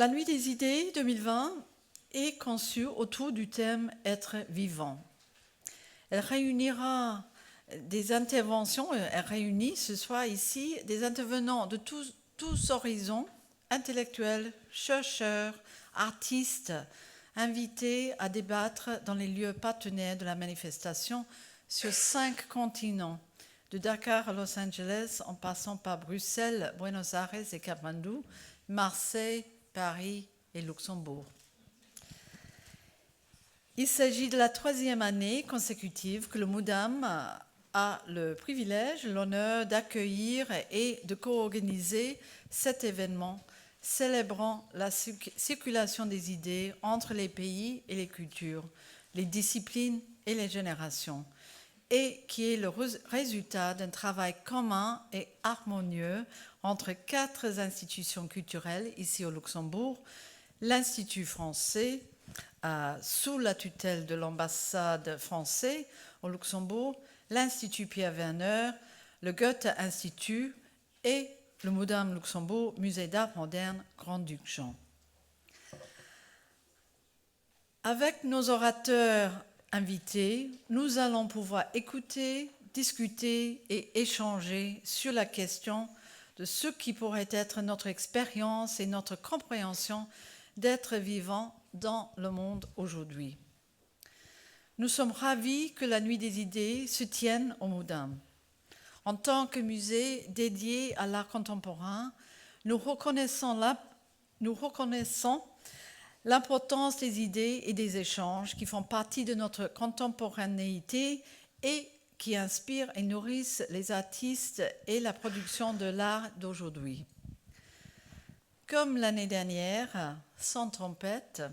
La Nuit des idées 2020 est conçue autour du thème « Être vivant ». Elle réunira elle réunit ce soir ici des intervenants de tous horizons, intellectuels, chercheurs, artistes, invités à débattre dans les lieux partenaires de la manifestation sur 5 continents, de Dakar à Los Angeles, en passant par Bruxelles, Buenos Aires et Katmandou, Marseille, Paris et Luxembourg. Il s'agit de la 3e année consécutive que le MUDAM a le privilège, l'honneur d'accueillir et de co-organiser cet événement célébrant la circulation des idées entre les pays et les cultures, les disciplines et les générations, et qui est le résultat d'un travail commun et harmonieux entre 4 institutions culturelles ici au Luxembourg, l'Institut français, sous la tutelle de l'ambassade française au Luxembourg, l'Institut Pierre Werner, le Goethe-Institut et le MUDAM Luxembourg, Musée d'art moderne Grand-Duc Jean. Avec nos orateurs invités, nous allons pouvoir écouter, discuter et échanger sur la question de ce qui pourrait être notre expérience et notre compréhension d'être vivant dans le monde aujourd'hui. Nous sommes ravis que la Nuit des idées se tienne au MUDAM. En tant que musée dédié à l'art contemporain, nous reconnaissons l'importance des idées et des échanges qui font partie de notre contemporanéité et qui inspirent et nourrissent les artistes et la production de l'art d'aujourd'hui. Comme l'année dernière, sans trompette,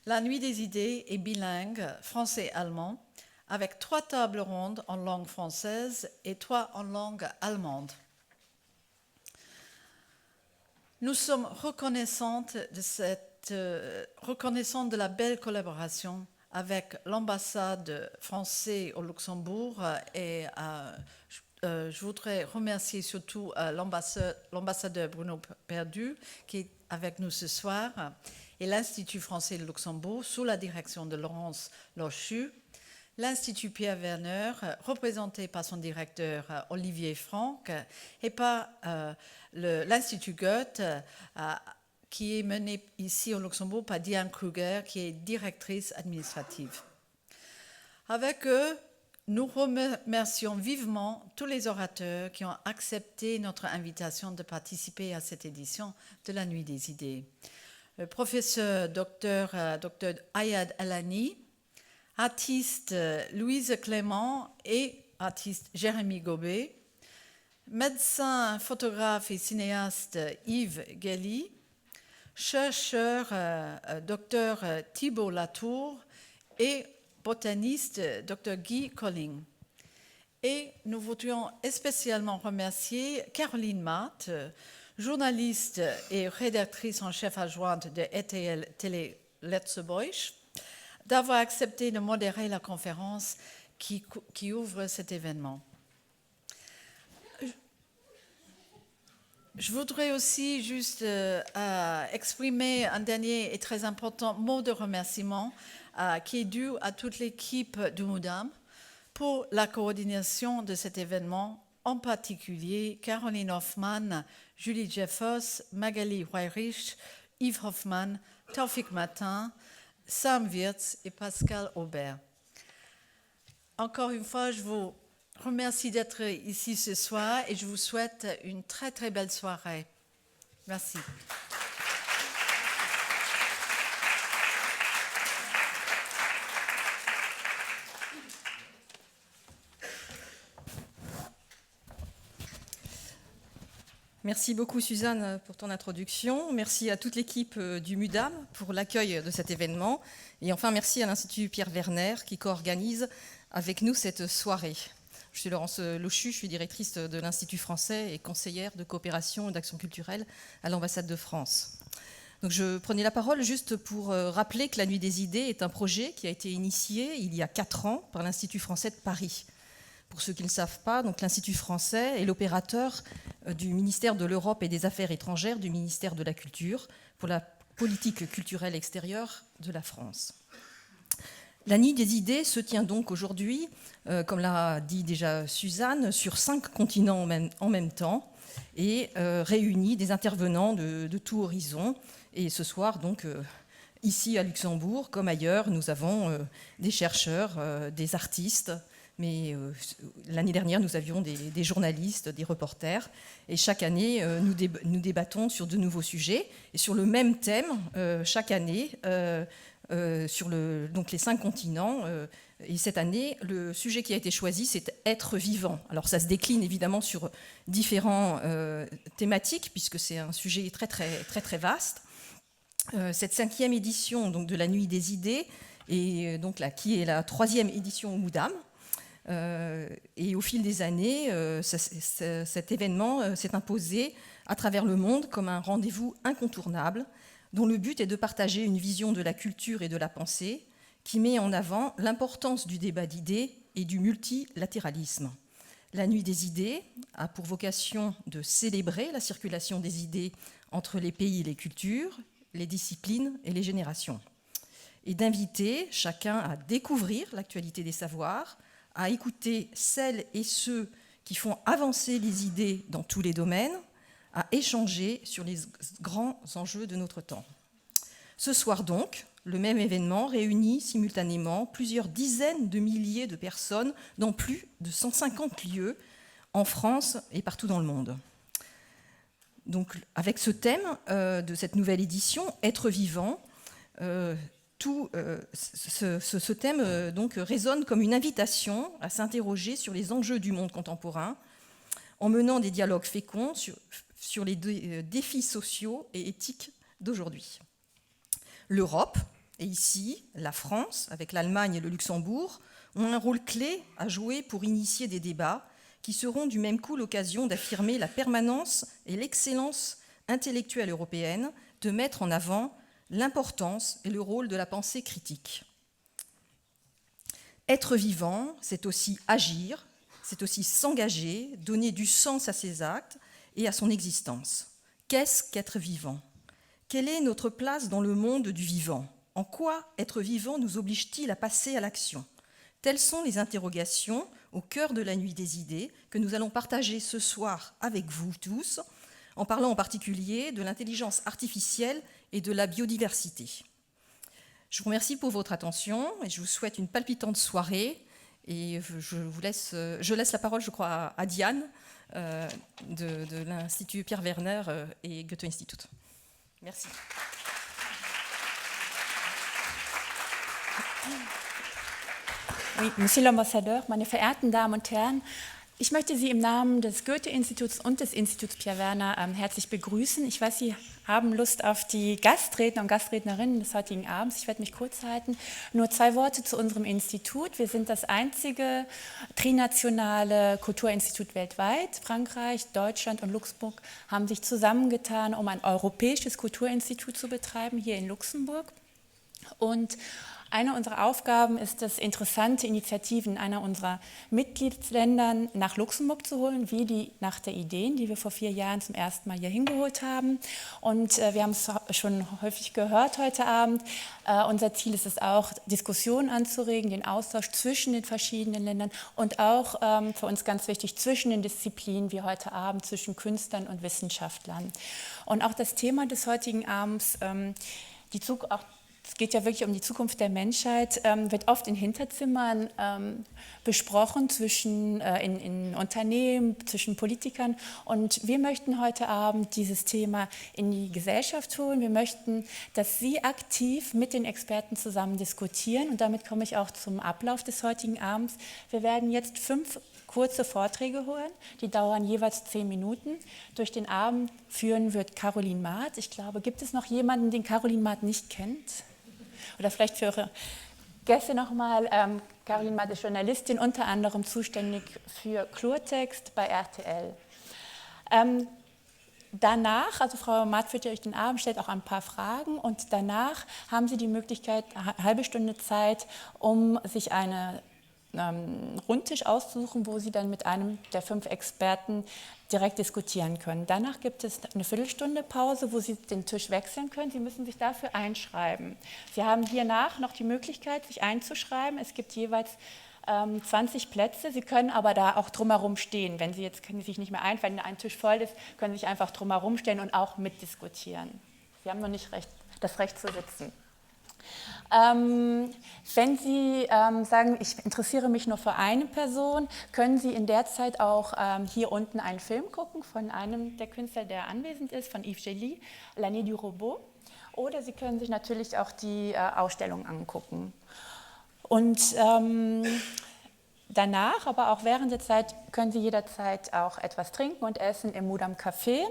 la Nuit des idées est bilingue, français-allemand, avec 3 tables rondes en langue française et 3 en langue allemande. Nous sommes reconnaissantes de la belle collaboration avec l'ambassade française au Luxembourg et je voudrais remercier surtout l'ambassadeur Bruno Perdu qui est avec nous ce soir et l'Institut français de Luxembourg sous la direction de Laurence Lochu, l'Institut Pierre Werner représenté par son directeur Olivier Franck et par l'Institut Goethe qui est mené ici au Luxembourg par Diane Kruger qui est directrice administrative. Avec eux, nous remercions vivement tous les orateurs qui ont accepté notre invitation de participer à cette édition de la Nuit des idées. Le professeur Dr Ayad Alani, artiste Louise Clément et artiste Jérémy Gobet, médecin, photographe et cinéaste Yves Gelly, chercheur Dr Thibault Latour et botaniste Dr Guy Colling. Et nous voudrions spécialement remercier Caroline Matt, journaliste et rédactrice en chef adjointe de RTL Télé Letzebäusch, d'avoir accepté de modérer la conférence qui ouvre cet événement. Je voudrais aussi juste exprimer un dernier et très important mot de remerciement qui est dû à toute l'équipe du MUDAM pour la coordination de cet événement, en particulier Caroline Hoffmann, Julie Jeffers, Magali Weirich, Yves Hoffmann, Taufik Matin, Sam Wirtz et Pascal Aubert. Encore une fois, je vous remercie d'être ici ce soir et je vous souhaite une très très belle soirée. Merci. Merci beaucoup Suzanne pour ton introduction. Merci à toute l'équipe du MUDAM pour l'accueil de cet événement. Et enfin, merci à l'Institut Pierre Werner qui co-organise avec nous cette soirée. Je suis Laurence Lochu, je suis directrice de l'Institut français et conseillère de coopération et d'action culturelle à l'ambassade de France. Donc je prenais la parole juste pour rappeler que la Nuit des idées est un projet qui a été initié il y a 4 ans par l'Institut français de Paris. Pour ceux qui ne le savent pas, donc l'Institut français est l'opérateur du ministère de l'Europe et des Affaires étrangères, du ministère de la Culture, pour la politique culturelle extérieure de la France. La Nuit des idées se tient donc aujourd'hui, comme l'a dit déjà Suzanne, sur 5 continents en même temps et réunit des intervenants de tout horizon. Et ce soir, donc, ici à Luxembourg, comme ailleurs, nous avons des chercheurs, des artistes, mais l'année dernière, nous avions des journalistes, des reporters, et chaque année, nous débattons sur de nouveaux sujets, et sur le même thème, chaque année, sur donc les 5 continents. Et cette année, le sujet qui a été choisi, c'est être vivant. Alors ça se décline évidemment sur différentes thématiques, puisque c'est un sujet très, très, très, très vaste. Cette 5e édition donc, de la Nuit des idées, et donc qui est la 3e édition au Moudam. Et au fil des années, cet événement s'est imposé à travers le monde comme un rendez-vous incontournable, dont le but est de partager une vision de la culture et de la pensée qui met en avant l'importance du débat d'idées et du multilatéralisme. La Nuit des idées a pour vocation de célébrer la circulation des idées entre les pays et les cultures, les disciplines et les générations, et d'inviter chacun à découvrir l'actualité des savoirs, à écouter celles et ceux qui font avancer les idées dans tous les domaines, à échanger sur les grands enjeux de notre temps. Ce soir donc, le même événement réunit simultanément plusieurs dizaines de milliers de personnes dans plus de 150 lieux en France et partout dans le monde. Donc, avec ce thème de cette nouvelle édition, être vivant, ce thème donc résonne comme une invitation à s'interroger sur les enjeux du monde contemporain, en menant des dialogues féconds sur les défis sociaux et éthiques d'aujourd'hui. L'Europe, et ici la France, avec l'Allemagne et le Luxembourg, ont un rôle clé à jouer pour initier des débats qui seront du même coup l'occasion d'affirmer la permanence et l'excellence intellectuelle européenne, de mettre en avant l'importance et le rôle de la pensée critique. Être vivant, c'est aussi agir, c'est aussi s'engager, donner du sens à ses actes et à son existence. Qu'est-ce qu'être vivant ? Quelle est notre place dans le monde du vivant ? En quoi être vivant nous oblige-t-il à passer à l'action ? Telles sont les interrogations au cœur de la Nuit des idées que nous allons partager ce soir avec vous tous, en parlant en particulier de l'intelligence artificielle et de la biodiversité. Je vous remercie pour votre attention et je vous souhaite une palpitante soirée. Et je laisse la parole, je crois, à Diane de l'Institut Pierre Werner et Goethe-Institut. Merci. Oui, Monsieur l'Ambassadeur, meine verehrten Damen und Herren, ich möchte Sie im Namen des Goethe-Instituts und des Instituts Pierre Werner herzlich begrüßen. Ich weiß, Sie haben Lust auf die Gastredner und Gastrednerinnen des heutigen Abends. Ich werde mich kurz halten. Nur 2 Worte zu unserem Institut. Wir sind das einzige trinationale Kulturinstitut weltweit. Frankreich, Deutschland und Luxemburg haben sich zusammengetan, um ein europäisches Kulturinstitut zu betreiben, hier in Luxemburg. Und eine unserer Aufgaben ist es, interessante Initiativen einer unserer Mitgliedsländern nach Luxemburg zu holen, wie die Nacht der Ideen, die wir vor 4 Jahren zum ersten Mal hier hingeholt haben. Und wir haben es schon häufig gehört heute Abend. Unser Ziel ist es auch, Diskussionen anzuregen, den Austausch zwischen den verschiedenen Ländern und auch für uns ganz wichtig zwischen den Disziplinen, wie heute Abend zwischen Künstlern und Wissenschaftlern. Und auch das Thema des heutigen Abends, es geht ja wirklich um die Zukunft der Menschheit, wird oft in Hinterzimmern besprochen, in Unternehmen, zwischen Politikern. Und wir möchten heute Abend dieses Thema in die Gesellschaft holen. Wir möchten, dass Sie aktiv mit den Experten zusammen diskutieren. Und damit komme ich auch zum Ablauf des heutigen Abends. Wir werden jetzt 5 kurze Vorträge hören, die dauern jeweils 10 Minuten. Durch den Abend führen wird Caroline Maat. Ich glaube, gibt es noch jemanden, den Caroline Maat nicht kennt? Oder vielleicht für Ihre Gäste nochmal. Caroline Maat ist Journalistin, unter anderem zuständig für Klurtext bei RTL. Danach, also Frau Maat führt euch den Abend, stellt auch ein paar Fragen und danach haben Sie die Möglichkeit, eine halbe Stunde Zeit, um sich eine Rundtisch auszusuchen, wo Sie dann mit einem der 5 Experten direkt diskutieren können. Danach gibt es eine Viertelstunde Pause, wo Sie den Tisch wechseln können. Sie müssen sich dafür einschreiben. Sie haben hiernach noch die Möglichkeit, sich einzuschreiben. Es gibt jeweils 20 Plätze. Sie können aber da auch drumherum stehen. Wenn Sie jetzt können Sie sich nicht mehr wenn ein Tisch voll ist, können Sie sich einfach drumherum stellen und auch mitdiskutieren. Sie haben noch nicht das Recht zu sitzen. Wenn Sie sagen, ich interessiere mich nur für eine Person, können Sie in der Zeit auch hier unten einen Film gucken von einem der Künstler, der anwesend ist, von Yves Gelly, L'année du Robot. Oder Sie können sich natürlich auch die Ausstellung angucken. Und danach, aber auch während der Zeit, können Sie jederzeit auch etwas trinken und essen im Mudam Café.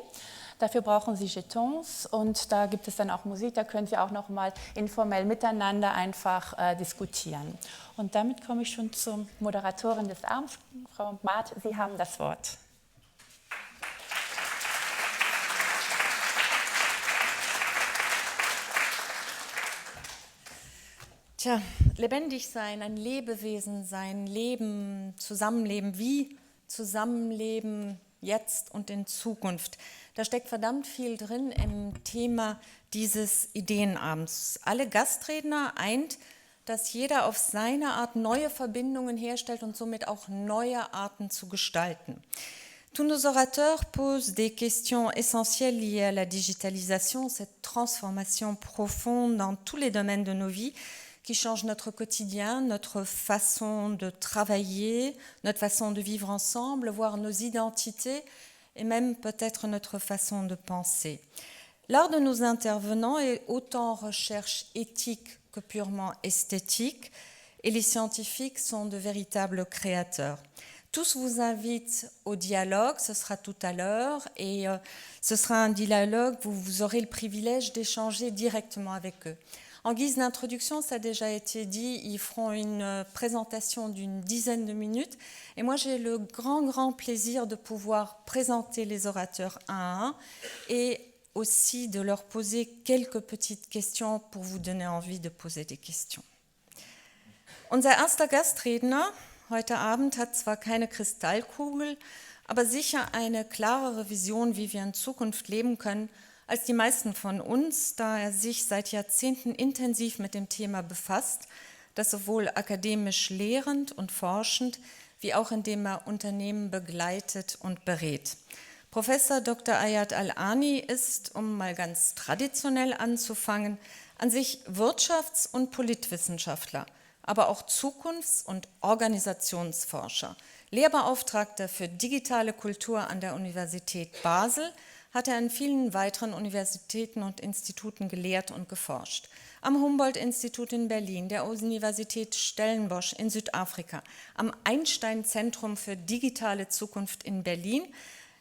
Dafür brauchen Sie Jetons und da gibt es dann auch Musik, da können Sie auch noch mal informell miteinander einfach diskutieren. Und damit komme ich schon zur Moderatorin des Abends. Frau Maat, Sie haben das Wort. Tja, lebendig sein, ein Lebewesen sein, Leben, Zusammenleben, wie Zusammenleben jetzt und in Zukunft. Da steckt verdammt viel drin im Thema dieses Ideenabends. Alle Gastredner eint, dass jeder auf seine Art neue Verbindungen herstellt und somit auch neue Arten zu gestalten. Tous nos orateurs posent des questions essentielles liées à la digitalisation, cette transformation profonde dans tous les domaines de nos vies, qui change notre quotidien, notre façon de travailler, notre façon de vivre ensemble, voire nos identités et même peut-être notre façon de penser. L'art de nos intervenants est autant recherche éthique que purement esthétique et les scientifiques sont de véritables créateurs. Tous vous invitent au dialogue, ce sera tout à l'heure et ce sera un dialogue où vous aurez le privilège d'échanger directement avec eux. En guise d'introduction, ça a déjà été dit, ils feront une présentation d'une dizaine de minutes. Et moi, j'ai le grand plaisir de pouvoir présenter les orateurs un à un et aussi de leur poser quelques petites questions pour vous donner envie de poser des questions. Unser erster Gastredner heute Abend hat zwar keine Kristallkugel, aber sicher eine klarere Vision, wie wir in Zukunft leben können, als die meisten von uns, da er sich seit Jahrzehnten intensiv mit dem Thema befasst, das sowohl akademisch lehrend und forschend, wie auch indem er Unternehmen begleitet und berät. Professor Dr. Ayad Al-Ani ist, um mal ganz traditionell anzufangen, an sich Wirtschafts- und Politwissenschaftler, aber auch Zukunfts- und Organisationsforscher. Lehrbeauftragter für digitale Kultur an der Universität Basel, hat er an vielen weiteren Universitäten und Instituten gelehrt und geforscht. Am Humboldt-Institut in Berlin, der Universität Stellenbosch in Südafrika, am Einstein-Zentrum für digitale Zukunft in Berlin.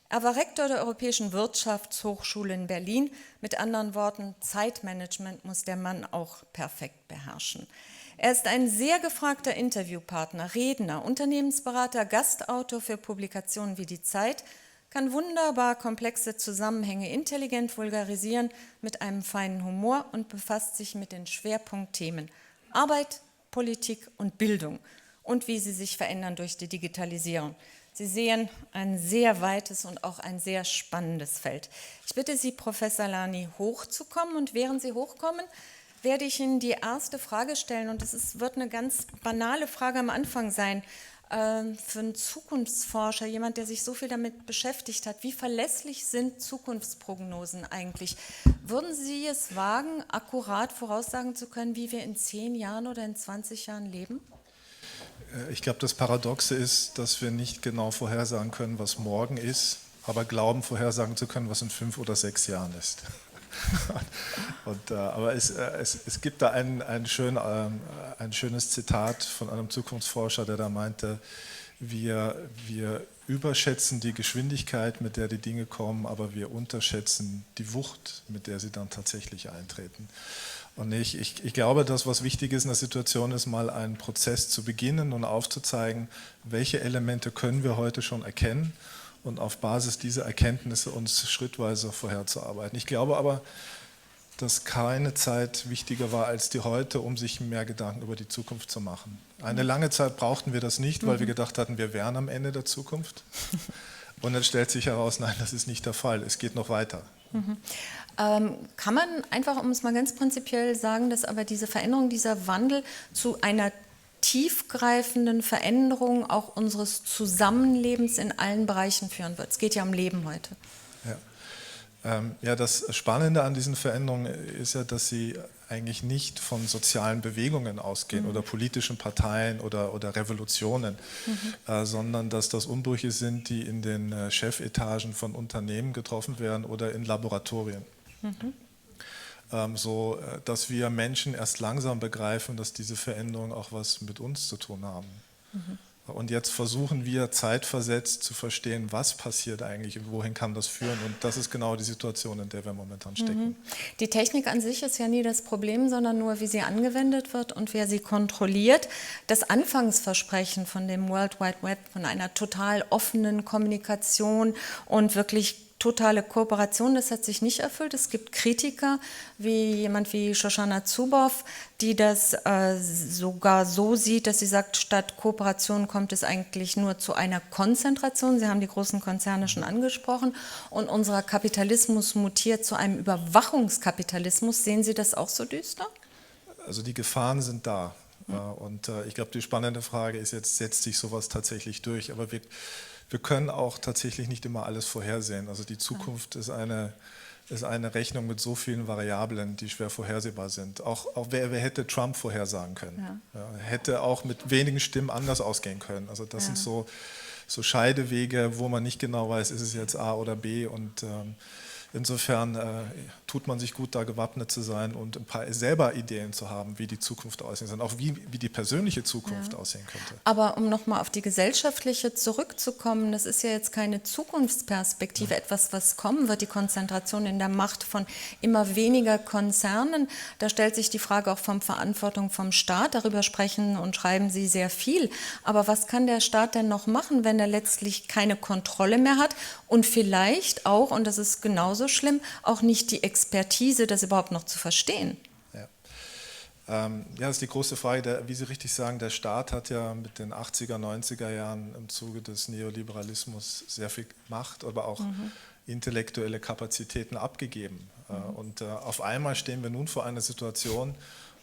Er war Rektor der Europäischen Wirtschaftshochschule in Berlin. Mit anderen Worten, Zeitmanagement muss der Mann auch perfekt beherrschen. Er ist ein sehr gefragter Interviewpartner, Redner, Unternehmensberater, Gastautor für Publikationen wie die Zeit, kann wunderbar komplexe Zusammenhänge intelligent vulgarisieren mit einem feinen Humor und befasst sich mit den Schwerpunktthemen Arbeit, Politik und Bildung und wie sie sich verändern durch die Digitalisierung. Sie sehen ein sehr weites und auch ein sehr spannendes Feld. Ich bitte Sie, Professor Al-Ani, hochzukommen und während Sie hochkommen, werde ich Ihnen die erste Frage stellen und wird eine ganz banale Frage am Anfang sein. Für einen Zukunftsforscher, jemand, der sich so viel damit beschäftigt hat, wie verlässlich sind Zukunftsprognosen eigentlich? Würden Sie es wagen, akkurat voraussagen zu können, wie wir in 10 Jahren oder in 20 Jahren leben? Ich glaube, das Paradoxe ist, dass wir nicht genau vorhersagen können, was morgen ist, aber glauben, vorhersagen zu können, was in 5 oder 6 Jahren ist. Aber es gibt da ein schönes Zitat von einem Zukunftsforscher, der da meinte, wir überschätzen die Geschwindigkeit, mit der die Dinge kommen, aber wir unterschätzen die Wucht, mit der sie dann tatsächlich eintreten. Und ich glaube, dass was wichtig ist in der Situation ist, mal einen Prozess zu beginnen und aufzuzeigen, welche Elemente können wir heute schon erkennen und auf Basis dieser Erkenntnisse uns schrittweise vorherzuarbeiten. Ich glaube aber, dass keine Zeit wichtiger war als die heute, um sich mehr Gedanken über die Zukunft zu machen. Eine lange Zeit brauchten wir das nicht, weil wir gedacht hatten, wir wären am Ende der Zukunft. Und dann stellt sich heraus, nein, das ist nicht der Fall. Es geht noch weiter. Kann man einfach, um es mal ganz prinzipiell sagen, dass aber diese Veränderung, dieser Wandel zu einer tiefgreifenden Veränderung auch unseres Zusammenlebens in allen Bereichen führen wird? Es geht ja um Leben heute. Ja, das Spannende an diesen Veränderungen ist ja, dass sie eigentlich nicht von sozialen Bewegungen ausgehen oder politischen Parteien oder Revolutionen, sondern dass das Umbrüche sind, die in den Chefetagen von Unternehmen getroffen werden oder in Laboratorien. So dass wir Menschen erst langsam begreifen, dass diese Veränderungen auch was mit uns zu tun haben. Und jetzt versuchen wir zeitversetzt zu verstehen, was passiert eigentlich und wohin kann das führen. Und das ist genau die Situation, in der wir momentan stecken. Die Technik an sich ist ja nie das Problem, sondern nur, wie sie angewendet wird und wer sie kontrolliert. Das Anfangsversprechen von dem World Wide Web, von einer total offenen Kommunikation und wirklich totale Kooperation, das hat sich nicht erfüllt. Es gibt Kritiker, wie jemand wie Shoshana Zuboff, die das sogar so sieht, dass sie sagt, statt Kooperation kommt es eigentlich nur zu einer Konzentration. Sie haben die großen Konzerne schon angesprochen. Und unser Kapitalismus mutiert zu einem Überwachungskapitalismus. Sehen Sie das auch so düster? Also die Gefahren sind da. Und ich glaube, die spannende Frage ist jetzt, setzt sich sowas tatsächlich durch? Aber wir können auch tatsächlich nicht immer alles vorhersehen. Also die Zukunft ist eine Rechnung mit so vielen Variablen, die schwer vorhersehbar sind. Auch wer hätte Trump vorhersagen können? Ja, hätte auch mit wenigen Stimmen anders ausgehen können. Also das sind so Scheidewege, wo man nicht genau weiß, ist es jetzt A oder B. Und insofern tut man sich gut, da gewappnet zu sein und ein paar selber Ideen zu haben, wie die Zukunft aussehen soll, auch wie die persönliche Zukunft aussehen könnte. Aber um nochmal auf die gesellschaftliche zurückzukommen, das ist ja jetzt keine Zukunftsperspektive, etwas, was kommen wird, die Konzentration in der Macht von immer weniger Konzernen. Da stellt sich die Frage auch von Verantwortung vom Staat. Darüber sprechen und schreiben Sie sehr viel. Aber was kann der Staat denn noch machen, wenn er letztlich keine Kontrolle mehr hat und vielleicht auch, und das ist genauso schlimm, auch nicht die Expertise, das überhaupt noch zu verstehen? Ja, das ist die große Frage. Wie Sie richtig sagen, der Staat hat ja mit den 80er, 90er Jahren im Zuge des Neoliberalismus sehr viel Macht, aber auch intellektuelle Kapazitäten abgegeben. Und auf einmal stehen wir nun vor einer Situation,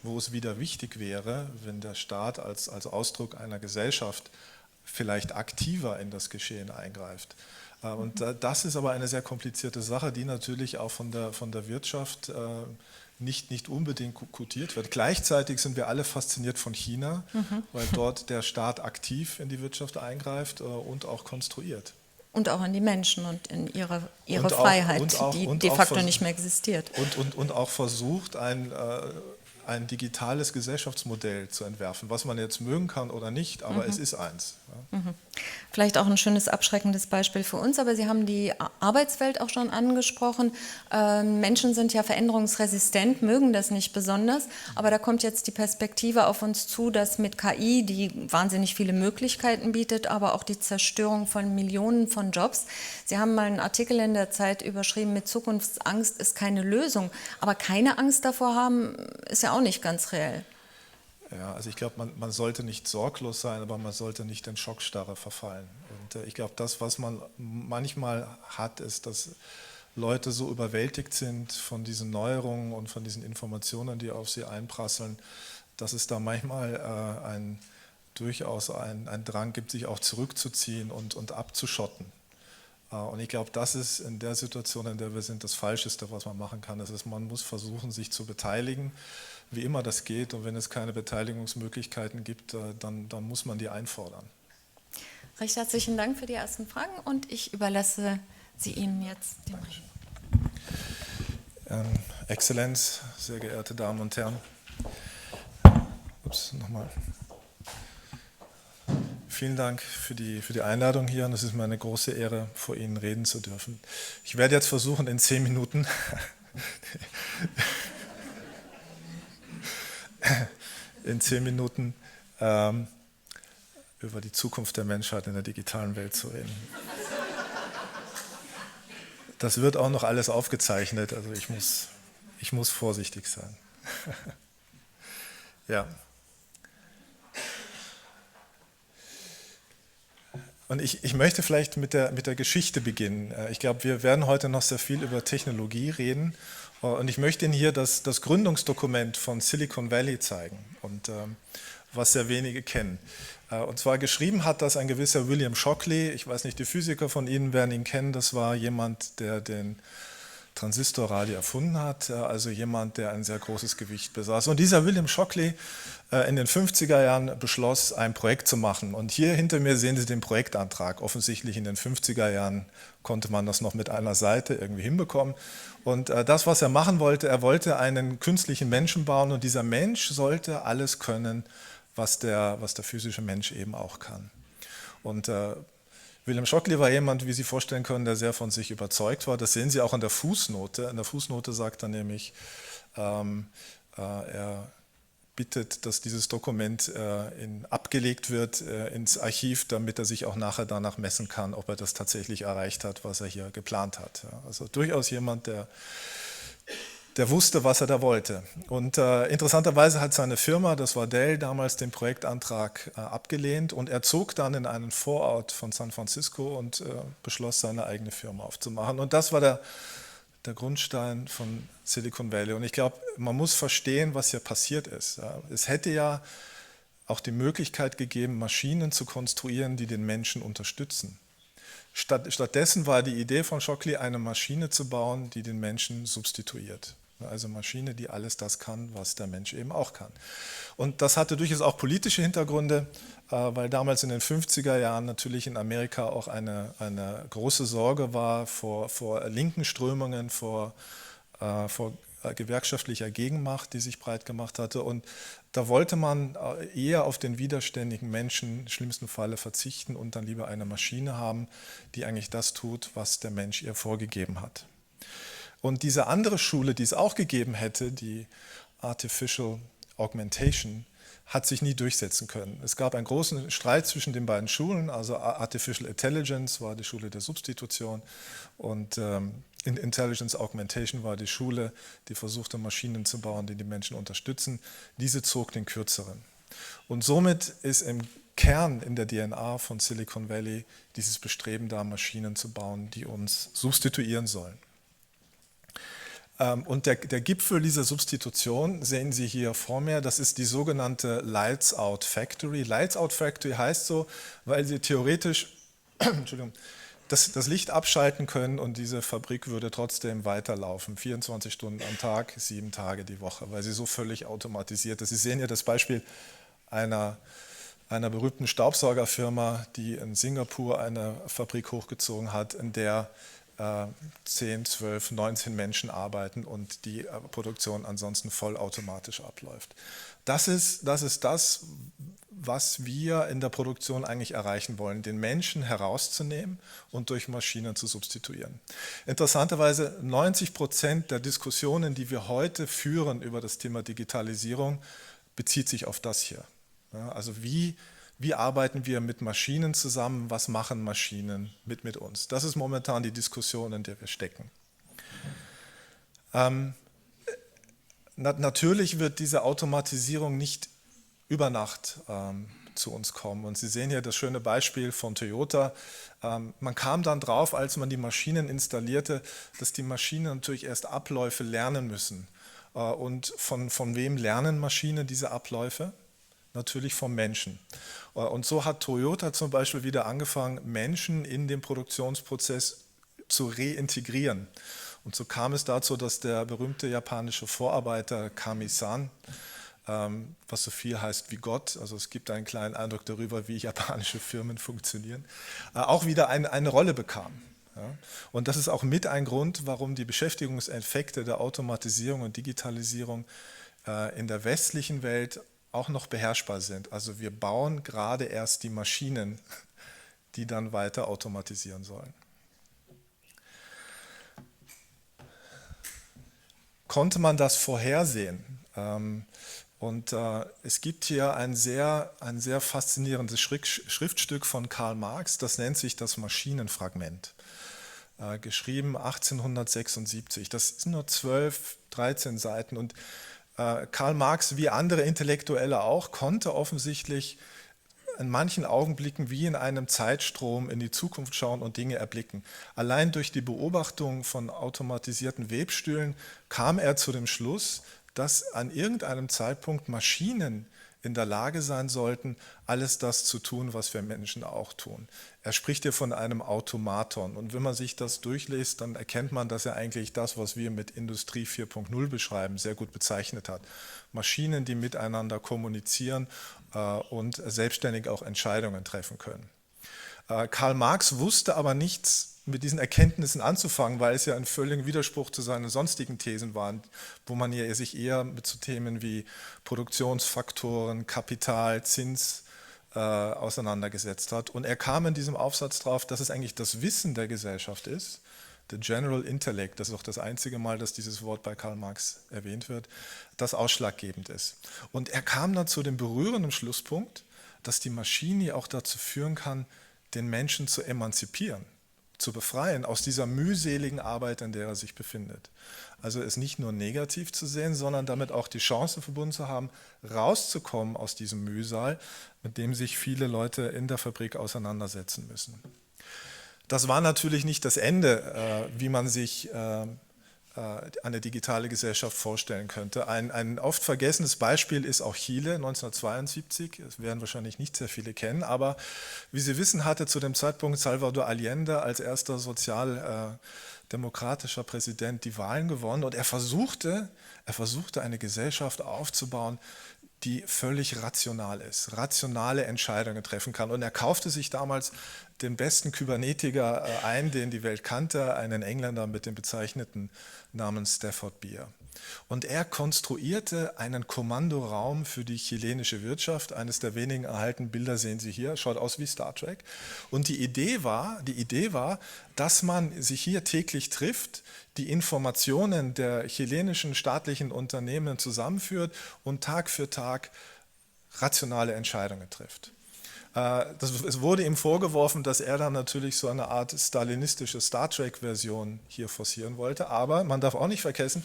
wo es wieder wichtig wäre, wenn der Staat als Ausdruck einer Gesellschaft vielleicht aktiver in das Geschehen eingreift. Und das ist aber eine sehr komplizierte Sache, die natürlich auch von der Wirtschaft nicht unbedingt quotiert wird. Gleichzeitig sind wir alle fasziniert von China, weil dort der Staat aktiv in die Wirtschaft eingreift und auch konstruiert. Und auch in die Menschen und in ihre Und Freiheit, auch, die de facto nicht mehr existiert. Und auch versucht, ein digitales Gesellschaftsmodell zu entwerfen, was man jetzt mögen kann oder nicht, aber es ist eins. Ja. Vielleicht auch ein schönes abschreckendes Beispiel für uns, aber Sie haben die Arbeitswelt auch schon angesprochen. Menschen sind ja veränderungsresistent, mögen das nicht besonders, aber da kommt jetzt die Perspektive auf uns zu, dass mit KI, die wahnsinnig viele Möglichkeiten bietet, aber auch die Zerstörung von Millionen von Jobs. Sie haben mal einen Artikel in der Zeit überschrieben, mit Zukunftsangst ist keine Lösung, aber keine Angst davor haben, ist ja auch nicht ganz reell. Ja, also ich glaube, man sollte nicht sorglos sein, aber man sollte nicht in Schockstarre verfallen. Und ich glaube, das, was man manchmal hat, ist, dass Leute so überwältigt sind von diesen Neuerungen und von diesen Informationen, die auf sie einprasseln, dass es da manchmal durchaus einen Drang gibt, sich auch zurückzuziehen und abzuschotten. Und ich glaube, das ist in der Situation, in der wir sind, das Falscheste, was man machen kann. Das ist, man muss versuchen, sich zu beteiligen, wie immer das geht. Und wenn es keine Beteiligungsmöglichkeiten gibt, dann muss man die einfordern. Recht herzlichen Dank für die ersten Fragen und ich überlasse sie Ihnen jetzt dem Regie. Exzellenz, sehr geehrte Damen und Herren. Nochmal. Vielen Dank für die Einladung hier und es ist mir eine große Ehre, vor Ihnen reden zu dürfen. Ich werde jetzt versuchen, in 10 Minuten über die Zukunft der Menschheit in der digitalen Welt zu reden. Das wird auch noch alles aufgezeichnet, also ich Ich muss vorsichtig sein. Ja. Und ich möchte vielleicht mit der Geschichte beginnen. Ich glaube, wir werden heute noch sehr viel über Technologie reden. Und ich möchte Ihnen hier das Gründungsdokument von Silicon Valley zeigen, und was sehr wenige kennen. Und zwar geschrieben hat das ein gewisser William Shockley. Ich weiß nicht, die Physiker von Ihnen werden ihn kennen. Das war jemand, der den Transistorradio erfunden hat, also jemand, der ein sehr großes Gewicht besaß. Und dieser William Shockley in den 50er Jahren beschloss, ein Projekt zu machen. Und hier hinter mir sehen Sie den Projektantrag. Offensichtlich in den 50er Jahren konnte man das noch mit einer Seite irgendwie hinbekommen. Und das, was er machen wollte, er wollte einen künstlichen Menschen bauen, und dieser Mensch sollte alles können, was der physische Mensch eben auch kann. Und William Shockley war jemand, wie Sie vorstellen können, der sehr von sich überzeugt war. Das sehen Sie auch in der Fußnote. In der Fußnote sagt er nämlich, er bittet, dass dieses Dokument abgelegt wird ins Archiv, damit er sich auch nachher danach messen kann, ob er das tatsächlich erreicht hat, was er hier geplant hat. Ja, also durchaus jemand, der wusste, was er da wollte. Und interessanterweise hat seine Firma, das war Dell, damals den Projektantrag abgelehnt, und er zog dann in einen Vorort von San Francisco und beschloss, seine eigene Firma aufzumachen. Und das war der Grundstein von Silicon Valley. Und ich glaube, man muss verstehen, was hier passiert ist. Ja, es hätte ja auch die Möglichkeit gegeben, Maschinen zu konstruieren, die den Menschen unterstützen. Stattdessen war die Idee von Shockley, eine Maschine zu bauen, die den Menschen substituiert. Also Maschine, die alles das kann, was der Mensch eben auch kann. Und das hatte durchaus auch politische Hintergründe, weil damals in den 50er Jahren natürlich in Amerika auch eine große Sorge war vor linken Strömungen, vor gewerkschaftlicher Gegenmacht, die sich breit gemacht hatte. Und da wollte man eher auf den widerständigen Menschen im schlimmsten Falle verzichten und dann lieber eine Maschine haben, die eigentlich das tut, was der Mensch ihr vorgegeben hat. Und diese andere Schule, die es auch gegeben hätte, die Artificial Augmentation, hat sich nie durchsetzen können. Es gab einen großen Streit zwischen den beiden Schulen, also Artificial Intelligence war die Schule der Substitution und Intelligence Augmentation war die Schule, die versuchte, Maschinen zu bauen, die die Menschen unterstützen. Diese zog den kürzeren. Und somit ist im Kern in der DNA von Silicon Valley dieses Bestreben da, Maschinen zu bauen, die uns substituieren sollen. Und der Gipfel dieser Substitution sehen Sie hier vor mir, das ist die sogenannte Lights Out Factory. Lights Out Factory heißt so, weil Sie theoretisch Entschuldigung, das Licht abschalten können und diese Fabrik würde trotzdem weiterlaufen, 24 Stunden am Tag, 7 Tage die Woche, weil sie so völlig automatisiert ist. Sie sehen hier das Beispiel einer berühmten Staubsaugerfirma, die in Singapur eine Fabrik hochgezogen hat, in der 10, 12, 19 Menschen arbeiten und die Produktion ansonsten vollautomatisch abläuft. Das ist das, was wir in der Produktion eigentlich erreichen wollen, den Menschen herauszunehmen und durch Maschinen zu substituieren. Interessanterweise 90% der Diskussionen, die wir heute führen über das Thema Digitalisierung, bezieht sich auf das hier. Ja, also wie arbeiten wir mit Maschinen zusammen, was machen Maschinen mit uns? Das ist momentan die Diskussion, in der wir stecken. Natürlich wird diese Automatisierung nicht über Nacht zu uns kommen. Und Sie sehen hier das schöne Beispiel von Toyota. Man kam dann drauf, als man die Maschinen installierte, dass die Maschinen natürlich erst Abläufe lernen müssen. Und von wem lernen Maschinen diese Abläufe? Natürlich vom Menschen. Und so hat Toyota zum Beispiel wieder angefangen, Menschen in den Produktionsprozess zu reintegrieren. Und so kam es dazu, dass der berühmte japanische Vorarbeiter Kami-san, was so viel heißt wie Gott, also es gibt einen kleinen Eindruck darüber, wie japanische Firmen funktionieren, auch wieder eine Rolle bekam. Ja. Und das ist auch mit ein Grund, warum die Beschäftigungseffekte der Automatisierung und Digitalisierung in der westlichen Welt auch noch beherrschbar sind. Also wir bauen gerade erst die Maschinen, die dann weiter automatisieren sollen. Konnte man das vorhersehen? Und es gibt hier ein sehr faszinierendes Schriftstück von Karl Marx, das nennt sich das Maschinenfragment. geschrieben 1876. Das sind nur 12, 13 Seiten und Karl Marx, wie andere Intellektuelle auch, konnte offensichtlich in manchen Augenblicken wie in einem Zeitstrom in die Zukunft schauen und Dinge erblicken. Allein durch die Beobachtung von automatisierten Webstühlen kam er zu dem Schluss, dass an irgendeinem Zeitpunkt Maschinen in der Lage sein sollten, alles das zu tun, was wir Menschen auch tun. Er spricht hier von einem Automaton und wenn man sich das durchliest, dann erkennt man, dass er eigentlich das, was wir mit Industrie 4.0 beschreiben, sehr gut bezeichnet hat. Maschinen, die miteinander kommunizieren und selbstständig auch Entscheidungen treffen können. Karl Marx wusste aber nichts mit diesen Erkenntnissen anzufangen, weil es ja ein völliger Widerspruch zu seinen sonstigen Thesen war, wo man sich eher mit so Themen wie Produktionsfaktoren, Kapital, Zins auseinandergesetzt hat. Und er kam in diesem Aufsatz drauf, dass es eigentlich das Wissen der Gesellschaft ist, the general intellect, das ist auch das einzige Mal, dass dieses Wort bei Karl Marx erwähnt wird, das ausschlaggebend ist. Und er kam dann zu dem berührenden Schlusspunkt, dass die Maschine auch dazu führen kann, den Menschen zu emanzipieren, zu befreien aus dieser mühseligen Arbeit, in der er sich befindet. Also es nicht nur negativ zu sehen, sondern damit auch die Chance verbunden zu haben, rauszukommen aus diesem Mühsal, mit dem sich viele Leute in der Fabrik auseinandersetzen müssen. Das war natürlich nicht das Ende, wie man sich eine digitale Gesellschaft vorstellen könnte. Ein oft vergessenes Beispiel ist auch Chile 1972. Das werden wahrscheinlich nicht sehr viele kennen, aber wie Sie wissen, hatte zu dem Zeitpunkt Salvador Allende als erster sozialdemokratischer Präsident die Wahlen gewonnen und er versuchte eine Gesellschaft aufzubauen, die völlig rational ist, rationale Entscheidungen treffen kann. Und er kaufte sich damals den besten Kybernetiker ein, den die Welt kannte, einen Engländer mit dem bezeichneten Namen Stafford Beer. Und er konstruierte einen Kommandoraum für die chilenische Wirtschaft. Eines der wenigen erhaltenen Bilder sehen Sie hier, schaut aus wie Star Trek. Und die Idee war, dass man sich hier täglich trifft, die Informationen der chilenischen staatlichen Unternehmen zusammenführt und Tag für Tag rationale Entscheidungen trifft. Es wurde ihm vorgeworfen, dass er dann natürlich so eine Art stalinistische Star Trek-Version hier forcieren wollte, aber man darf auch nicht vergessen,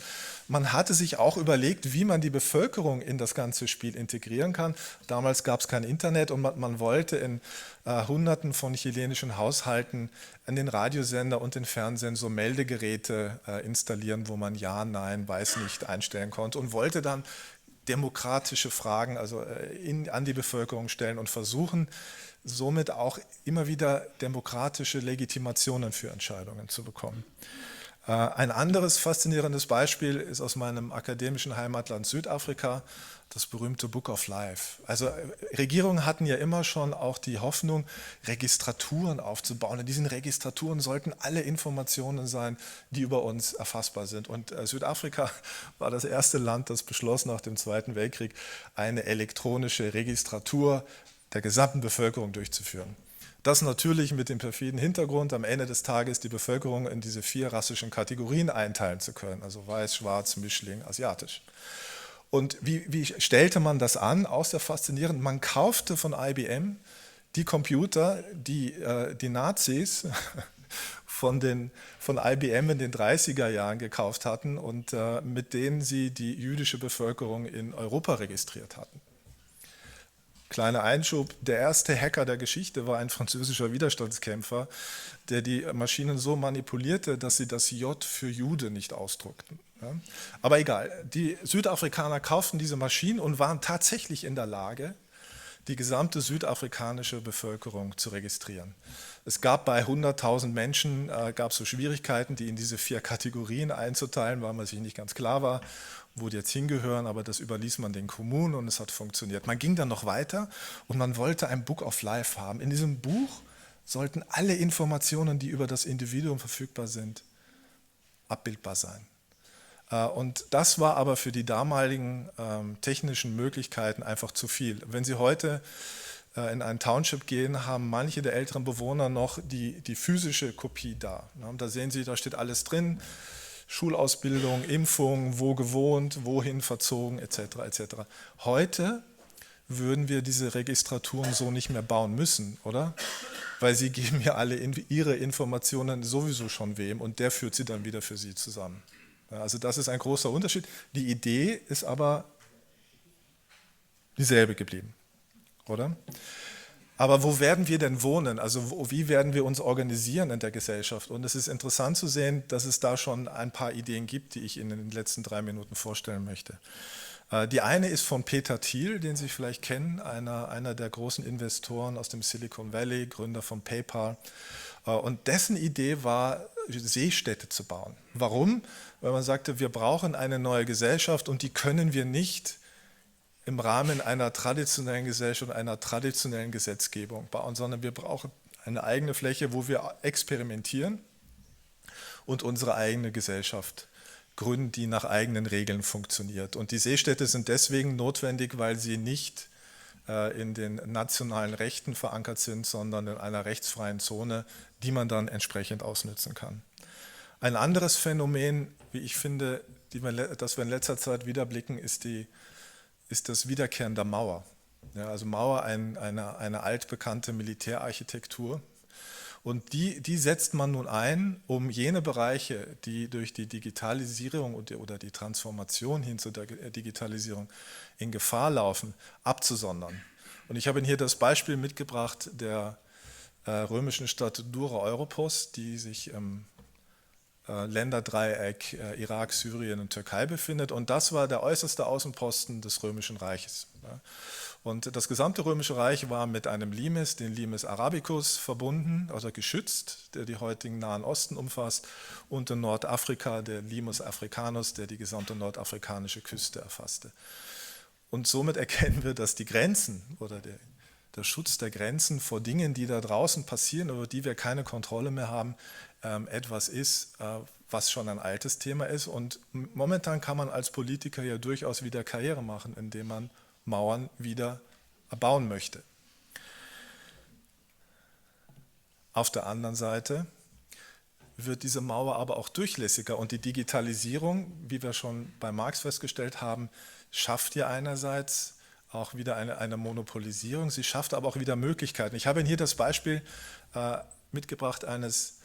man hatte sich auch überlegt, wie man die Bevölkerung in das ganze Spiel integrieren kann. Damals gab es kein Internet und man wollte in Hunderten von chilenischen Haushalten an den Radiosender und den Fernsehen so Meldegeräte installieren, wo man Ja, Nein, Weiß nicht einstellen konnte und wollte dann demokratische Fragen an die Bevölkerung stellen und versuchen, somit auch immer wieder demokratische Legitimationen für Entscheidungen zu bekommen. Ein anderes faszinierendes Beispiel ist aus meinem akademischen Heimatland Südafrika, das berühmte Book of Life. Also Regierungen hatten ja immer schon auch die Hoffnung, Registraturen aufzubauen. In diesen Registraturen sollten alle Informationen sein, die über uns erfassbar sind. Und Südafrika war das erste Land, das beschloss nach dem Zweiten Weltkrieg, eine elektronische Registratur der gesamten Bevölkerung durchzuführen. Das natürlich mit dem perfiden Hintergrund, am Ende des Tages die Bevölkerung in diese 4 rassischen Kategorien einteilen zu können, also weiß, schwarz, Mischling, asiatisch. Und wie stellte man das an? Auch sehr faszinierend. Man kaufte von IBM die Computer, die die Nazis von IBM in den 30er Jahren gekauft hatten und mit denen sie die jüdische Bevölkerung in Europa registriert hatten. Kleiner Einschub, der erste Hacker der Geschichte war ein französischer Widerstandskämpfer, der die Maschinen so manipulierte, dass sie das J für Jude nicht ausdruckten. Ja? Aber egal, die Südafrikaner kauften diese Maschinen und waren tatsächlich in der Lage, die gesamte südafrikanische Bevölkerung zu registrieren. Es gab bei 100.000 Menschen so Schwierigkeiten, die in diese 4 Kategorien einzuteilen, weil man sich nicht ganz klar war, wo die jetzt hingehören, aber das überließ man den Kommunen und es hat funktioniert. Man ging dann noch weiter und man wollte ein Book of Life haben. In diesem Buch sollten alle Informationen, die über das Individuum verfügbar sind, abbildbar sein. Und das war aber für die damaligen technischen Möglichkeiten einfach zu viel. Wenn Sie heute in ein Township gehen, haben manche der älteren Bewohner noch die physische Kopie da. Da sehen Sie, da steht alles drin, Schulausbildung, Impfung, wo gewohnt, wohin verzogen, etc. etc. Heute würden wir diese Registraturen so nicht mehr bauen müssen, oder? weil sie geben ja alle ihre Informationen sowieso schon wem und der führt sie dann wieder für sie zusammen. Ja, also das ist ein großer Unterschied. Die Idee ist aber dieselbe geblieben, oder? Aber wo werden wir denn wohnen? Also wie werden wir uns organisieren in der Gesellschaft? Und es ist interessant zu sehen, dass es da schon ein paar Ideen gibt, die ich Ihnen in den letzten 3 Minuten vorstellen möchte. Die eine ist von Peter Thiel, den Sie vielleicht kennen, einer der großen Investoren aus dem Silicon Valley, Gründer von PayPal. Und dessen Idee war, Seestädte zu bauen. Warum? Weil man sagte, wir brauchen eine neue Gesellschaft und die können wir nicht im Rahmen einer traditionellen Gesellschaft, einer traditionellen Gesetzgebung bauen, sondern wir brauchen eine eigene Fläche, wo wir experimentieren und unsere eigene Gesellschaft gründen, die nach eigenen Regeln funktioniert. Und die Seestädte sind deswegen notwendig, weil sie nicht in den nationalen Rechten verankert sind, sondern in einer rechtsfreien Zone, die man dann entsprechend ausnutzen kann. Ein anderes Phänomen, wie ich finde, das wir in letzter Zeit wiederblicken, ist das Wiederkehren der Mauer. Ja, also Mauer, eine altbekannte Militärarchitektur. Und die setzt man nun ein, um jene Bereiche, die durch die Digitalisierung oder die Transformation hin zu der Digitalisierung in Gefahr laufen, abzusondern. Und ich habe Ihnen hier das Beispiel mitgebracht der römischen Stadt Dura Europos, die sich im Länderdreieck Irak, Syrien und Türkei befindet. Und das war der äußerste Außenposten des Römischen Reiches. Und das gesamte Römische Reich war mit einem Limes, den Limes Arabicus, verbunden, also geschützt, der die heutigen Nahen Osten umfasst, und in Nordafrika der Limus Africanus, der die gesamte nordafrikanische Küste erfasste. Und somit erkennen wir, dass die Grenzen oder der Schutz der Grenzen vor Dingen, die da draußen passieren, über die wir keine Kontrolle mehr haben, etwas ist, was schon ein altes Thema ist. Und momentan kann man als Politiker ja durchaus wieder Karriere machen, indem man Mauern wieder erbauen möchte. Auf der anderen Seite wird diese Mauer aber auch durchlässiger und die Digitalisierung, wie wir schon bei Marx festgestellt haben, schafft ja einerseits auch wieder eine Monopolisierung, sie schafft aber auch wieder Möglichkeiten. Ich habe Ihnen hier das Beispiel mitgebracht eines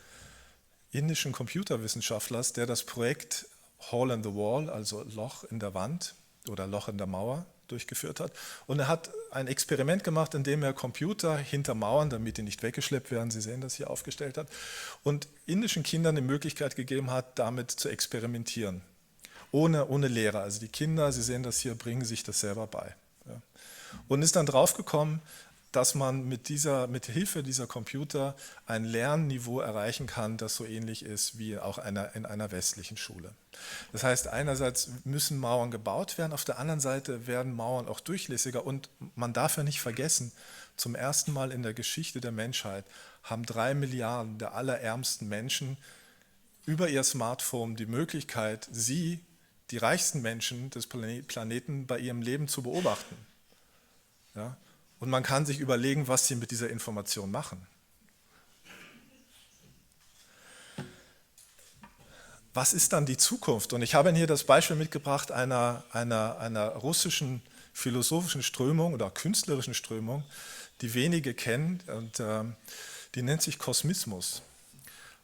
indischen Computerwissenschaftlers, der das Projekt Hole in the Wall, also Loch in der Wand oder Loch in der Mauer, durchgeführt hat. Und er hat ein Experiment gemacht, in dem er Computer hinter Mauern, damit die nicht weggeschleppt werden, Sie sehen das hier, aufgestellt hat und indischen Kindern die Möglichkeit gegeben hat, damit zu experimentieren. Ohne Lehrer. Also die Kinder, Sie sehen das hier, bringen sich das selber bei. Ja. Und ist dann draufgekommen, dass man mit Hilfe dieser Computer ein Lernniveau erreichen kann, das so ähnlich ist wie auch in einer westlichen Schule. Das heißt, einerseits müssen Mauern gebaut werden, auf der anderen Seite werden Mauern auch durchlässiger und man darf ja nicht vergessen, zum ersten Mal in der Geschichte der Menschheit haben 3 Milliarden der allerärmsten Menschen über ihr Smartphone die Möglichkeit, die reichsten Menschen des Planeten bei ihrem Leben zu beobachten. Ja? Und man kann sich überlegen, was sie mit dieser Information machen. Was ist dann die Zukunft? Und ich habe Ihnen hier das Beispiel mitgebracht einer russischen philosophischen Strömung oder künstlerischen Strömung, die wenige kennen, und die nennt sich Kosmismus.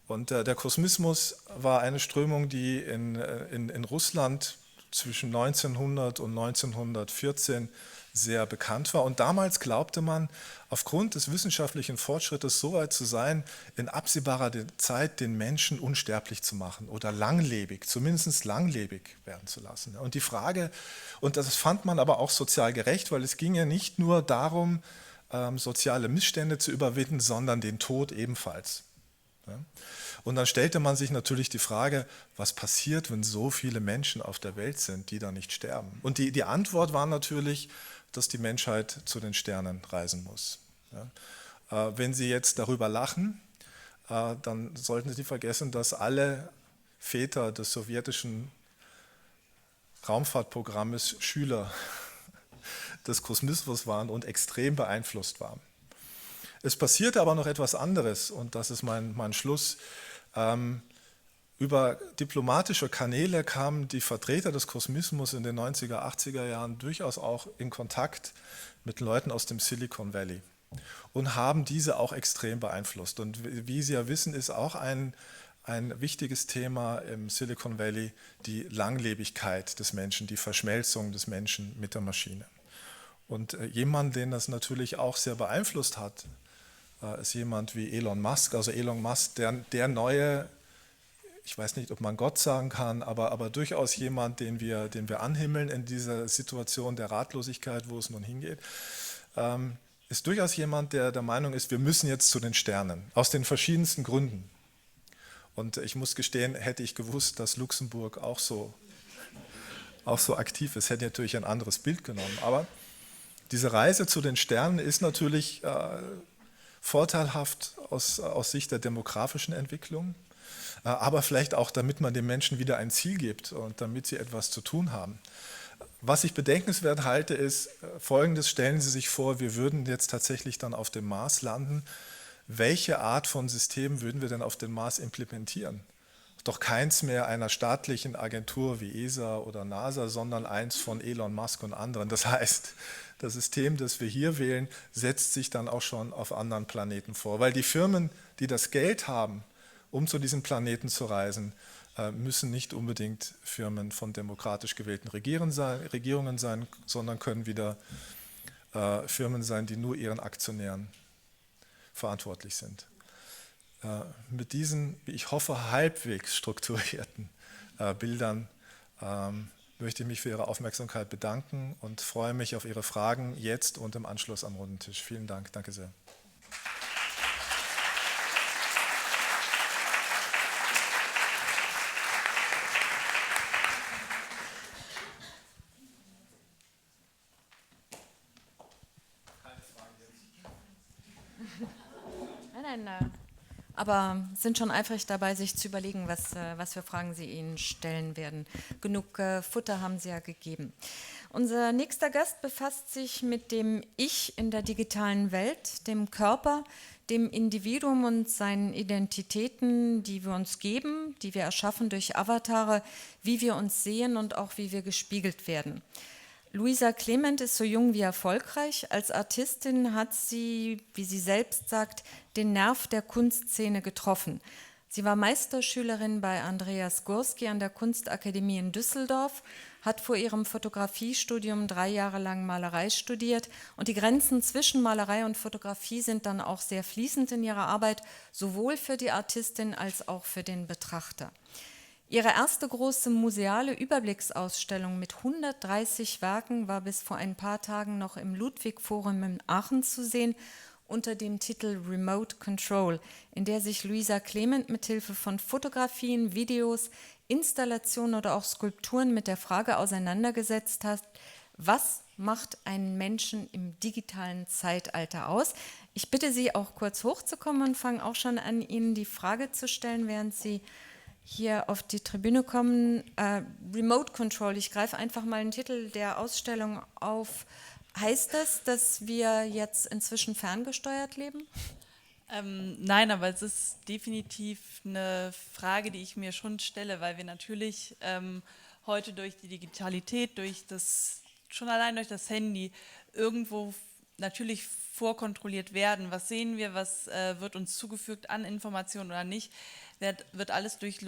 Und der Kosmismus war eine Strömung, die in Russland zwischen 1900 und 1914 sehr bekannt war. Und damals glaubte man, aufgrund des wissenschaftlichen Fortschrittes so weit zu sein, in absehbarer Zeit den Menschen unsterblich zu machen oder langlebig, zumindest langlebig werden zu lassen. Und die Frage, und das fand man aber auch sozial gerecht, weil es ging ja nicht nur darum, soziale Missstände zu überwinden, sondern den Tod ebenfalls. Ja? Und dann stellte man sich natürlich die Frage, was passiert, wenn so viele Menschen auf der Welt sind, die da nicht sterben? Und die Antwort war natürlich, dass die Menschheit zu den Sternen reisen muss. Ja? Wenn Sie jetzt darüber lachen, dann sollten Sie vergessen, dass alle Väter des sowjetischen Raumfahrtprogrammes Schüler des Kosmismus waren und extrem beeinflusst waren. Es passierte aber noch etwas anderes und das ist mein Schluss. Über diplomatische Kanäle kamen die Vertreter des Kosmismus in den 90er, 80er Jahren durchaus auch in Kontakt mit Leuten aus dem Silicon Valley. und haben diese auch extrem beeinflusst. Und wie Sie ja wissen, ist auch ein wichtiges Thema im Silicon Valley die Langlebigkeit des Menschen, die Verschmelzung des Menschen mit der Maschine. Und jemand, den das natürlich auch sehr beeinflusst hat, ist jemand wie Elon Musk. Also Elon Musk, der neue, ich weiß nicht, ob man Gott sagen kann, aber durchaus jemand, den wir anhimmeln in dieser Situation der Ratlosigkeit, wo es nun hingeht, ist durchaus jemand, der der Meinung ist, wir müssen jetzt zu den Sternen, aus den verschiedensten Gründen. Und ich muss gestehen, hätte ich gewusst, dass Luxemburg auch so aktiv ist, hätte ich natürlich ein anderes Bild genommen. Aber diese Reise zu den Sternen ist natürlich vorteilhaft aus Sicht der demografischen Entwicklung, aber vielleicht auch, damit man den Menschen wieder ein Ziel gibt und damit sie etwas zu tun haben. Was ich bedenkenswert halte, ist Folgendes: Stellen Sie sich vor, wir würden jetzt tatsächlich dann auf dem Mars landen. Welche Art von System würden wir denn auf dem Mars implementieren? Doch keins mehr einer staatlichen Agentur wie ESA oder NASA, sondern eins von Elon Musk und anderen. Das heißt, das System, das wir hier wählen, setzt sich dann auch schon auf anderen Planeten vor. Weil die Firmen, die das Geld haben, um zu diesem Planeten zu reisen, müssen nicht unbedingt Firmen von demokratisch gewählten Regierungen sein, sondern können wieder Firmen sein, die nur ihren Aktionären verantwortlich sind. Mit diesen, wie ich hoffe, halbwegs strukturierten Bildern möchte ich mich für Ihre Aufmerksamkeit bedanken und freue mich auf Ihre Fragen jetzt und im Anschluss am runden Tisch. Vielen Dank, danke sehr. Nein. Aber sind schon eifrig dabei, sich zu überlegen, was für Fragen Sie Ihnen stellen werden. Genug Futter haben Sie ja gegeben. Unser nächster Gast befasst sich mit dem Ich in der digitalen Welt, dem Körper, dem Individuum und seinen Identitäten, die wir uns geben, die wir erschaffen durch Avatare, wie wir uns sehen und auch wie wir gespiegelt werden. Luisa Clement ist so jung wie erfolgreich. Als Artistin hat sie, wie sie selbst sagt, den Nerv der Kunstszene getroffen. Sie war Meisterschülerin bei Andreas Gursky an der Kunstakademie in Düsseldorf, hat vor ihrem Fotografiestudium 3 Jahre lang Malerei studiert und die Grenzen zwischen Malerei und Fotografie sind dann auch sehr fließend in ihrer Arbeit, sowohl für die Artistin als auch für den Betrachter. Ihre erste große museale Überblicksausstellung mit 130 Werken war bis vor ein paar Tagen noch im Ludwig-Forum in Aachen zu sehen, unter dem Titel Remote Control, in der sich Luisa Clement mithilfe von Fotografien, Videos, Installationen oder auch Skulpturen mit der Frage auseinandergesetzt hat, was macht einen Menschen im digitalen Zeitalter aus? Ich bitte Sie auch kurz hochzukommen und fange auch schon an, Ihnen die Frage zu stellen, während Sie hier auf die Tribüne kommen. Remote Control, ich greife einfach mal den Titel der Ausstellung auf. Heißt das, dass wir jetzt inzwischen ferngesteuert leben? Nein, aber es ist definitiv eine Frage, die ich mir schon stelle, weil wir natürlich heute durch die Digitalität, schon allein durch das Handy irgendwo natürlich vorkontrolliert werden. Was sehen wir, was wird uns zugefügt an Informationen oder nicht, wird alles durch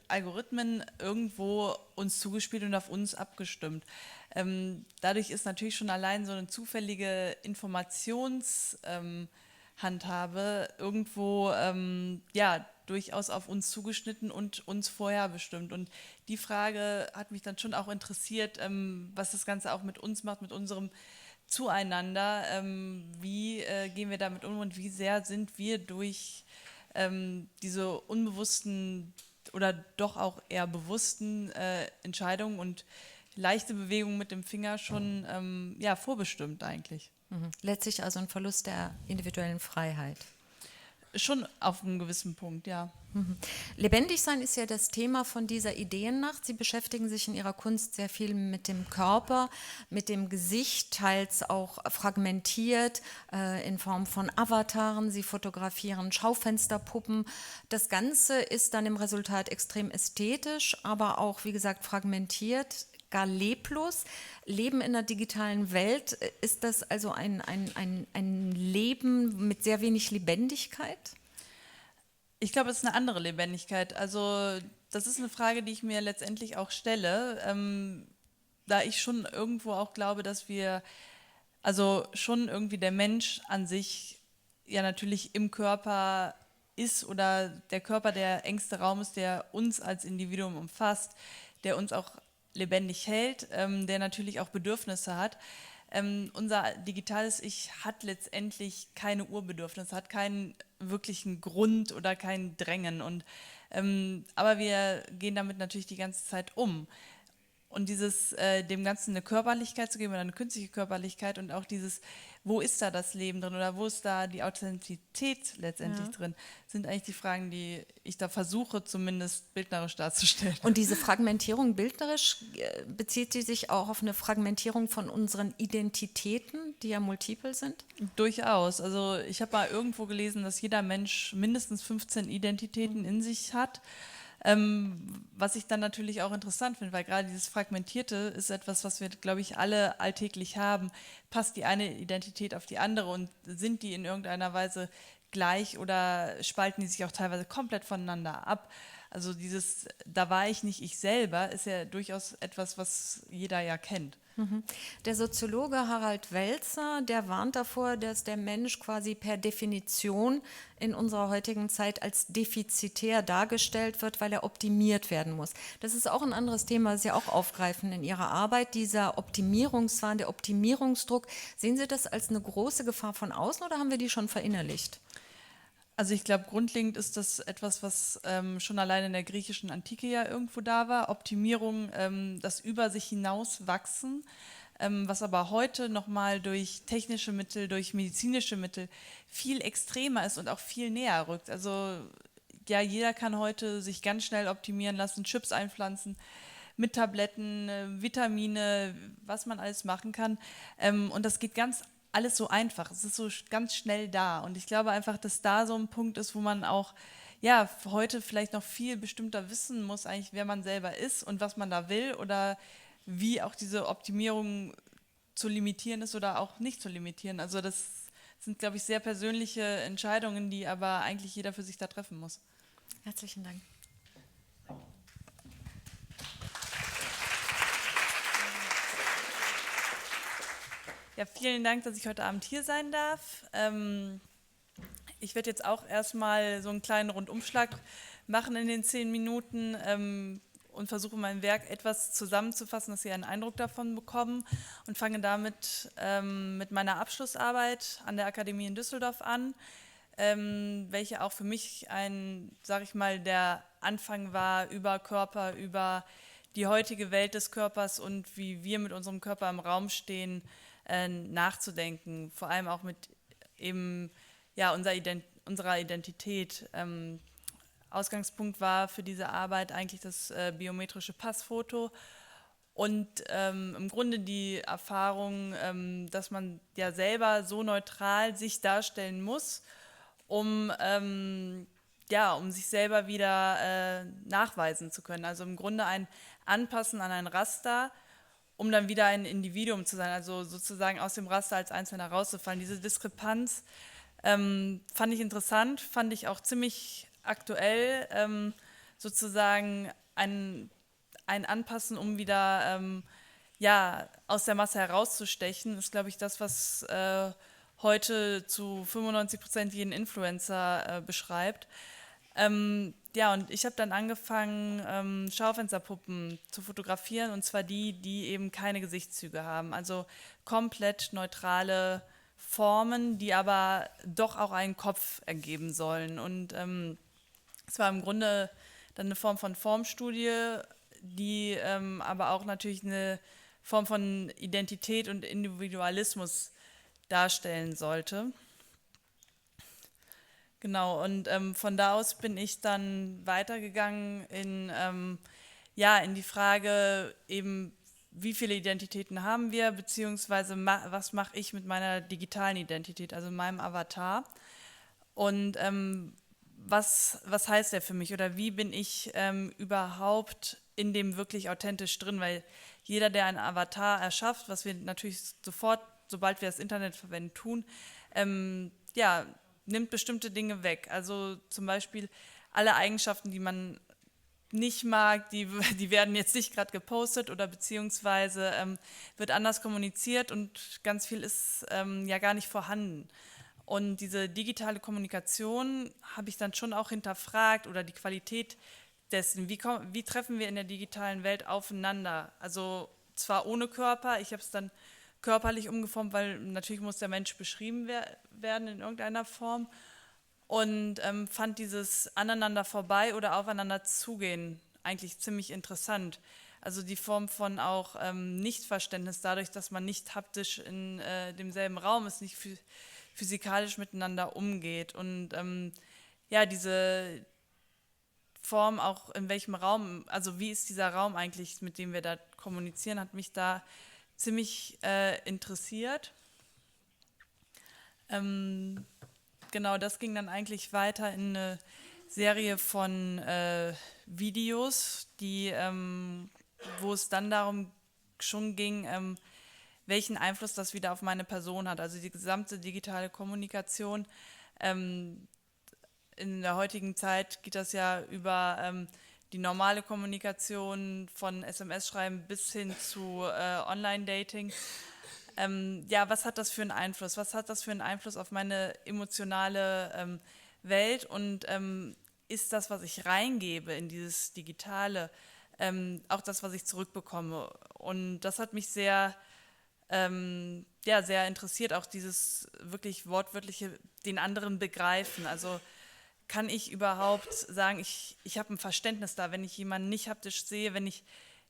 Algorithmen irgendwo uns zugespielt und auf uns abgestimmt. Dadurch ist natürlich schon allein so eine zufällige Informationshandhabe irgendwo durchaus auf uns zugeschnitten und uns vorher bestimmt. Und die Frage hat mich dann schon auch interessiert, was das Ganze auch mit uns macht, mit unserem Zueinander. Wie gehen wir damit um und wie sehr sind wir durch diese unbewussten oder doch auch eher bewussten Entscheidungen und leichte Bewegungen mit dem Finger schon vorbestimmt eigentlich. Letztlich also ein Verlust der individuellen Freiheit. Schon auf einem gewissen Punkt, ja. Lebendig sein ist ja das Thema von dieser Ideennacht. Sie beschäftigen sich in Ihrer Kunst sehr viel mit dem Körper, mit dem Gesicht, teils auch fragmentiert in Form von Avataren. Sie fotografieren Schaufensterpuppen. Das Ganze ist dann im Resultat extrem ästhetisch, aber auch, wie gesagt, fragmentiert. gar leblos. Leben in der digitalen Welt, ist das also ein Leben mit sehr wenig Lebendigkeit? Ich glaube, es ist eine andere Lebendigkeit. Also das ist eine Frage, die ich mir letztendlich auch stelle, da ich schon irgendwo auch glaube, dass wir, also schon irgendwie der Mensch an sich ja natürlich im Körper ist oder der Körper der engste Raum ist, der uns als Individuum umfasst, der uns auch lebendig hält, der natürlich auch Bedürfnisse hat. Unser digitales Ich hat letztendlich keine Urbedürfnisse, hat keinen wirklichen Grund oder kein Drängen. Aber wir gehen damit natürlich die ganze Zeit um. Und dem Ganzen eine Körperlichkeit zu geben oder eine künstliche Körperlichkeit und auch dieses, wo ist da das Leben drin oder wo ist da die Authentizität letztendlich drin, sind eigentlich die Fragen, die ich da versuche, zumindest bildnerisch darzustellen. Und diese Fragmentierung bildnerisch, bezieht sie sich auch auf eine Fragmentierung von unseren Identitäten, die ja multiple sind? Durchaus. Also ich habe mal irgendwo gelesen, dass jeder Mensch mindestens 15 Identitäten in sich hat. Was ich dann natürlich auch interessant finde, weil gerade dieses Fragmentierte ist etwas, was wir, glaube ich, alle alltäglich haben. Passt die eine Identität auf die andere und sind die in irgendeiner Weise gleich oder spalten die sich auch teilweise komplett voneinander ab? Also da war ich nicht ich selber, ist ja durchaus etwas, was jeder ja kennt. Der Soziologe Harald Welzer, der warnt davor, dass der Mensch quasi per Definition in unserer heutigen Zeit als defizitär dargestellt wird, weil er optimiert werden muss. Das ist auch ein anderes Thema, das Sie auch aufgreifen in Ihrer Arbeit, dieser Optimierungswahn, der Optimierungsdruck. Sehen Sie das als eine große Gefahr von außen oder haben wir die schon verinnerlicht? Also ich glaube, grundlegend ist das etwas, was schon allein in der griechischen Antike ja irgendwo da war. Optimierung, das über sich hinauswachsen, was aber heute nochmal durch technische Mittel, durch medizinische Mittel viel extremer ist und auch viel näher rückt. Also ja, jeder kann heute sich ganz schnell optimieren lassen, Chips einpflanzen, mit Tabletten, Vitamine, was man alles machen kann. Und das geht alles so einfach, es ist so ganz schnell da und ich glaube einfach, dass da so ein Punkt ist, wo man auch ja heute vielleicht noch viel bestimmter wissen muss, eigentlich wer man selber ist und was man da will oder wie auch diese Optimierung zu limitieren ist oder auch nicht zu limitieren. Also das sind, glaube ich, sehr persönliche Entscheidungen, die aber eigentlich jeder für sich da treffen muss. Herzlichen Dank. Ja, vielen Dank, dass ich heute Abend hier sein darf. Ich werde jetzt auch erstmal so einen kleinen Rundumschlag machen in den 10 Minuten und versuche mein Werk etwas zusammenzufassen, dass Sie einen Eindruck davon bekommen und fange damit mit meiner Abschlussarbeit an der Akademie in Düsseldorf an, welche auch für mich sage ich mal, der Anfang war über Körper, über die heutige Welt des Körpers und wie wir mit unserem Körper im Raum stehen, nachzudenken, vor allem auch mit eben ja, unserer Identität. Ausgangspunkt war für diese Arbeit eigentlich das biometrische Passfoto und im Grunde die Erfahrung, dass man ja selber so neutral sich darstellen muss, um sich selber wieder nachweisen zu können. Also im Grunde ein Anpassen an ein Raster, um dann wieder ein Individuum zu sein, also sozusagen aus dem Raster als Einzelner rauszufallen. Diese Diskrepanz fand ich interessant, fand ich auch ziemlich aktuell, sozusagen ein Anpassen, um wieder aus der Masse herauszustechen, ist, glaube ich, das, was heute zu 95% jeden Influencer beschreibt. Und ich habe dann angefangen, Schaufensterpuppen zu fotografieren, und zwar die eben keine Gesichtszüge haben. Also komplett neutrale Formen, die aber doch auch einen Kopf ergeben sollen. Und es war im Grunde dann eine Form von Formstudie, die aber auch natürlich eine Form von Identität und Individualismus darstellen sollte. Genau, und von da aus bin ich dann weitergegangen in die Frage eben, wie viele Identitäten haben wir, beziehungsweise was mache ich mit meiner digitalen Identität, also meinem Avatar. Und was heißt der für mich oder wie bin ich überhaupt in dem wirklich authentisch drin, weil jeder, der einen Avatar erschafft, was wir natürlich sofort, sobald wir das Internet verwenden, tun, ja, nimmt bestimmte Dinge weg. Also zum Beispiel alle Eigenschaften, die man nicht mag, die werden jetzt nicht gerade gepostet oder beziehungsweise wird anders kommuniziert und ganz viel ist ja gar nicht vorhanden. Und diese digitale Kommunikation habe ich dann schon auch hinterfragt oder die Qualität dessen, wie treffen wir in der digitalen Welt aufeinander? Also zwar ohne Körper, ich habe es dann körperlich umgeformt, weil natürlich muss der Mensch beschrieben werden in irgendeiner Form und fand dieses aneinander vorbei oder aufeinander zugehen eigentlich ziemlich interessant. Also die Form von auch Nichtverständnis, dadurch, dass man nicht haptisch in demselben Raum ist, nicht physikalisch miteinander umgeht und ja, diese Form auch in welchem Raum, also wie ist dieser Raum eigentlich, mit dem wir da kommunizieren, hat mich da ziemlich interessiert. Genau, das ging dann eigentlich weiter in eine Serie von Videos, wo es dann darum schon ging, welchen Einfluss das wieder auf meine Person hat. Also die gesamte digitale Kommunikation. In der heutigen Zeit geht das ja über die normale Kommunikation von SMS-Schreiben bis hin zu Online-Dating. Ja, was hat das für einen Einfluss? Was hat das für einen Einfluss auf meine emotionale Welt? Und ist das, was ich reingebe in dieses Digitale, auch das, was ich zurückbekomme? Und das hat mich sehr, ja, sehr interessiert, auch dieses wirklich wortwörtliche, den anderen begreifen. Also kann ich überhaupt sagen, ich habe ein Verständnis da, wenn ich jemanden nicht haptisch sehe, wenn ich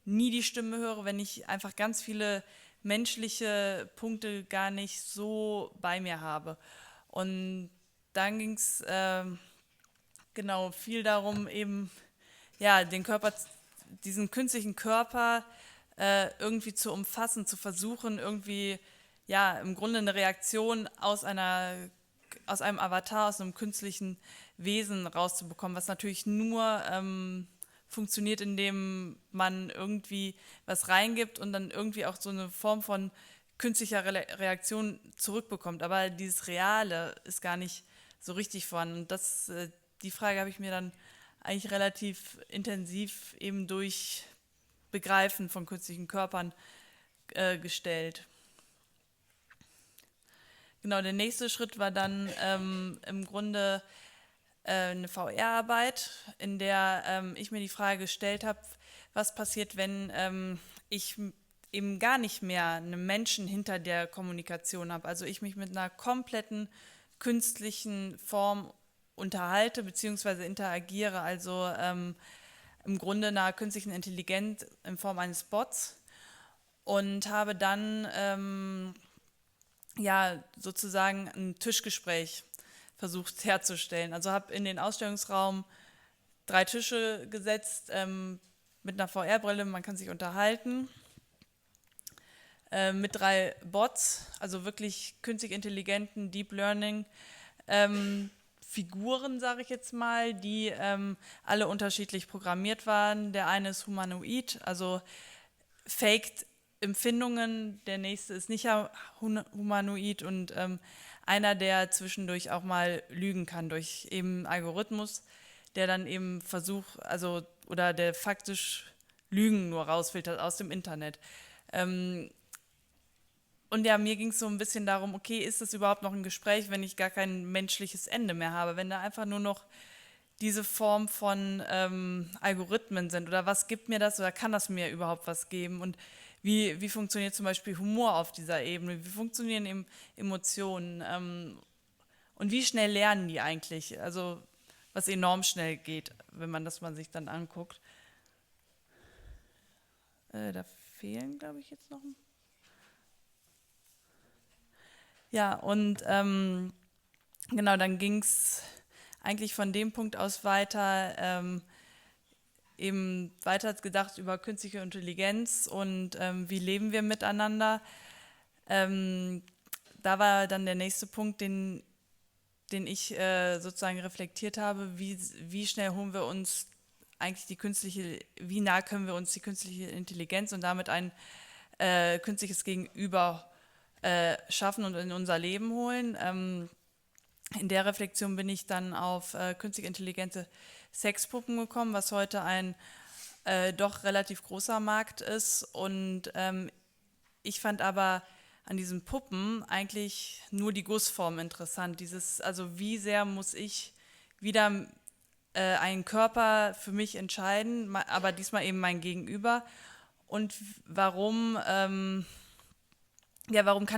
nie die Stimme höre, wenn ich einfach ganz viele menschliche Punkte gar nicht so bei mir habe. Und dann ging es genau viel darum, eben ja, den Körper, diesen künstlichen Körper irgendwie zu umfassen, zu versuchen, irgendwie ja im Grunde eine Reaktion aus einem Avatar, aus einem künstlichen Wesen rauszubekommen, was natürlich nur funktioniert, indem man irgendwie was reingibt und dann irgendwie auch so eine Form von künstlicher Reaktion zurückbekommt. Aber dieses Reale ist gar nicht so richtig vorhanden. Und die Frage habe ich mir dann eigentlich relativ intensiv eben durch Begreifen von künstlichen Körpern gestellt. Genau, der nächste Schritt war dann im Grunde eine VR-Arbeit, in der ich mir die Frage gestellt habe, was passiert, wenn ich eben gar nicht mehr einen Menschen hinter der Kommunikation habe. Also ich mich mit einer kompletten künstlichen Form unterhalte bzw. interagiere, also im Grunde einer künstlichen Intelligenz in Form eines Bots und habe dann ja sozusagen ein Tischgespräch versucht herzustellen. Also habe in den Ausstellungsraum 3 Tische gesetzt mit einer VR-Brille, man kann sich unterhalten, mit 3 Bots, also wirklich künstlich intelligenten Deep Learning Figuren, sage ich jetzt mal, die alle unterschiedlich programmiert waren. Der eine ist humanoid, also faked Empfindungen, der nächste ist nicht humanoid und einer, der zwischendurch auch mal lügen kann durch eben Algorithmus, der dann eben versucht, also oder der faktisch Lügen nur rausfiltert aus dem Internet. Und ja, mir ging es so ein bisschen darum, okay, ist das überhaupt noch ein Gespräch, wenn ich gar kein menschliches Ende mehr habe, wenn da einfach nur noch diese Form von Algorithmen sind oder was gibt mir das oder kann das mir überhaupt was geben und wie funktioniert zum Beispiel Humor auf dieser Ebene, wie funktionieren eben Emotionen und wie schnell lernen die eigentlich, also was enorm schnell geht, wenn man sich dann anguckt. Da fehlen, glaube ich, jetzt noch ein. Ja, und genau, dann ging es eigentlich von dem Punkt aus weiter, eben weiter gedacht über künstliche Intelligenz und wie leben wir miteinander. Da war dann der nächste Punkt, den den ich sozusagen reflektiert habe, wie schnell holen wir uns eigentlich wie nah können wir uns die künstliche Intelligenz und damit ein künstliches Gegenüber schaffen und in unser Leben holen. In der Reflexion bin ich dann auf künstlich intelligente Sexpuppen gekommen, was heute ein doch relativ großer Markt ist. Und ich fand aber an diesen Puppen eigentlich nur die Gussform interessant. Also wie sehr muss ich wieder einen Körper für mich entscheiden, aber diesmal eben mein Gegenüber. Und warum kann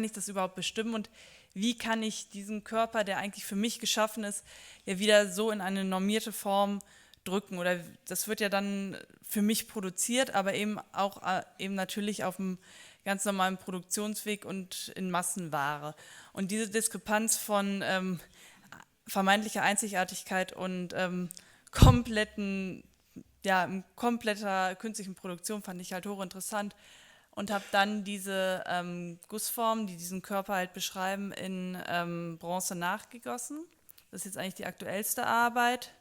ich das überhaupt bestimmen und wie kann ich diesen Körper, der eigentlich für mich geschaffen ist, ja wieder so in eine normierte Form drücken? Oder das wird ja dann für mich produziert, aber eben auch eben natürlich auf einem ganz normalen Produktionsweg und in Massenware. Und diese Diskrepanz von vermeintlicher Einzigartigkeit und kompletter künstlichen Produktion fand ich halt hochinteressant und habe dann diese Gussformen, die diesen Körper halt beschreiben, in Bronze nachgegossen. Das ist jetzt eigentlich die aktuellste Arbeit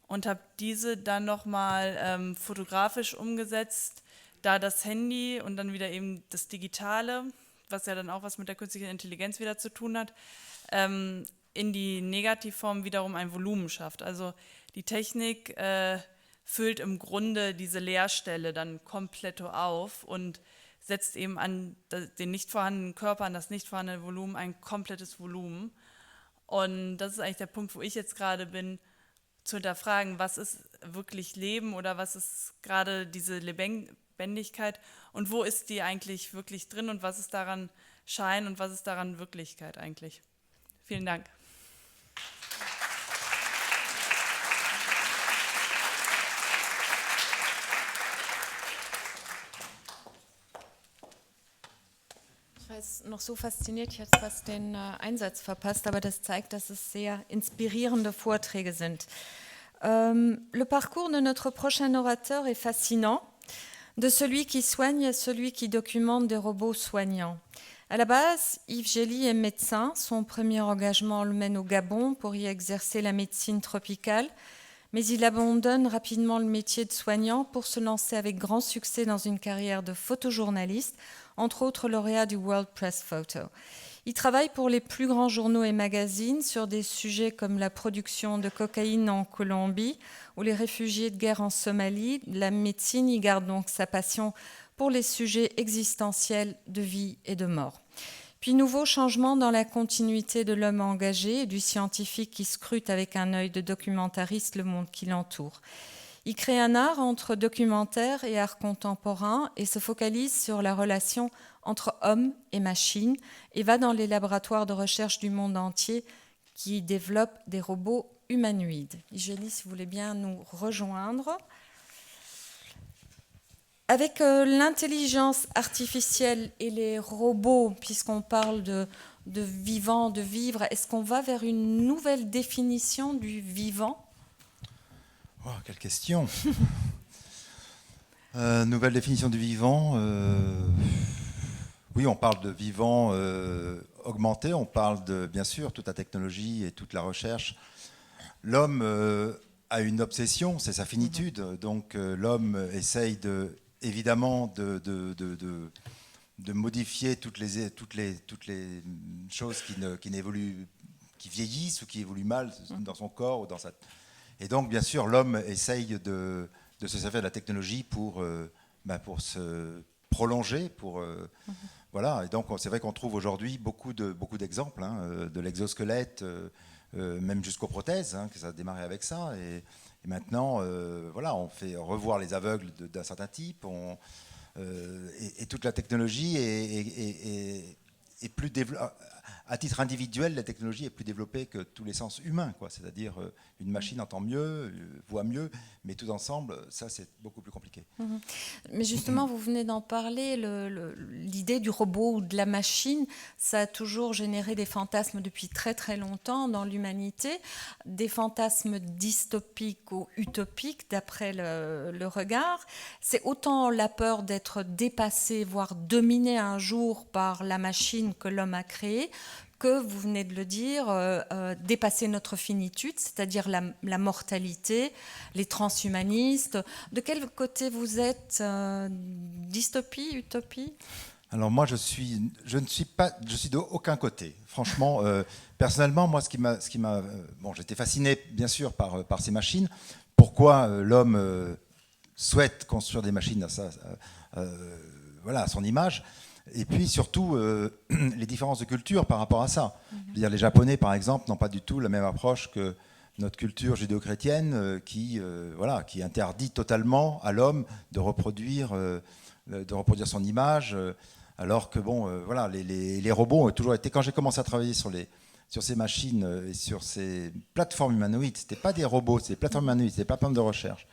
und habe diese dann nochmal fotografisch umgesetzt, da das Handy und dann wieder eben das Digitale, was ja dann auch was mit der künstlichen Intelligenz wieder zu tun hat, in die Negativform wiederum ein Volumen schafft. Also die Technik füllt im Grunde diese Leerstelle dann komplett auf und setzt eben an den nicht vorhandenen Körper, an das nicht vorhandene Volumen ein komplettes Volumen. Und das ist eigentlich der Punkt, wo ich jetzt gerade bin, zu hinterfragen, was ist wirklich Leben oder was ist gerade diese Lebendigkeit und wo ist die eigentlich wirklich drin und was ist daran Schein und was ist daran Wirklichkeit eigentlich. Vielen Dank. Ich war jetzt noch so fasziniert, ich hatte fast den Einsatz verpasst, aber das zeigt, dass es sehr inspirierende Vorträge sind. Le parcours de notre prochain orateur est fascinant, de celui qui soigne à celui qui documente des robots soignants. À la base, Yves Gély est médecin. Son premier engagement le mène au Gabon pour y exercer la médecine tropicale, mais il abandonne rapidement le métier de soignant pour se lancer avec grand succès dans une carrière de photojournaliste, entre autres lauréat du World Press Photo. Il travaille pour les plus grands journaux et magazines sur des sujets comme la production de cocaïne en Colombie ou les réfugiés de guerre en Somalie. La médecine y garde donc sa passion pour les sujets existentiels de vie et de mort. Puis nouveau changement dans la continuité de l'homme engagé et du scientifique qui scrute avec un œil de documentariste le monde qui l'entoure. Il crée un art entre documentaire et art contemporain et se focalise sur la relation entre homme et machine et va dans les laboratoires de recherche du monde entier qui développent des robots humanoïdes. Gély, si vous voulez bien nous rejoindre. Avec l'intelligence artificielle et les robots, puisqu'on parle de vivant, de vivre, est-ce qu'on va vers une nouvelle définition du vivant ? Oh, quelle question. Nouvelle définition du vivant. Oui, on parle de vivant augmenté, on parle de, bien sûr, toute la technologie et toute la recherche. L'homme a une obsession, c'est sa finitude. Donc l'homme essaye évidemment de modifier toutes les choses qui n'évoluent, qui vieillissent ou qui évoluent mal dans son corps ou dans sa... Et donc, bien sûr, l'homme essaye de se servir de la technologie pour se prolonger, voilà. Et donc, c'est vrai qu'on trouve aujourd'hui beaucoup d'exemples, de l'exosquelette, même jusqu'aux prothèses, que ça a démarré avec ça. Et maintenant, voilà, on fait revoir les aveugles d'un certain type. Et toute la technologie est plus développée. À titre individuel, la technologie est plus développée que tous les sens humains, quoi. C'est-à-dire une machine entend mieux, voit mieux, mais tout ensemble, ça c'est beaucoup plus compliqué. Mais justement, vous venez d'en parler, l'idée du robot ou de la machine, ça a toujours généré des fantasmes depuis très très longtemps dans l'humanité, des fantasmes dystopiques ou utopiques d'après le regard. C'est autant la peur d'être dépassé, voire dominé un jour par la machine que l'homme a créée, que, vous venez de le dire, dépasser notre finitude, c'est-à-dire la mortalité, les transhumanistes. De quel côté vous êtes? Dystopie, utopie? Alors moi, je suis de aucun côté. Franchement, personnellement, moi, j'étais fasciné, bien sûr, par ces machines. Pourquoi l'homme souhaite construire des machines à son image? Et puis surtout, les différences de culture par rapport à ça. Je veux dire, les Japonais, par exemple, n'ont pas du tout la même approche que notre culture judéo-chrétienne, qui interdit totalement à l'homme de reproduire son image. Alors que les robots ont toujours été. Quand j'ai commencé à travailler sur ces machines et sur ces plateformes humanoïdes, c'était pas des robots, c'était des plateformes humanoïdes, c'était des plateformes de recherche.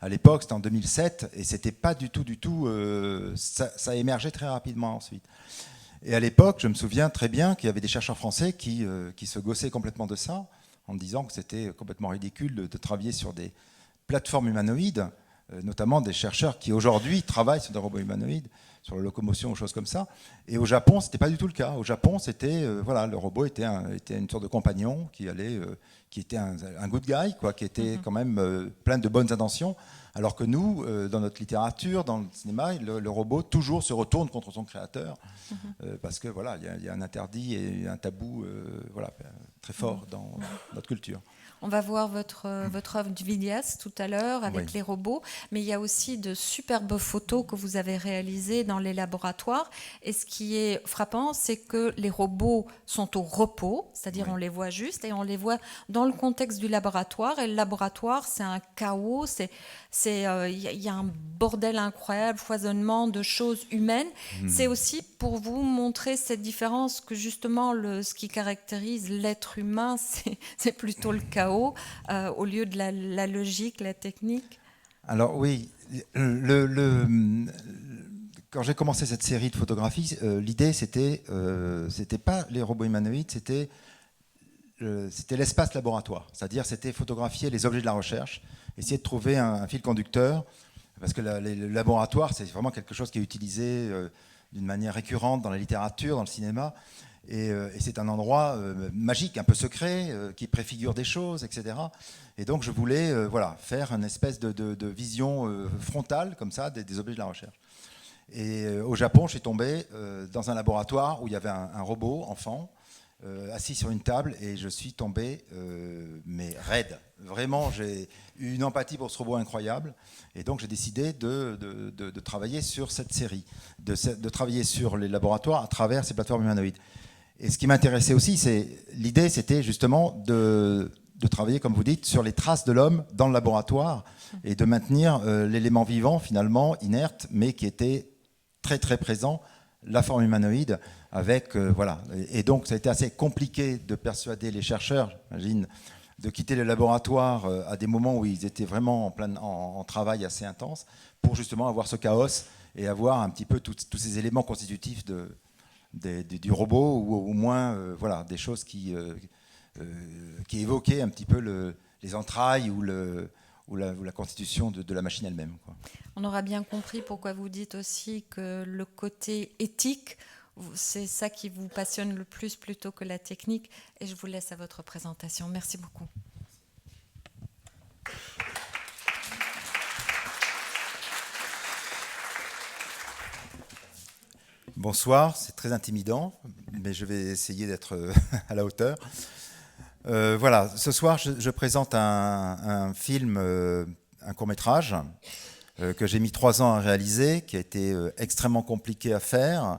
À l'époque, c'était en 2007, et c'était pas du tout. Ça a émergé très rapidement ensuite. Et à l'époque, je me souviens très bien qu'il y avait des chercheurs français qui se gaussaient complètement de ça, en disant que c'était complètement ridicule de travailler sur des plateformes humanoïdes, notamment des chercheurs qui aujourd'hui travaillent sur des robots humanoïdes, sur la locomotion ou choses comme ça. Et au Japon, c'était pas du tout le cas. Au Japon, c'était le robot était une sorte de compagnon qui était un good guy, quoi, qui était quand même plein de bonnes intentions. Alors que nous, dans notre littérature, dans le cinéma, le robot toujours se retourne contre son créateur, parce que il y a un interdit et un tabou très fort dans notre culture. On va voir votre œuvre du vidéaste tout à l'heure avec les robots, mais il y a aussi de superbes photos que vous avez réalisées dans les laboratoires. Et ce qui est frappant, c'est que les robots sont au repos, c'est-à-dire on les voit juste et on les voit dans le contexte du laboratoire. Et le laboratoire, c'est un chaos, il y a un bordel incroyable, foisonnement de choses humaines. C'est aussi pour vous montrer cette différence que justement ce qui caractérise l'être humain, c'est plutôt le chaos au lieu de la logique, la technique. Alors oui, quand j'ai commencé cette série de photographies, l'idée c'était pas les robots humanoïdes, c'était l'espace laboratoire, c'est-à-dire c'était photographier les objets de la recherche, essayer de trouver un fil conducteur, parce que le laboratoire c'est vraiment quelque chose qui est utilisé d'une manière récurrente dans la littérature, dans le cinéma. Et c'est un endroit magique, un peu secret, qui préfigure des choses, etc. Et donc je voulais faire une espèce de vision frontale, comme ça, des objets de la recherche. Et au Japon, je suis tombé dans un laboratoire où il y avait un robot enfant, assis sur une table, et je suis tombé, mais raide. Vraiment, j'ai eu une empathie pour ce robot incroyable. Et donc j'ai décidé de travailler sur cette série, de travailler sur les laboratoires à travers ces plateformes humanoïdes. Et ce qui m'intéressait aussi, l'idée, c'était justement de travailler, comme vous dites, sur les traces de l'homme dans le laboratoire et de maintenir l'élément vivant, finalement, inerte, mais qui était très, très présent, la forme humanoïde, avec, Et donc, ça a été assez compliqué de persuader les chercheurs, j'imagine, de quitter le laboratoire à des moments où ils étaient vraiment en travail assez intense, pour justement avoir ce chaos et avoir un petit peu tous ces éléments constitutifs du robot, ou au moins des choses qui évoquaient un petit peu les entrailles ou la constitution de la machine elle-même, quoi. On aura bien compris pourquoi vous dites aussi que le côté éthique, c'est ça qui vous passionne le plus plutôt que la technique. Et je vous laisse à votre présentation. Merci beaucoup. Bonsoir, c'est très intimidant, mais je vais essayer d'être à la hauteur. Ce soir, je présente un film, un court-métrage, que j'ai mis 3 ans à réaliser, qui a été extrêmement compliqué à faire,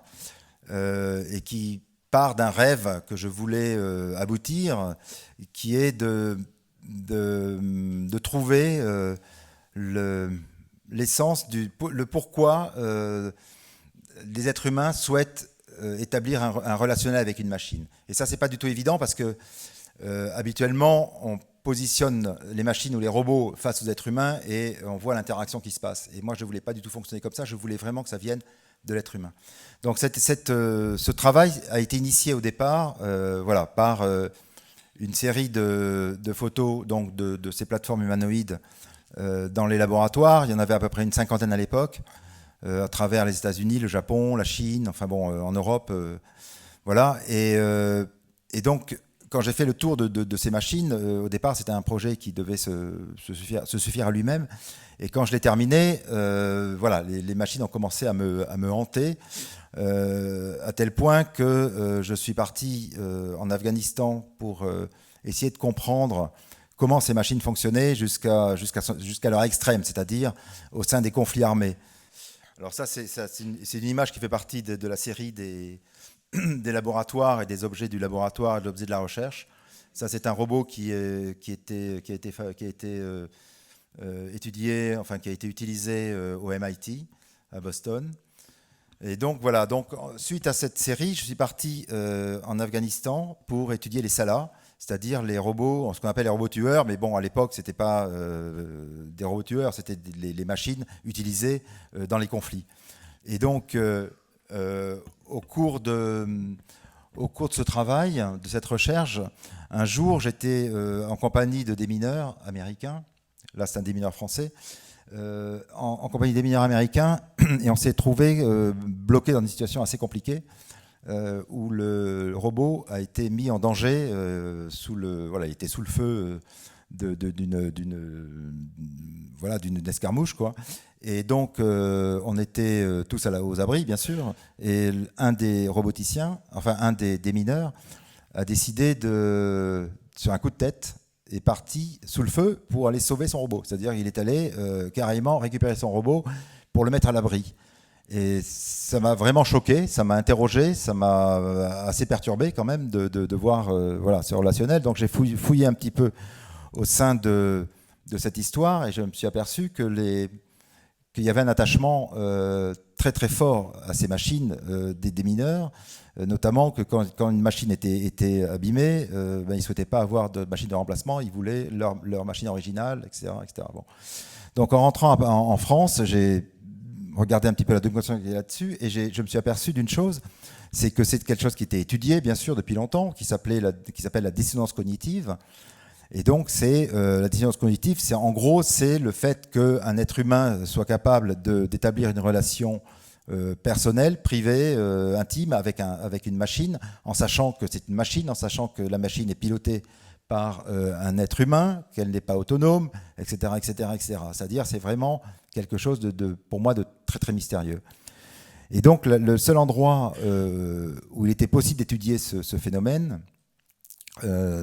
et qui part d'un rêve que je voulais aboutir, qui est de trouver l'essence, le pourquoi les êtres humains souhaitent établir un relationnel avec une machine. Et ça, c'est pas du tout évident, parce que habituellement, on positionne les machines ou les robots face aux êtres humains et on voit l'interaction qui se passe. Et moi, je ne voulais pas du tout fonctionner comme ça, je voulais vraiment que ça vienne de l'être humain. Donc ce travail a été initié au départ par une série de photos donc, de ces plateformes humanoïdes dans les laboratoires. Il y en avait à peu près une 50aine à l'époque, à travers les États-Unis, le Japon, la Chine, en Europe. Et donc, quand j'ai fait le tour de ces machines, au départ, c'était un projet qui devait se suffire à lui-même. Et quand je l'ai terminé, voilà, les machines ont commencé à me hanter, à tel point que je suis parti en Afghanistan pour essayer de comprendre comment ces machines fonctionnaient jusqu'à leur extrême, c'est-à-dire au sein des conflits armés. Alors ça, c'est une image qui fait partie de la série des laboratoires et des objets du laboratoire et des objets de la recherche. Ça, c'est un robot qui a été étudié, enfin qui a été utilisé au MIT à Boston. Et donc voilà. Donc suite à cette série, je suis parti en Afghanistan pour étudier les SALA, c'est-à-dire les robots, ce qu'on appelle les robots tueurs. Mais bon, à l'époque, c'était pas des robots tueurs, c'était les machines utilisées dans les conflits. Et donc au cours de ce travail, de cette recherche, un jour, j'étais en compagnie de démineurs américains. Là, c'est un démineur français. En compagnie des démineurs américains, et on s'est trouvé bloqué dans une situation assez compliquée où le robot a été mis en danger, il était sous le feu d'une escarmouche, quoi. Et donc, on était tous aux abris, bien sûr. Et un des roboticiens, enfin un des mineurs, a décidé sur un coup de tête, est parti sous le feu pour aller sauver son robot. C'est-à-dire qu'il est allé carrément récupérer son robot pour le mettre à l'abri. Et ça m'a vraiment choqué, ça m'a interrogé, ça m'a assez perturbé quand même de voir ce relationnel. Donc j'ai fouillé un petit peu au sein de cette histoire et je me suis aperçu qu'il y avait un attachement très très fort à ces machines des mineurs, notamment que quand une machine était abîmée, ils ne souhaitaient pas avoir de machine de remplacement, ils voulaient leur machine originale, etc. etc. Bon. Donc en rentrant en France, j'ai regardé un petit peu la documentation qui est là-dessus et je me suis aperçu d'une chose, c'est que c'est quelque chose qui était étudié bien sûr depuis longtemps, qui s'appelle la dissonance cognitive. Et donc, la dissonance cognitive, c'est le fait qu'un être humain soit capable d'établir une relation personnelle, privée, intime avec une machine, en sachant que c'est une machine, en sachant que la machine est pilotée par un être humain, qu'elle n'est pas autonome, etc., etc., etc. C'est-à-dire, c'est vraiment quelque chose pour moi de très très mystérieux. Et donc, le seul endroit où il était possible d'étudier ce phénomène,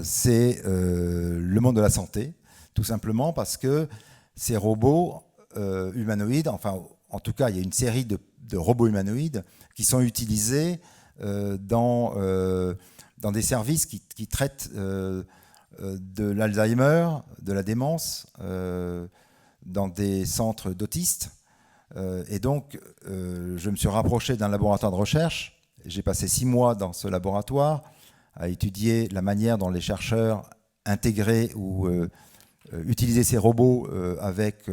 c'est le monde de la santé, tout simplement parce que ces robots humanoïdes, enfin en tout cas il y a une série de robots humanoïdes qui sont utilisés dans des services qui traitent de l'Alzheimer, de la démence, dans des centres d'autistes. Et donc je me suis rapproché d'un laboratoire de recherche, j'ai passé 6 mois dans ce laboratoire à étudier la manière dont les chercheurs intégraient ou utilisaient ces robots avec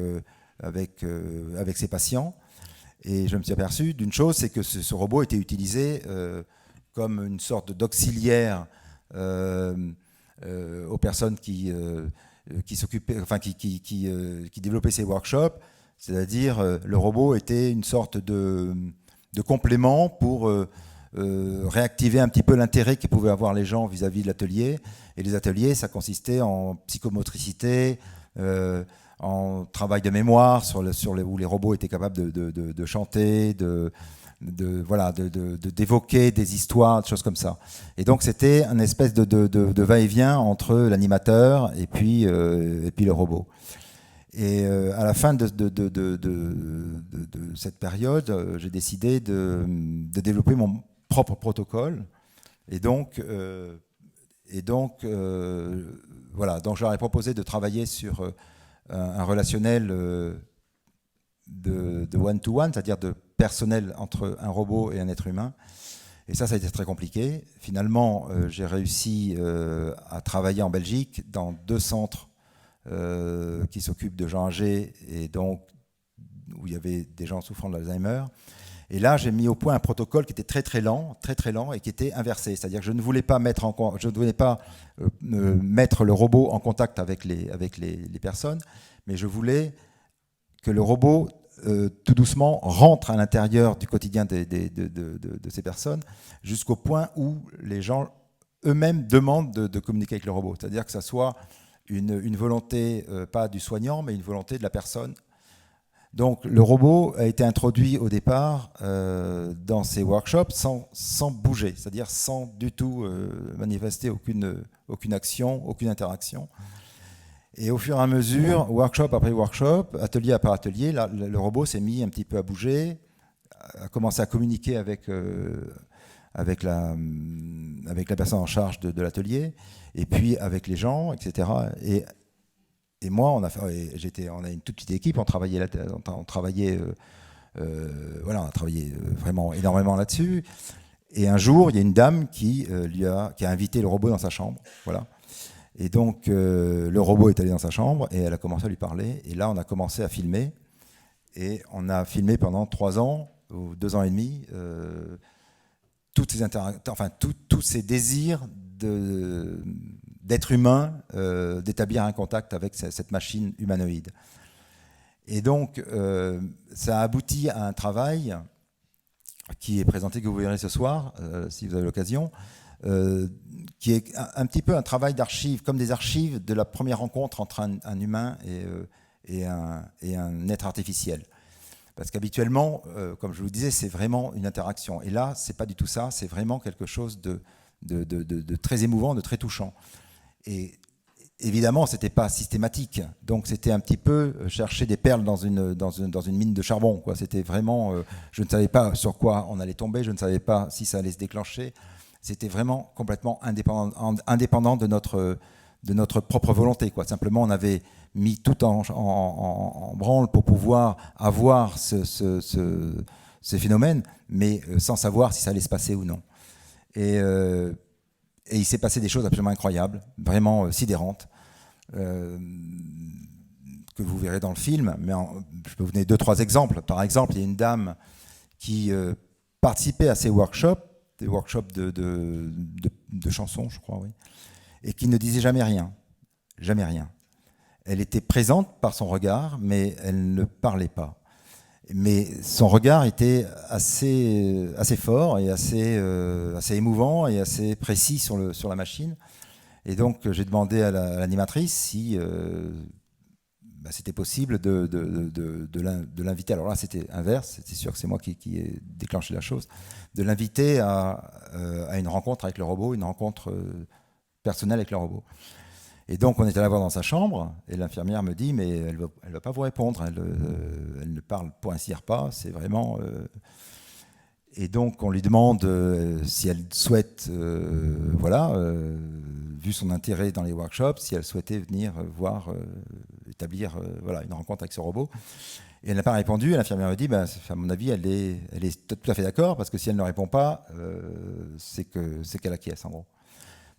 ces patients. Et je me suis aperçu d'une chose, c'est que ce robot était utilisé comme une sorte d'auxiliaire aux personnes qui s'occupaient, enfin qui développaient ces workshops. C'est-à-dire, le robot était une sorte de complément pour réactiver un petit peu l'intérêt que pouvaient avoir les gens vis-à-vis de l'atelier. Et les ateliers, ça consistait en psychomotricité, en travail de mémoire, où les robots étaient capables de chanter, d'évoquer des histoires, des choses comme ça. Et donc c'était une espèce de va-et-vient entre l'animateur et puis le robot. Et à la fin de cette période, j'ai décidé de développer mon propre protocole. Et donc je leur ai proposé de travailler sur un relationnel de one-to-one, c'est-à-dire de personnel entre un robot et un être humain. Et ça a été très compliqué. Finalement, j'ai réussi à travailler en Belgique dans 2 centres qui s'occupent de gens âgés et donc où il y avait des gens souffrant de l'Alzheimer. Et là, j'ai mis au point un protocole qui était très très lent et qui était inversé. C'est-à-dire que je ne voulais pas mettre le robot en contact avec les personnes, mais je voulais que le robot, tout doucement, rentre à l'intérieur du quotidien de ces personnes, jusqu'au point où les gens eux-mêmes demandent de communiquer avec le robot. C'est-à-dire que ça soit une volonté, pas du soignant, mais une volonté de la personne. Donc le robot a été introduit au départ dans ces workshops sans bouger, c'est-à-dire sans du tout manifester aucune action, aucune interaction. Et au fur et à mesure, workshop après workshop, atelier après atelier, là, le robot s'est mis un petit peu à bouger, a commencé à communiquer avec la personne en charge de l'atelier, et puis avec les gens, etc. Et moi, on a une toute petite équipe, on travaillait vraiment énormément là-dessus. Et un jour, il y a une dame qui a invité le robot dans sa chambre, voilà. Et donc, le robot est allé dans sa chambre et elle a commencé à lui parler. Et là, on a commencé à filmer. Et on a filmé pendant 3 ans ou 2 ans et demi tous ces désirs d'être humain, d'établir un contact avec cette machine humanoïde. Et donc, ça a abouti à un travail qui est présenté, que vous verrez ce soir, si vous avez l'occasion, qui est un petit peu un travail d'archives, comme des archives de la première rencontre entre un humain et un être artificiel. Parce qu'habituellement, comme je vous disais, c'est vraiment une interaction. Et là, c'est pas du tout ça, c'est vraiment quelque chose de très émouvant, de très touchant. Et évidemment, c'était pas systématique. Donc c'était un petit peu chercher des perles dans une mine de charbon, quoi. C'était vraiment, je ne savais pas sur quoi on allait tomber, je ne savais pas si ça allait se déclencher. C'était vraiment complètement indépendant de notre propre volonté, quoi. Simplement, on avait mis tout en branle pour pouvoir avoir ce phénomène, mais sans savoir si ça allait se passer ou non. Et il s'est passé des choses absolument incroyables, vraiment sidérantes, que vous verrez dans le film. Mais je peux vous donner 2-3 exemples. Par exemple, il y a une dame qui participait à ces workshops, des workshops de chansons, je crois, oui, et qui ne disait jamais rien. Jamais rien. Elle était présente par son regard, mais elle ne parlait pas. Mais son regard était assez fort et assez émouvant et assez précis sur la machine. Et donc, j'ai demandé à l'animatrice si c'était possible de l'inviter. Alors là, c'était inverse, c'est sûr que c'est moi qui ai déclenché la chose, de l'inviter à une rencontre avec le robot, une rencontre personnelle avec le robot. Et donc, on est allé la voir dans sa chambre, et l'infirmière me dit, mais elle va pas vous répondre, elle ne parle pour ainsi dire pas, c'est vraiment... Et donc, on lui demande si elle souhaite, vu son intérêt dans les workshops, si elle souhaitait venir voir, établir une rencontre avec ce robot. Et elle n'a pas répondu, et l'infirmière me dit, à mon avis, elle est tout à fait d'accord, parce que si elle ne répond pas, c'est qu'elle acquiesce, en gros.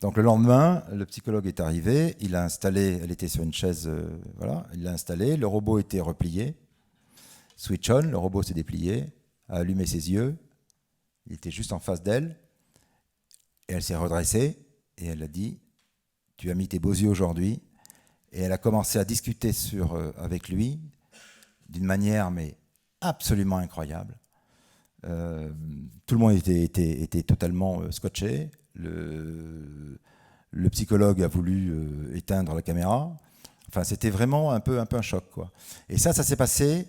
Donc le lendemain, le psychologue est arrivé, il a installé, elle était sur une chaise, il l'a installé, le robot était replié, switch on, le robot s'est déplié, a allumé ses yeux, il était juste en face d'elle, et elle s'est redressée, et elle a dit, tu as mis tes beaux yeux aujourd'hui, et elle a commencé à discuter avec lui d'une manière mais absolument incroyable. Tout le monde était totalement scotché. Le psychologue a voulu éteindre la caméra. Enfin, c'était vraiment un peu un choc, quoi. Et ça s'est passé.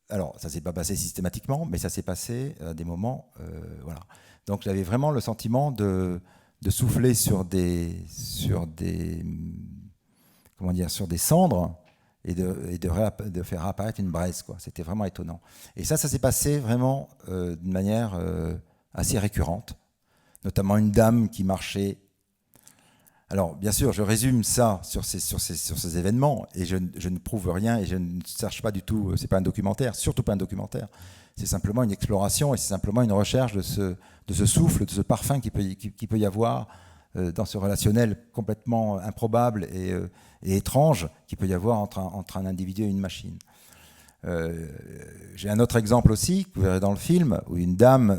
Alors, ça s'est pas passé systématiquement, mais ça s'est passé à des moments, voilà. Donc, j'avais vraiment le sentiment de souffler sur des cendres et de faire apparaître une braise, quoi. C'était vraiment étonnant. Et ça s'est passé vraiment d'une manière assez récurrente. Notamment une dame qui marchait. Alors, bien sûr, je résume ça sur ces événements, et je ne prouve rien, et je ne cherche pas du tout, c'est pas un documentaire, surtout pas un documentaire. C'est simplement une exploration, et c'est simplement une recherche de ce souffle, de ce parfum qui peut y avoir dans ce relationnel complètement improbable et étrange qui peut y avoir entre un individu et une machine. J'ai un autre exemple aussi, que vous verrez dans le film, où une dame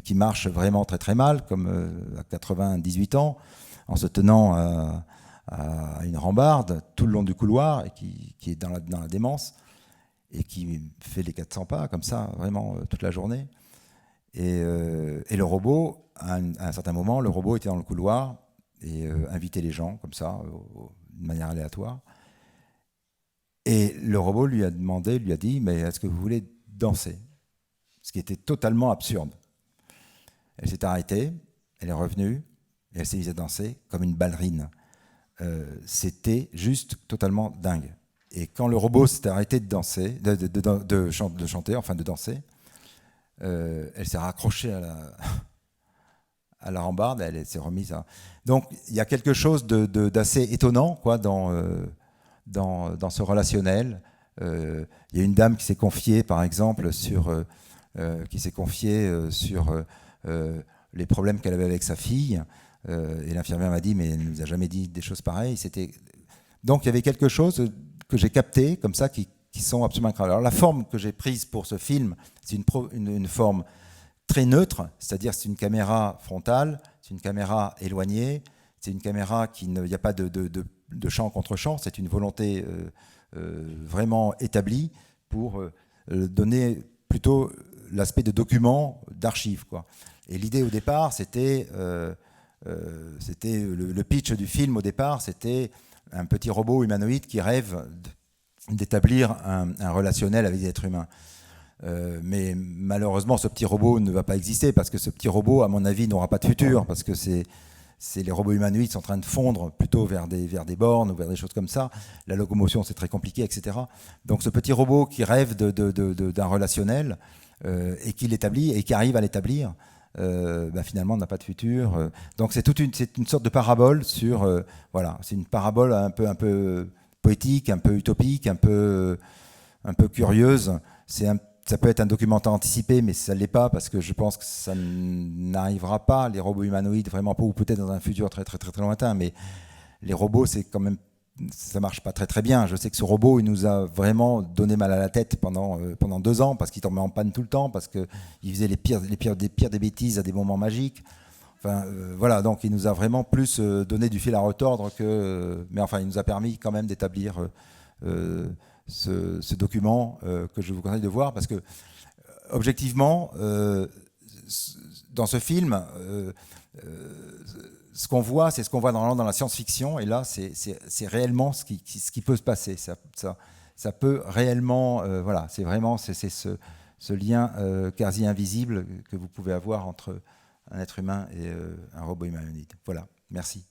qui marche vraiment très très mal, comme à 98 ans, en se tenant à une rambarde tout le long du couloir, et qui est dans la démence, et qui fait les 400 pas, comme ça, vraiment toute la journée. Et le robot, à un certain moment, le robot était dans le couloir et invitait les gens comme ça, de manière aléatoire. Et le robot lui a dit, mais est-ce que vous voulez danser? Ce qui était totalement absurde. Elle s'est arrêtée, elle est revenue, et elle s'est mise à danser comme une ballerine. C'était juste totalement dingue. Et quand le robot s'est arrêté de danser, de chanter, enfin de danser, elle s'est raccrochée à la rambarde, elle s'est remise à... Donc il y a quelque chose d'assez étonnant quoi, dans ce relationnel. Il y a une dame qui s'est confiée, par exemple, sur les problèmes qu'elle avait avec sa fille. Et l'infirmière m'a dit, mais elle ne nous a jamais dit des choses pareilles. Donc il y avait quelque chose que j'ai capté, comme ça, qui sont absolument incroyables. Alors la forme que j'ai prise pour ce film, c'est une forme très neutre, c'est-à-dire c'est une caméra frontale, c'est une caméra éloignée, c'est une caméra il n'y a pas de champ contre champ, c'est une volonté vraiment établie pour donner plutôt l'aspect de document, d'archives, quoi. Et l'idée au départ, c'était le pitch du film au départ, c'était un petit robot humanoïde qui rêve d'établir un relationnel avec des êtres humains. Mais malheureusement, ce petit robot ne va pas exister parce que ce petit robot, à mon avis, n'aura pas de futur parce que les robots humanoïdes sont en train de fondre plutôt vers des bornes ou vers des choses comme ça. La locomotion, c'est très compliqué, etc. Donc ce petit robot qui rêve d'un relationnel et qui l'établit et qui arrive à l'établir, finalement n'a pas de futur. Donc c'est une sorte de parabole sur... voilà, c'est une parabole un peu poétique, un peu utopique, un peu curieuse. Ça peut être un documentaire anticipé, mais ça ne l'est pas parce que je pense que ça n'arrivera pas, les robots humanoïdes, vraiment pas, ou peut-être dans un futur très, très, très, très lointain. Mais les robots, c'est quand même, ça ne marche pas très, très bien. Je sais que ce robot, il nous a vraiment donné mal à la tête pendant 2 ans parce qu'il tombait en panne tout le temps, parce qu'il faisait les pires des bêtises à des moments magiques. Enfin, voilà, donc il nous a vraiment plus donné du fil à retordre que... mais enfin, il nous a permis quand même d'établir... ce document que je vous conseille de voir parce que objectivement dans ce film ce qu'on voit c'est ce qu'on voit normalement dans la science-fiction et là c'est réellement ce qui peut se passer, ça peut réellement voilà, c'est vraiment ce lien quasi invisible que vous pouvez avoir entre un être humain et un robot humanoïde. Voilà, merci.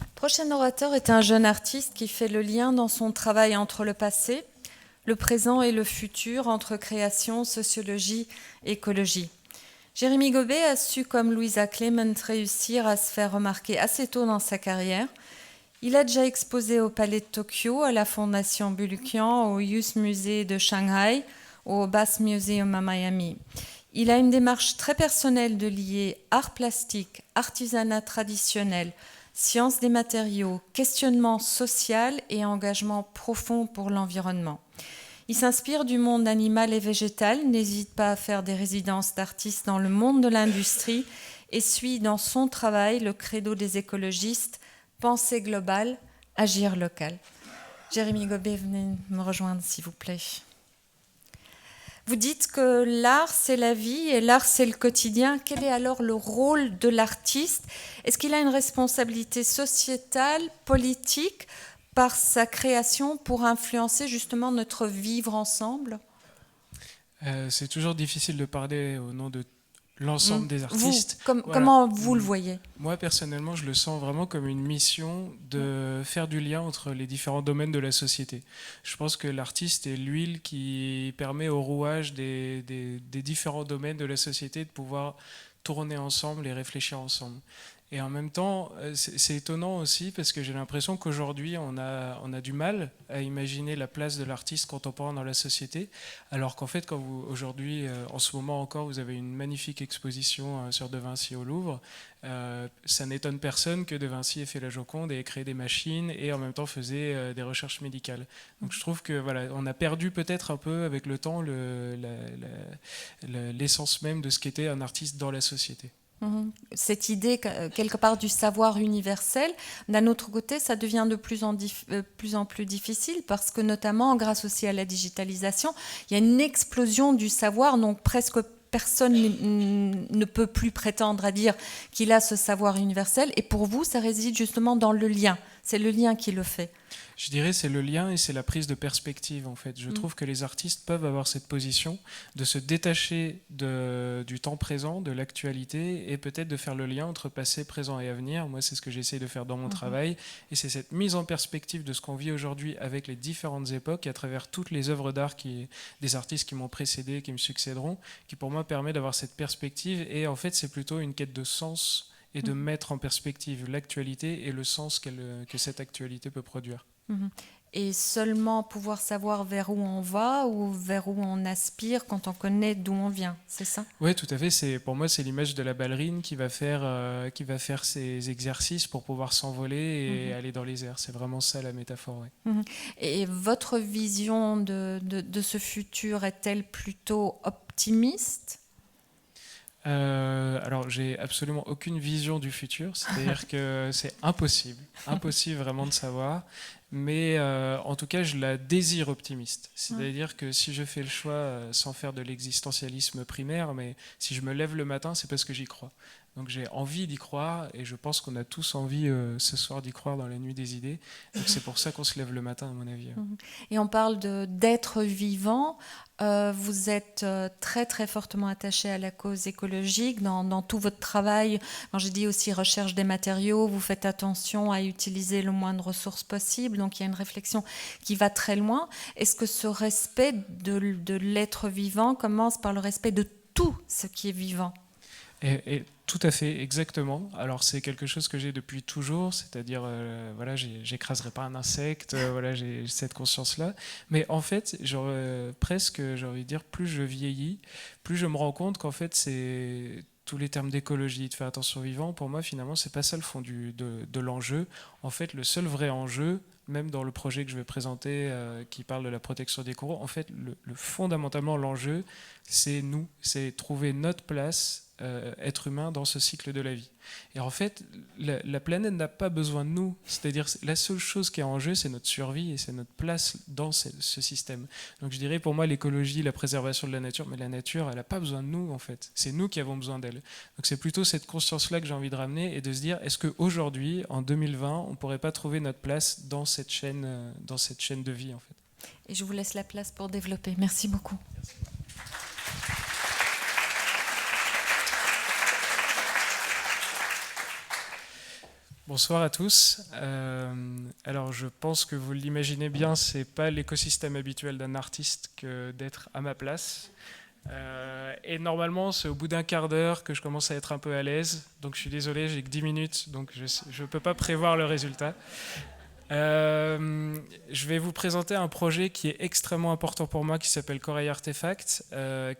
Le prochain orateur est un jeune artiste qui fait le lien dans son travail entre le passé, le présent et le futur, entre création, sociologie et écologie. Jérémy Gobet a su, comme Louisa Clement, réussir à se faire remarquer assez tôt dans sa carrière. Il a déjà exposé au Palais de Tokyo, à la Fondation Bulukian, au Youth Musée de Shanghai, au Bass Museum à Miami. Il a une démarche très personnelle de lier art plastique, artisanat traditionnel, sciences des matériaux, questionnement social et engagement profond pour l'environnement. Il s'inspire du monde animal et végétal, n'hésite pas à faire des résidences d'artistes dans le monde de l'industrie et suit dans son travail le credo des écologistes, penser global, agir local. Jérémy Gobet, venez me rejoindre s'il vous plaît. Vous dites que l'art, c'est la vie et l'art, c'est le quotidien. Quel est alors le rôle de l'artiste? Est-ce qu'il a une responsabilité sociétale, politique, par sa création pour influencer justement notre vivre ensemble? C'est toujours difficile de parler au nom de l'ensemble des artistes. Vous, comment vous le voyez? Moi, personnellement, je le sens vraiment comme une mission de faire du lien entre les différents domaines de la société. Je pense que l'artiste est l'huile qui permet au rouage des différents domaines de la société de pouvoir tourner ensemble et réfléchir ensemble. Et en même temps, c'est étonnant aussi parce que j'ai l'impression qu'aujourd'hui, on a du mal à imaginer la place de l'artiste contemporain dans la société, alors qu'en fait, aujourd'hui, en ce moment encore, vous avez une magnifique exposition sur De Vinci au Louvre. Ça n'étonne personne que De Vinci ait fait la Joconde et ait créé des machines et en même temps faisait des recherches médicales. Donc je trouve que voilà, on a perdu peut-être un peu avec le temps l'essence même de ce qu'était un artiste dans la société. Cette idée, quelque part, du savoir universel. D'un autre côté, ça devient de plus en plus difficile parce que, notamment, grâce aussi à la digitalisation, il y a une explosion du savoir, donc presque personne ne peut plus prétendre à dire qu'il a ce savoir universel. Et pour vous, ça réside justement dans le lien. C'est le lien qui le fait. Je dirais c'est le lien et c'est la prise de perspective en fait. Je trouve que les artistes peuvent avoir cette position de se détacher du temps présent, de l'actualité et peut-être de faire le lien entre passé, présent et avenir. Moi c'est ce que j'essaie de faire dans mon travail et c'est cette mise en perspective de ce qu'on vit aujourd'hui avec les différentes époques et à travers toutes les œuvres d'art des artistes qui m'ont précédé, qui me succéderont, qui pour moi permet d'avoir cette perspective et en fait c'est plutôt une quête de sens et de mettre en perspective l'actualité et le sens que cette actualité peut produire. Et seulement pouvoir savoir vers où on va ou vers où on aspire quand on connaît d'où on vient, c'est ça? Oui, tout à fait. Pour moi, c'est l'image de la ballerine qui va faire ses exercices pour pouvoir s'envoler et aller dans les airs. C'est vraiment ça la métaphore. Ouais. Et votre vision de ce futur est-elle plutôt optimiste? Alors, j'ai absolument aucune vision du futur, c'est-à-dire que c'est impossible vraiment de savoir, mais en tout cas, je la désire optimiste. C'est-à-dire que si je fais le choix, sans faire de l'existentialisme primaire, mais si je me lève le matin, c'est parce que j'y crois. Donc j'ai envie d'y croire, et je pense qu'on a tous envie ce soir d'y croire dans la nuit des idées. Donc c'est pour ça qu'on se lève le matin, à mon avis. Et on parle d'être vivant. Vous êtes très très fortement attaché à la cause écologique dans tout votre travail. Quand j'ai dit aussi recherche des matériaux, vous faites attention à utiliser le moins de ressources possible. Donc il y a une réflexion qui va très loin. Est-ce que ce respect de l'être vivant commence par le respect de tout ce qui est vivant? Et tout à fait, exactement. Alors c'est quelque chose que j'ai depuis toujours, c'est-à-dire, voilà, j'écraserai pas un insecte, voilà, j'ai cette conscience-là. Mais en fait, presque, j'ai envie de dire, plus je vieillis, plus je me rends compte qu'en fait, c'est tous les termes d'écologie, de faire attention au vivant, pour moi, finalement, c'est pas ça le fond de l'enjeu. En fait, le seul vrai enjeu, même dans le projet que je vais présenter, qui parle de la protection des coraux, en fait, fondamentalement, l'enjeu, c'est nous, c'est trouver notre place, être humain dans ce cycle de la vie. Et en fait, la planète n'a pas besoin de nous. C'est-à-dire, la seule chose qui est en jeu, c'est notre survie et c'est notre place dans ce système. Donc je dirais pour moi l'écologie, la préservation de la nature, mais la nature, elle n'a pas besoin de nous en fait. C'est nous qui avons besoin d'elle. Donc c'est plutôt cette conscience-là que j'ai envie de ramener et de se dire, est-ce qu'aujourd'hui, en 2020, on ne pourrait pas trouver notre place dans cette chaîne de vie en fait. Et je vous laisse la place pour développer. Merci beaucoup. Merci. Bonsoir à tous. Alors je pense que vous l'imaginez bien, c'est pas l'écosystème habituel d'un artiste que d'être à ma place. Et normalement, c'est au bout d'un quart d'heure que je commence à être un peu à l'aise. Donc je suis désolé, j'ai que 10 minutes, donc je ne peux pas prévoir le résultat. Je vais vous présenter un projet qui est extrêmement important pour moi, qui s'appelle Corail Artefact,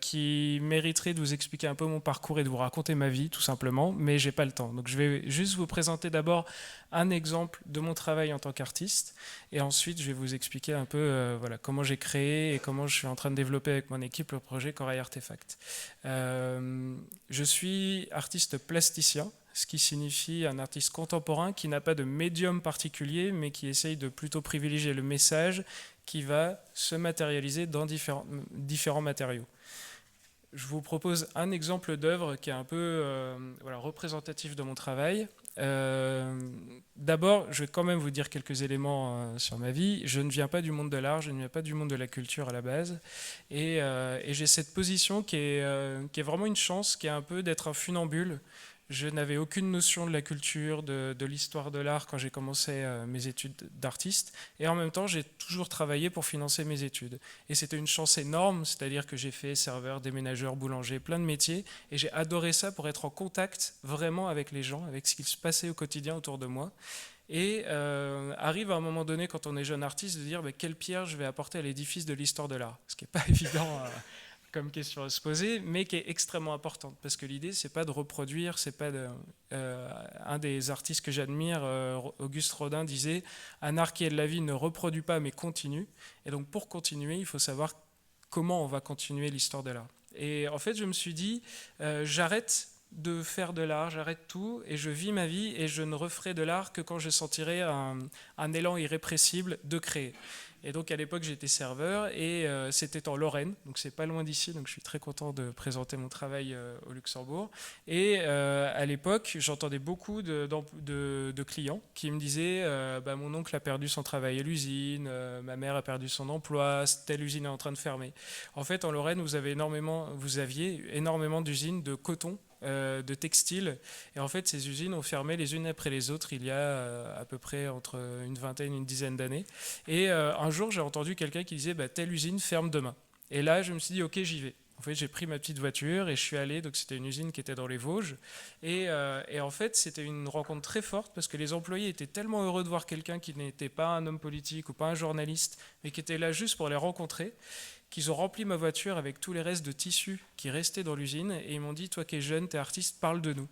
qui mériterait de vous expliquer un peu mon parcours et de vous raconter ma vie, tout simplement, mais j'ai pas le temps. Donc je vais juste vous présenter d'abord un exemple de mon travail en tant qu'artiste, et ensuite je vais vous expliquer un peu voilà, comment j'ai créé et comment je suis en train de développer avec mon équipe le projet Corail Artefact. Je suis artiste plasticien, ce qui signifie un artiste contemporain qui n'a pas de médium particulier, mais qui essaye de plutôt privilégier le message qui va se matérialiser dans différents matériaux. Je vous propose un exemple d'œuvre qui est un peu voilà, représentatif de mon travail. D'abord, je vais quand même vous dire quelques éléments sur ma vie. Je ne viens pas du monde de l'art, je ne viens pas du monde de la culture à la base. Et j'ai cette position qui est vraiment une chance, qui est un peu d'être un funambule. Je n'avais aucune notion de la culture, de l'histoire de l'art quand j'ai commencé mes études d'artiste. Et en même temps, j'ai toujours travaillé pour financer mes études. Et c'était une chance énorme, c'est-à-dire que j'ai fait serveur, déménageur, boulanger, plein de métiers. Et j'ai adoré ça pour être en contact vraiment avec les gens, avec ce qui se passait au quotidien autour de moi. Et arrive à un moment donné, quand on est jeune artiste, de dire quelle pierre je vais apporter à l'édifice de l'histoire de l'art. Ce qui n'est pas évident comme question à se poser, mais qui est extrêmement importante, parce que l'idée, c'est pas de reproduire, c'est pas un des artistes que j'admire, Auguste Rodin, disait « Un art qui est de la vie ne reproduit pas, mais continue ». Et donc, pour continuer, il faut savoir comment on va continuer l'histoire de l'art. Et en fait, je me suis dit, j'arrête de faire de l'art, j'arrête tout et je vis ma vie et je ne referai de l'art que quand je sentirai un élan irrépressible de créer. Et donc à l'époque j'étais serveur et c'était en Lorraine, donc c'est pas loin d'ici, donc je suis très content de présenter mon travail au Luxembourg. Et à l'époque j'entendais beaucoup de clients qui me disaient mon oncle a perdu son travail à l'usine, ma mère a perdu son emploi, telle usine est en train de fermer. En fait en Lorraine vous aviez énormément d'usines de coton, de textiles. Et en fait, ces usines ont fermé les unes après les autres il y a à peu près entre une vingtaine et une dizaine d'années. Et un jour, j'ai entendu quelqu'un qui disait telle usine ferme demain. Et là, je me suis dit, ok, j'y vais. En fait, j'ai pris ma petite voiture et je suis allé. Donc, c'était une usine qui était dans les Vosges. Et en fait, c'était une rencontre très forte parce que les employés étaient tellement heureux de voir quelqu'un qui n'était pas un homme politique ou pas un journaliste, mais qui était là juste pour les rencontrer, qu'ils ont rempli ma voiture avec tous les restes de tissus qui restaient dans l'usine et ils m'ont dit, toi qui es jeune, t'es artiste, parle de nous.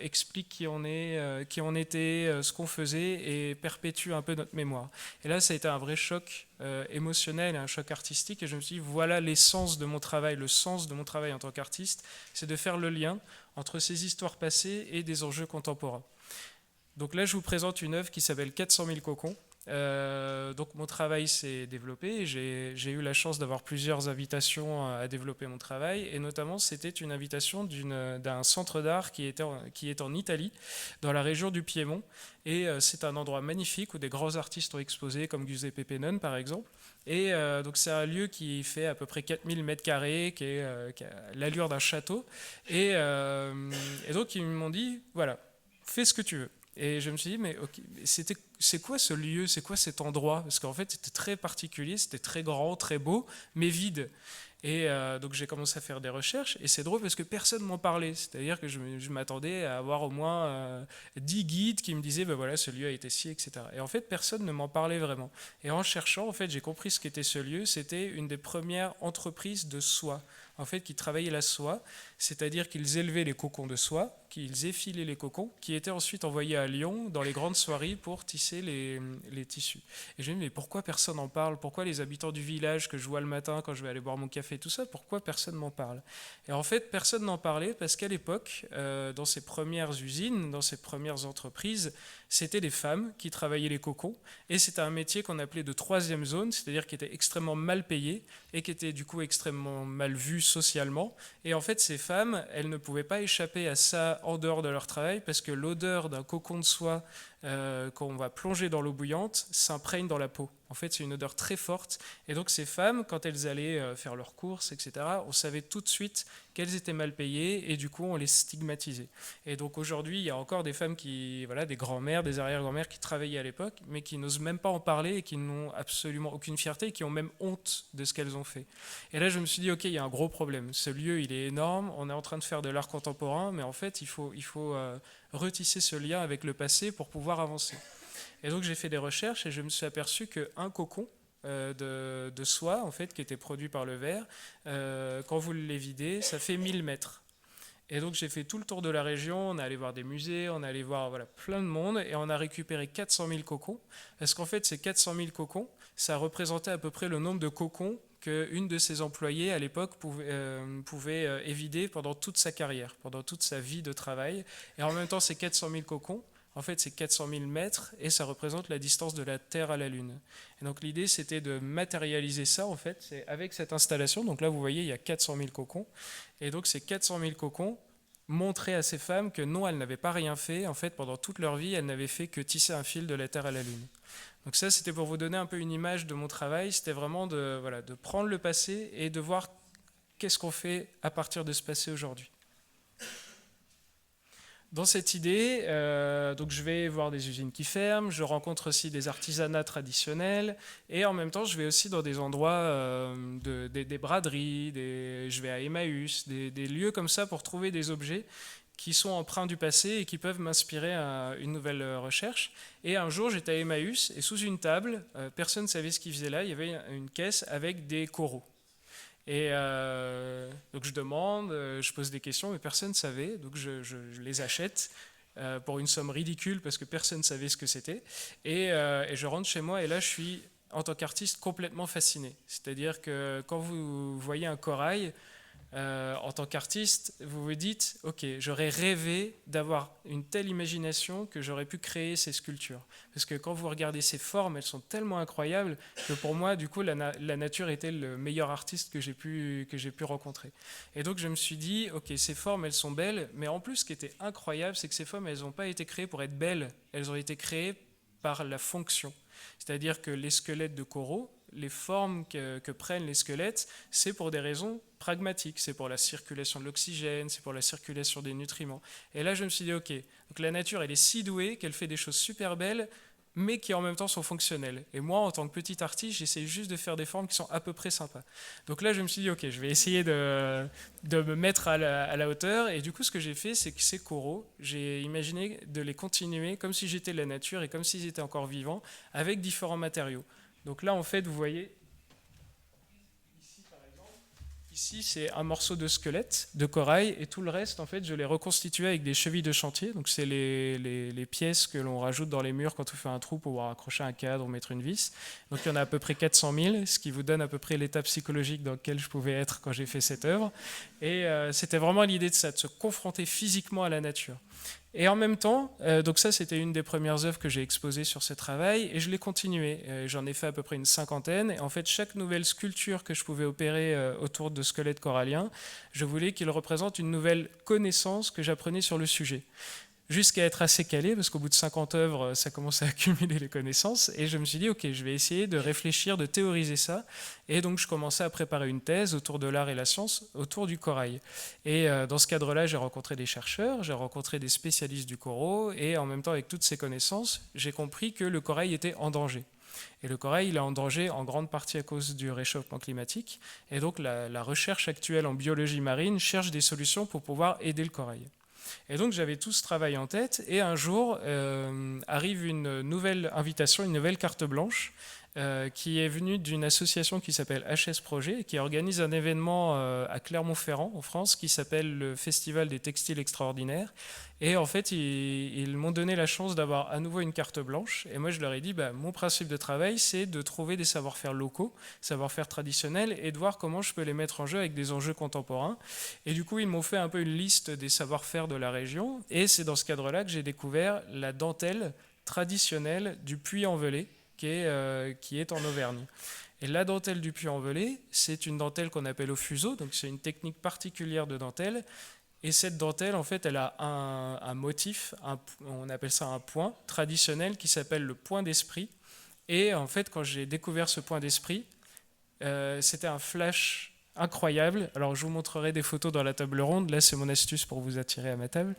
Explique qui on est, qui on était, ce qu'on faisait et perpétue un peu notre mémoire. Et là, ça a été un vrai choc émotionnel, un choc artistique et je me suis dit, voilà l'essence de mon travail, le sens de mon travail en tant qu'artiste, c'est de faire le lien entre ces histoires passées et des enjeux contemporains. Donc là, je vous présente une œuvre qui s'appelle 400 000 cocons. Donc mon travail s'est développé et j'ai eu la chance d'avoir plusieurs invitations à développer mon travail et notamment c'était une invitation d'un centre d'art qui est en Italie, dans la région du Piémont et c'est un endroit magnifique où des grands artistes ont exposé comme Giuseppe Penone par exemple et donc c'est un lieu qui fait à peu près 4000 mètres carrés qui a l'allure d'un château et donc ils m'ont dit voilà, fais ce que tu veux. Et je me suis dit, mais okay, c'est quoi ce lieu, c'est quoi cet endroit? Parce qu'en fait, c'était très particulier, c'était très grand, très beau, mais vide. Et donc j'ai commencé à faire des recherches, et c'est drôle parce que personne m'en parlait. C'est-à-dire que je m'attendais à avoir au moins 10 guides qui me disaient, ben voilà, ce lieu a été ci, etc. Et en fait, personne ne m'en parlait vraiment. Et en cherchant, en fait, j'ai compris ce qu'était ce lieu. C'était une des premières entreprises de soie, en fait, qui travaillaient la soie, c'est-à-dire qu'ils élevaient les cocons de soie, qu'ils effilaient les cocons, qui étaient ensuite envoyés à Lyon dans les grandes soieries pour tisser les tissus. Et je me dis, mais pourquoi personne n'en parle? Pourquoi les habitants du village que je vois le matin quand je vais aller boire mon café, tout ça, pourquoi personne m'en parle? Et en fait, personne n'en parlait parce qu'à l'époque, dans ces premières usines, dans ces premières entreprises, c'était des femmes qui travaillaient les cocons, et c'était un métier qu'on appelait de troisième zone, c'est-à-dire qui était extrêmement mal payé, et qui était du coup extrêmement mal vu socialement. Et en fait, ces femmes, elles ne pouvaient pas échapper à ça en dehors de leur travail, parce que l'odeur d'un cocon de soie qu'on va plonger dans l'eau bouillante s'imprègne dans la peau. En fait, c'est une odeur très forte. Et donc, ces femmes, quand elles allaient faire leurs courses, etc., on savait tout de suite qu'elles étaient mal payées et du coup, on les stigmatisait. Et donc, aujourd'hui, il y a encore des femmes qui, voilà, des grands-mères, des arrière-grands-mères qui travaillaient à l'époque, mais qui n'osent même pas en parler et qui n'ont absolument aucune fierté et qui ont même honte de ce qu'elles ont fait. Et là, je me suis dit, OK, il y a un gros problème. Ce lieu, il est énorme. On est en train de faire de l'art contemporain, mais en fait, il faut retisser ce lien avec le passé pour pouvoir avancer. Et donc j'ai fait des recherches et je me suis aperçu qu'un cocon de soie, en fait, qui était produit par le ver, quand vous les videz, ça fait 1000 mètres. Et donc j'ai fait tout le tour de la région, on est allé voir des musées, on est allé voir voilà, plein de monde, et on a récupéré 400 000 cocons. Parce qu'en fait, ces 400 000 cocons, ça représentait à peu près le nombre de cocons qu'une de ses employées à l'époque pouvait évider pendant toute sa carrière, pendant toute sa vie de travail. Et en même temps, ces 400 000 cocons, en fait, c'est 400 000 mètres et ça représente la distance de la Terre à la Lune. Et donc l'idée, c'était de matérialiser ça, en fait, c'est avec cette installation. Donc là, vous voyez, il y a 400 000 cocons. Et donc ces 400 000 cocons montraient à ces femmes que non, elles n'avaient pas rien fait. En fait, pendant toute leur vie, elles n'avaient fait que tisser un fil de la Terre à la Lune. Donc ça, c'était pour vous donner un peu une image de mon travail. C'était vraiment de prendre le passé et de voir qu'est-ce qu'on fait à partir de ce passé aujourd'hui. Dans cette idée, donc je vais voir des usines qui ferment, je rencontre aussi des artisanats traditionnels, et en même temps, je vais aussi dans des endroits, des braderies, je vais à Emmaüs, des lieux comme ça pour trouver des objets qui sont empreints du passé et qui peuvent m'inspirer à une nouvelle recherche. Et un jour, j'étais à Emmaüs, et sous une table, personne ne savait ce qu'ils faisaient là, il y avait une caisse avec des coraux. Et donc je demande, je pose des questions, mais personne ne savait, donc je les achète pour une somme ridicule parce que personne ne savait ce que c'était. Et je rentre chez moi et là je suis, en tant qu'artiste, complètement fasciné. C'est-à-dire que quand vous voyez un corail, En tant qu'artiste, vous vous dites, ok, j'aurais rêvé d'avoir une telle imagination que j'aurais pu créer ces sculptures. Parce que quand vous regardez ces formes, elles sont tellement incroyables que pour moi, du coup, la nature était le meilleur artiste que j'ai pu rencontrer. Et donc je me suis dit, ok, ces formes, elles sont belles, mais en plus, ce qui était incroyable, c'est que ces formes, elles n'ont pas été créées pour être belles, elles ont été créées par la fonction. C'est-à-dire que les squelettes de coraux, les formes que prennent les squelettes, c'est pour des raisons pragmatiques. C'est pour la circulation de l'oxygène, c'est pour la circulation des nutriments. Et là, je me suis dit, ok, donc la nature, elle est si douée qu'elle fait des choses super belles, mais qui en même temps sont fonctionnelles. Et moi, en tant que petit artiste, j'essaie juste de faire des formes qui sont à peu près sympas. Donc là, je me suis dit, ok, je vais essayer de me mettre à la hauteur. Et du coup, ce que j'ai fait, c'est que ces coraux, j'ai imaginé de les continuer comme si j'étais la nature et comme s'ils étaient encore vivants, avec différents matériaux. Donc là, en fait, vous voyez, ici, c'est un morceau de squelette de corail, et tout le reste, en fait, je l'ai reconstitué avec des chevilles de chantier. Donc c'est les pièces que l'on rajoute dans les murs quand on fait un trou pour pouvoir accrocher un cadre ou mettre une vis. Donc il y en a à peu près 400 000, ce qui vous donne à peu près l'état psychologique dans lequel je pouvais être quand j'ai fait cette œuvre. Et c'était vraiment l'idée de ça, de se confronter physiquement à la nature. Et en même temps, donc ça c'était une des premières œuvres que j'ai exposées sur ce travail, et je l'ai continué. J'en ai fait à peu près une 50aine, et en fait chaque nouvelle sculpture que je pouvais opérer autour de squelettes coralliens, je voulais qu'il représente une nouvelle connaissance que j'apprenais sur le sujet. Jusqu'à être assez calé, parce qu'au bout de 50 œuvres, ça commençait à accumuler les connaissances, et je me suis dit, ok, je vais essayer de réfléchir, de théoriser ça, et donc je commençais à préparer une thèse autour de l'art et la science, autour du corail. Et dans ce cadre-là, j'ai rencontré des chercheurs, j'ai rencontré des spécialistes du coraux, et en même temps, avec toutes ces connaissances, j'ai compris que le corail était en danger. Et le corail, il est en danger en grande partie à cause du réchauffement climatique, et donc la recherche actuelle en biologie marine cherche des solutions pour pouvoir aider le corail. Et donc j'avais tout ce travail en tête, et un jour arrive une nouvelle invitation, une nouvelle carte blanche qui est venue d'une association qui s'appelle HS Projet, qui organise un événement à Clermont-Ferrand en France qui s'appelle le Festival des Textiles Extraordinaires. Et en fait, ils m'ont donné la chance d'avoir à nouveau une carte blanche. Et moi, je leur ai dit, mon principe de travail, c'est de trouver des savoir-faire locaux, savoir-faire traditionnels, et de voir comment je peux les mettre en jeu avec des enjeux contemporains. Et du coup, ils m'ont fait un peu une liste des savoir-faire de la région. Et c'est dans ce cadre-là que j'ai découvert la dentelle traditionnelle du Puy-en-Velay, qui est en Auvergne. Et la dentelle du Puy-en-Velay, c'est une dentelle qu'on appelle au fuseau, donc c'est une technique particulière de dentelle. Et cette dentelle, en fait, elle a un motif, on appelle ça un point traditionnel qui s'appelle le point d'esprit. Et en fait, quand j'ai découvert ce point d'esprit, c'était un flash incroyable. Alors, je vous montrerai des photos dans la table ronde. Là, c'est mon astuce pour vous attirer à ma table.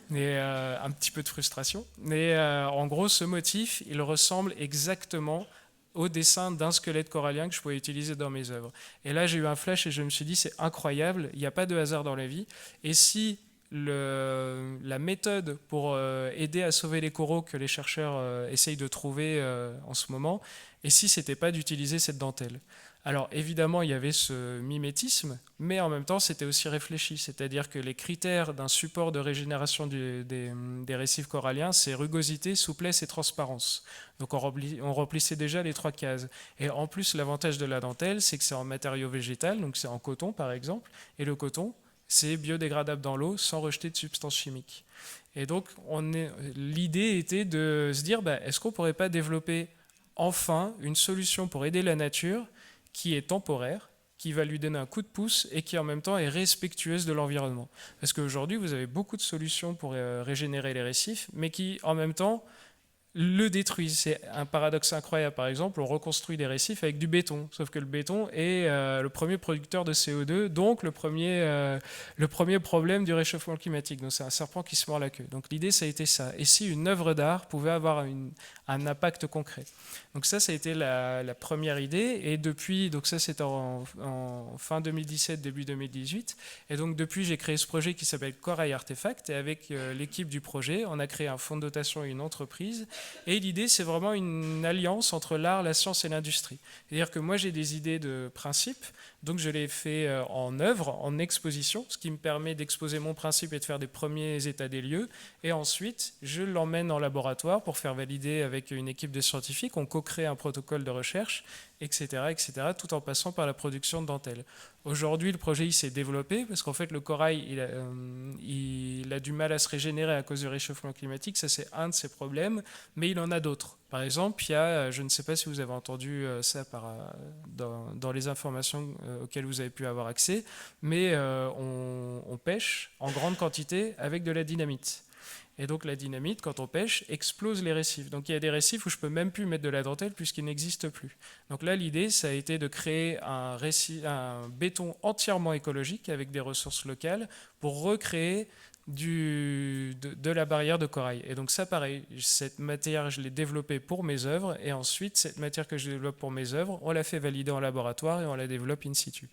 Mais un petit peu de frustration. Mais en gros, ce motif, il ressemble exactement au dessin d'un squelette corallien que je pouvais utiliser dans mes œuvres. Et là, j'ai eu un flash et je me suis dit, c'est incroyable, il n'y a pas de hasard dans la vie. Et si la méthode pour aider à sauver les coraux que les chercheurs essayent de trouver en ce moment, et si ce n'était pas d'utiliser cette dentelle? Alors évidemment, il y avait ce mimétisme, mais en même temps, c'était aussi réfléchi. C'est-à-dire que les critères d'un support de régénération des récifs coralliens, c'est rugosité, souplesse et transparence. Donc on remplissait déjà les 3 cases. Et en plus, l'avantage de la dentelle, c'est que c'est en matériau végétal, donc c'est en coton par exemple, et le coton, c'est biodégradable dans l'eau sans rejeter de substances chimiques. Et donc l'idée était de se dire, est-ce qu'on ne pourrait pas développer enfin une solution pour aider la nature qui est temporaire, qui va lui donner un coup de pouce et qui en même temps est respectueuse de l'environnement. Parce qu'aujourd'hui, vous avez beaucoup de solutions pour régénérer les récifs, mais qui en même temps le détruisent. C'est un paradoxe incroyable. Par exemple, on reconstruit des récifs avec du béton, sauf que le béton est le premier producteur de CO2, donc le premier problème du réchauffement climatique. Donc c'est un serpent qui se mord la queue. Donc l'idée, ça a été ça. Et si une œuvre d'art pouvait avoir un impact concret. Donc ça a été la première idée. Et depuis, donc ça c'était en fin 2017, début 2018. Et donc depuis, j'ai créé ce projet qui s'appelle Corail Artefact. Et avec l'équipe du projet, on a créé un fonds de dotation et une entreprise. Et l'idée, c'est vraiment une alliance entre l'art, la science et l'industrie. C'est-à-dire que moi, j'ai des idées de principe, Donc je l'ai fait en œuvre, en exposition, ce qui me permet d'exposer mon principe et de faire des premiers états des lieux. Et ensuite, je l'emmène en laboratoire pour faire valider avec une équipe de scientifiques. On co-crée un protocole de recherche, etc., tout en passant par la production de dentelles. Aujourd'hui, le projet il s'est développé parce qu'en fait, le corail il a du mal à se régénérer à cause du réchauffement climatique. Ça, c'est un de ses problèmes, mais il en a d'autres. Par exemple, il y a, je ne sais pas si vous avez entendu ça dans les informations auxquelles vous avez pu avoir accès, mais on pêche en grande quantité avec de la dynamite. Et donc la dynamite, quand on pêche, explose les récifs. Donc il y a des récifs où je ne peux même plus mettre de la dentelle puisqu'ils n'existent plus. Donc là, l'idée, ça a été de créer un béton entièrement écologique avec des ressources locales pour recréer de la barrière de corail. Et donc ça, pareil, cette matière, je l'ai développée pour mes œuvres. Et ensuite, cette matière que je développe pour mes œuvres, on la fait valider en laboratoire et on la développe in situ.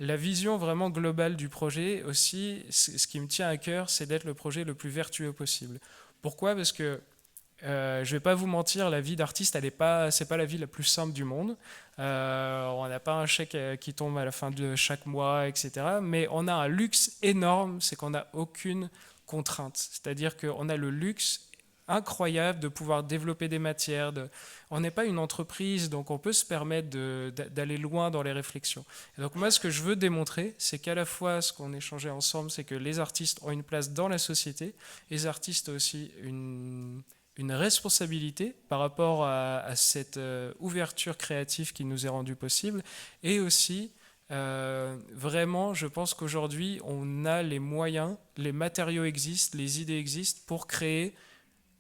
La vision vraiment globale du projet aussi, ce qui me tient à cœur, c'est d'être le projet le plus vertueux possible. Pourquoi ? Parce que je ne vais pas vous mentir, la vie d'artiste, c'est pas la vie la plus simple du monde. On n'a pas un chèque qui tombe à la fin de chaque mois, etc. Mais on a un luxe énorme, c'est qu'on n'a aucune contrainte. C'est-à-dire qu'on a le luxe incroyable de pouvoir développer des matières. On n'est pas une entreprise, donc on peut se permettre d'aller loin dans les réflexions. Et donc moi, ce que je veux démontrer, c'est qu'à la fois, ce qu'on échangeait ensemble, c'est que les artistes ont une place dans la société, les artistes ont aussi une responsabilité par rapport à cette ouverture créative qui nous est rendue possible, et aussi vraiment, je pense qu'aujourd'hui, on a les moyens, les matériaux existent, les idées existent pour créer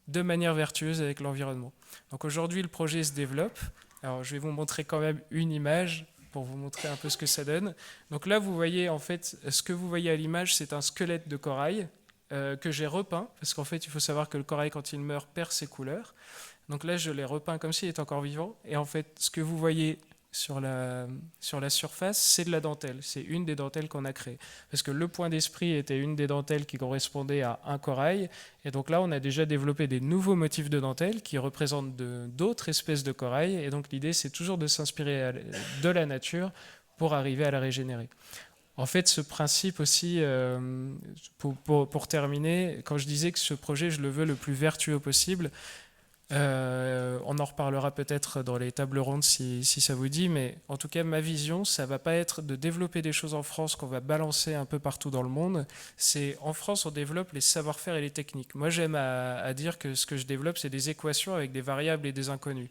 de manière vertueuse avec l'environnement. Donc aujourd'hui, le projet se développe. Alors, je vais vous montrer quand même une image pour vous montrer un peu ce que ça donne. Donc là, vous voyez, en fait, ce que vous voyez à l'image, c'est un squelette de corail que j'ai repeint, parce qu'en fait, il faut savoir que le corail, quand il meurt, perd ses couleurs. Donc là, je l'ai repeint comme s'il était encore vivant. Et en fait, ce que vous voyez sur la surface, c'est de la dentelle. C'est une des dentelles qu'on a créées. Parce que le point d'esprit était une des dentelles qui correspondait à un corail. Et donc là, on a déjà développé des nouveaux motifs de dentelle qui représentent d'autres espèces de corail. Et donc l'idée, c'est toujours de s'inspirer de la nature pour arriver à la régénérer. En fait, ce principe aussi, pour terminer, quand je disais que ce projet, je le veux le plus vertueux possible, on en reparlera peut-être dans les tables rondes si ça vous dit, mais en tout cas, ma vision, ça ne va pas être de développer des choses en France qu'on va balancer un peu partout dans le monde. C'est en France, on développe les savoir-faire et les techniques. Moi, j'aime à dire que ce que je développe, c'est des équations avec des variables et des inconnus.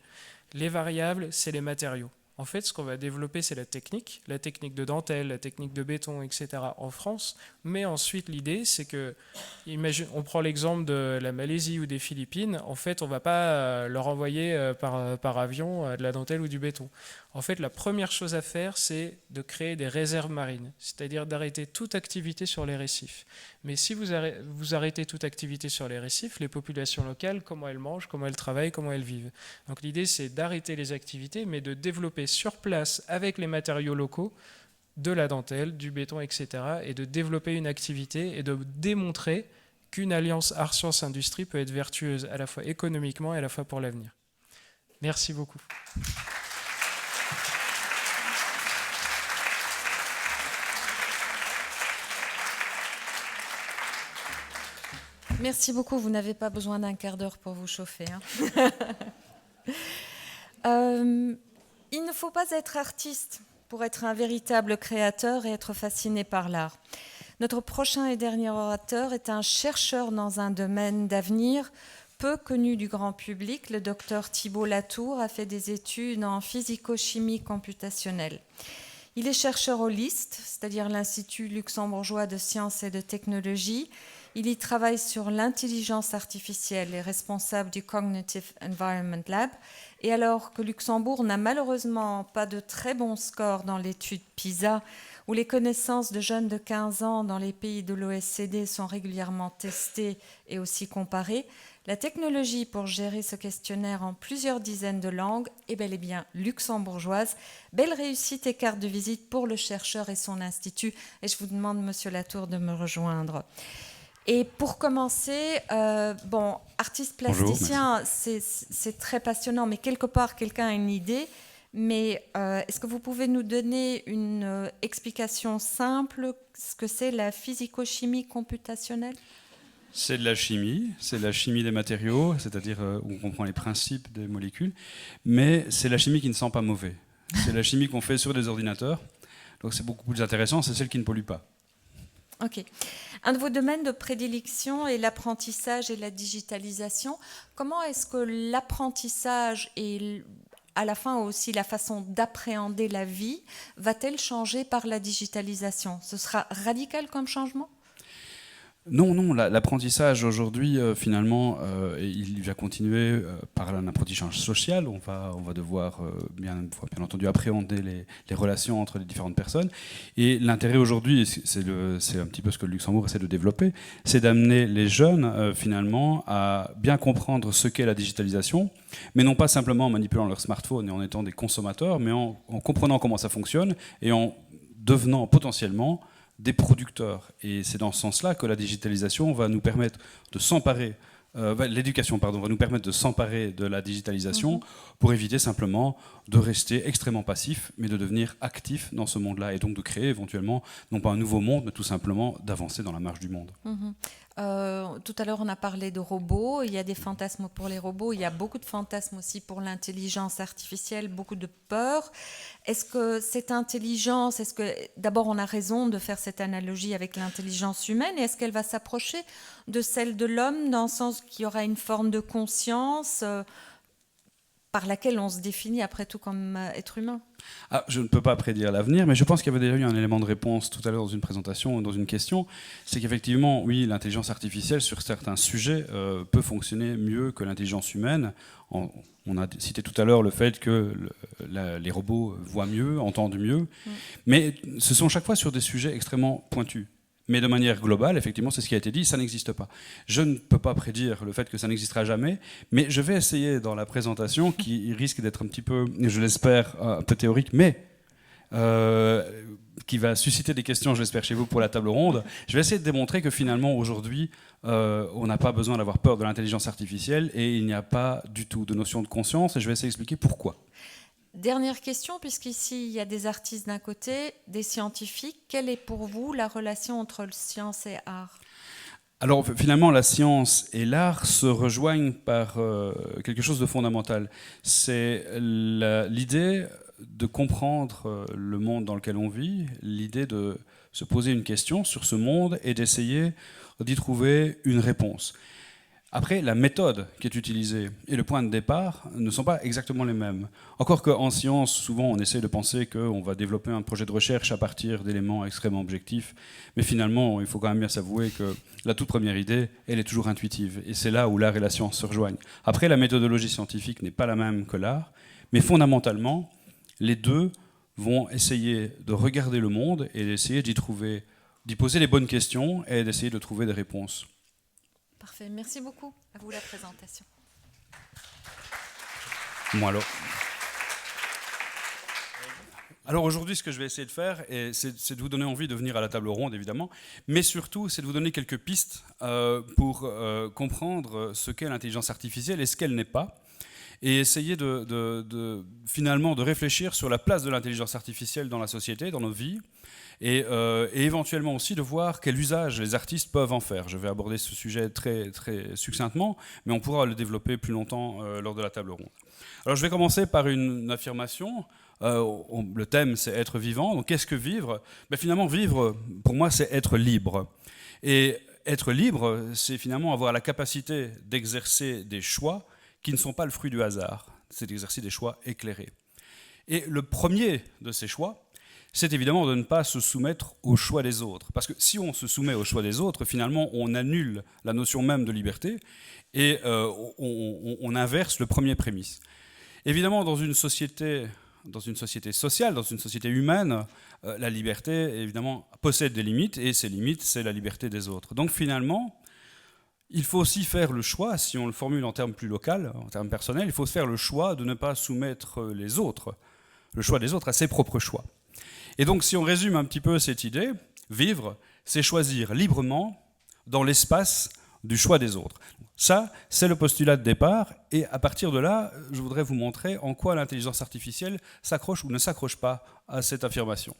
Les variables, c'est les matériaux. En fait, ce qu'on va développer, c'est la technique de dentelle, la technique de béton, etc. en France. Mais ensuite, l'idée, c'est que, on prend l'exemple de la Malaisie ou des Philippines, en fait, on ne va pas leur envoyer par avion de la dentelle ou du béton. En fait, la première chose à faire, c'est de créer des réserves marines, c'est-à-dire d'arrêter toute activité sur les récifs. Mais si vous arrêtez toute activité sur les récifs, les populations locales, comment elles mangent, comment elles travaillent, comment elles vivent. Donc l'idée, c'est d'arrêter les activités, mais de développer sur place, avec les matériaux locaux, de la dentelle, du béton, etc., et de développer une activité et de démontrer qu'une alliance art-science-industrie peut être vertueuse à la fois économiquement et à la fois pour l'avenir. Merci beaucoup. Merci beaucoup. Vous n'avez pas besoin d'un quart d'heure pour vous chauffer. Il ne faut pas être artiste pour être un véritable créateur et être fasciné par l'art. Notre prochain et dernier orateur est un chercheur dans un domaine d'avenir peu connu du grand public. Le docteur Thibault Latour a fait des études en physico-chimie computationnelle. Il est chercheur au LIST, c'est-à-dire l'Institut luxembourgeois de sciences et de technologie. Il y travaille sur l'intelligence artificielle et est responsable du Cognitive Environment Lab. Et alors que Luxembourg n'a malheureusement pas de très bons scores dans l'étude PISA, où les connaissances de jeunes de 15 ans dans les pays de l'OSCD sont régulièrement testées et aussi comparées, la technologie pour gérer ce questionnaire en plusieurs dizaines de langues est bel et bien luxembourgeoise. Belle réussite et carte de visite pour le chercheur et son institut. Et je vous demande, Monsieur Latour, de me rejoindre. Et pour commencer, artiste plasticien, c'est très passionnant, mais quelque part, quelqu'un a une idée. Mais est-ce que vous pouvez nous donner une explication simple, ce que c'est la physico-chimie computationnelle? C'est de la chimie des matériaux, c'est-à-dire où on comprend les principes des molécules, mais c'est la chimie qui ne sent pas mauvais. C'est la chimie qu'on fait sur des ordinateurs, donc c'est beaucoup plus intéressant, c'est celle qui ne pollue pas. Ok. Un de vos domaines de prédilection est l'apprentissage et la digitalisation. Comment est-ce que l'apprentissage et à la fin aussi la façon d'appréhender la vie va-t-elle changer par la digitalisation? Ce sera radical comme changement? Non, l'apprentissage aujourd'hui, finalement, il va continuer par un apprentissage social. On va devoir, bien entendu, appréhender les relations entre les différentes personnes. Et l'intérêt aujourd'hui, c'est un petit peu ce que le Luxembourg essaie de développer, c'est d'amener les jeunes, finalement, à bien comprendre ce qu'est la digitalisation, mais non pas simplement en manipulant leur smartphone et en étant des consommateurs, mais en comprenant comment ça fonctionne et en devenant potentiellement des producteurs. Et c'est dans ce sens-là que la digitalisation va nous permettre de s'emparer, l'éducation, pardon, va nous permettre de s'emparer de la digitalisation pour éviter simplement de rester extrêmement passif, mais de devenir actif dans ce monde-là et donc de créer éventuellement, non pas un nouveau monde, mais tout simplement d'avancer dans la marche du monde. Tout à l'heure, on a parlé de robots. Il y a des fantasmes pour les robots. Il y a beaucoup de fantasmes aussi pour l'intelligence artificielle, beaucoup de peur. Est-ce que cette intelligence, d'abord on a raison de faire cette analogie avec l'intelligence humaine, et est-ce qu'elle va s'approcher de celle de l'homme dans le sens qu'il y aura une forme de conscience par laquelle on se définit après tout comme être humain? Je ne peux pas prédire l'avenir, mais je pense qu'il y avait déjà eu un élément de réponse tout à l'heure dans une présentation, dans une question. C'est qu'effectivement, oui, l'intelligence artificielle sur certains sujets peut fonctionner mieux que l'intelligence humaine. On a cité tout à l'heure le fait que les robots voient mieux, entendent mieux, mais ce sont chaque fois sur des sujets extrêmement pointus. Mais de manière globale, effectivement, c'est ce qui a été dit, ça n'existe pas. Je ne peux pas prédire le fait que ça n'existera jamais, mais je vais essayer dans la présentation, qui risque d'être un petit peu, je l'espère, un peu théorique, mais qui va susciter des questions, je l'espère, chez vous pour la table ronde. Je vais essayer de démontrer que finalement, aujourd'hui, on n'a pas besoin d'avoir peur de l'intelligence artificielle et il n'y a pas du tout de notion de conscience, et je vais essayer d'expliquer pourquoi. Dernière question, puisqu'ici il y a des artistes d'un côté, des scientifiques. Quelle est pour vous la relation entre science et art? Alors finalement, la science et l'art se rejoignent par quelque chose de fondamental. C'est l'idée de comprendre le monde dans lequel on vit, l'idée de se poser une question sur ce monde et d'essayer d'y trouver une réponse. Après, la méthode qui est utilisée et le point de départ ne sont pas exactement les mêmes. Encore qu'en science, souvent, on essaie de penser qu'on va développer un projet de recherche à partir d'éléments extrêmement objectifs. Mais finalement, il faut quand même bien s'avouer que la toute première idée, elle est toujours intuitive. Et c'est là où l'art et la science se rejoignent. Après, la méthodologie scientifique n'est pas la même que l'art. Mais fondamentalement, les deux vont essayer de regarder le monde et d'essayer d'y poser les bonnes questions et d'essayer de trouver des réponses. Parfait, merci beaucoup. À vous la présentation. Moi alors aujourd'hui, ce que je vais essayer de faire, c'est de vous donner envie de venir à la table ronde, évidemment, mais surtout, c'est de vous donner quelques pistes pour comprendre ce qu'est l'intelligence artificielle et ce qu'elle n'est pas, et essayer finalement de réfléchir sur la place de l'intelligence artificielle dans la société, dans nos vies, et éventuellement aussi de voir quel usage les artistes peuvent en faire. Je vais aborder ce sujet très, très succinctement, mais on pourra le développer plus longtemps lors de la table ronde. Alors je vais commencer par une affirmation. Le thème, c'est être vivant. Donc qu'est-ce que vivre? Finalement, vivre, pour moi, c'est être libre. Et être libre, c'est finalement avoir la capacité d'exercer des choix qui ne sont pas le fruit du hasard. C'est d'exercer des choix éclairés. Et le premier de ces choix, c'est évidemment de ne pas se soumettre au choix des autres. Parce que si on se soumet au choix des autres, finalement, on annule la notion même de liberté et on inverse le premier prémisse. Évidemment, dans une société sociale, dans une société humaine, la liberté, évidemment, possède des limites, et ces limites, c'est la liberté des autres. Donc finalement, il faut aussi faire le choix, si on le formule en termes plus locaux, en termes personnels, il faut faire le choix de ne pas soumettre les autres, le choix des autres à ses propres choix. Et donc, si on résume un petit peu cette idée, vivre, c'est choisir librement dans l'espace du choix des autres. Ça, c'est le postulat de départ, et à partir de là, je voudrais vous montrer en quoi l'intelligence artificielle s'accroche ou ne s'accroche pas à cette affirmation.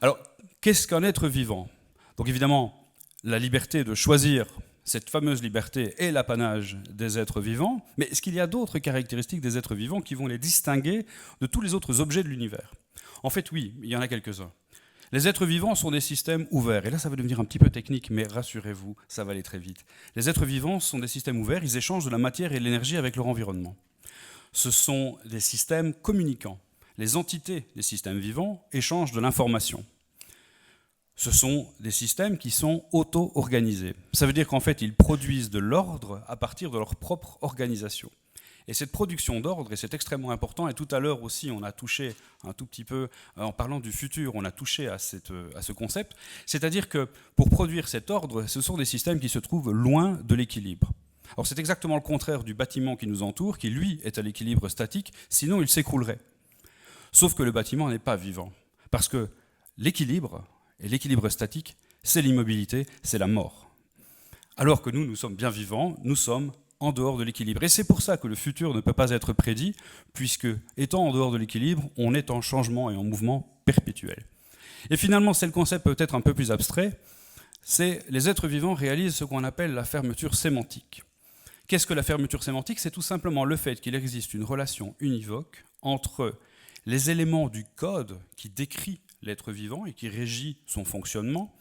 Alors, qu'est-ce qu'un être vivant? Donc évidemment, la liberté de choisir, cette fameuse liberté, est l'apanage des êtres vivants, mais est-ce qu'il y a d'autres caractéristiques des êtres vivants qui vont les distinguer de tous les autres objets de l'univers? En fait, oui, il y en a quelques-uns. Les êtres vivants sont des systèmes ouverts. Et là, ça va devenir un petit peu technique, mais rassurez-vous, ça va aller très vite. Les êtres vivants sont des systèmes ouverts, ils échangent de la matière et de l'énergie avec leur environnement. Ce sont des systèmes communicants. Les entités des systèmes vivants échangent de l'information. Ce sont des systèmes qui sont auto-organisés. Ça veut dire qu'en fait, ils produisent de l'ordre à partir de leur propre organisation. Et cette production d'ordre, et c'est extrêmement important, et tout à l'heure aussi on a touché un tout petit peu, en parlant du futur, on a touché à ce concept, c'est-à-dire que pour produire cet ordre, ce sont des systèmes qui se trouvent loin de l'équilibre. Alors c'est exactement le contraire du bâtiment qui nous entoure, qui lui est à l'équilibre statique, sinon il s'écroulerait. Sauf que le bâtiment n'est pas vivant, parce que l'équilibre, et l'équilibre statique, c'est l'immobilité, c'est la mort. Alors que nous sommes bien vivants, nous sommes en dehors de l'équilibre. Et c'est pour ça que le futur ne peut pas être prédit, puisque, étant en dehors de l'équilibre, on est en changement et en mouvement perpétuel. Et finalement, c'est le concept peut-être un peu plus abstrait, c'est les êtres vivants réalisent ce qu'on appelle la fermeture sémantique. Qu'est-ce que la fermeture sémantique? C'est tout simplement le fait qu'il existe une relation univoque entre les éléments du code qui décrit l'être vivant et qui régit son fonctionnement,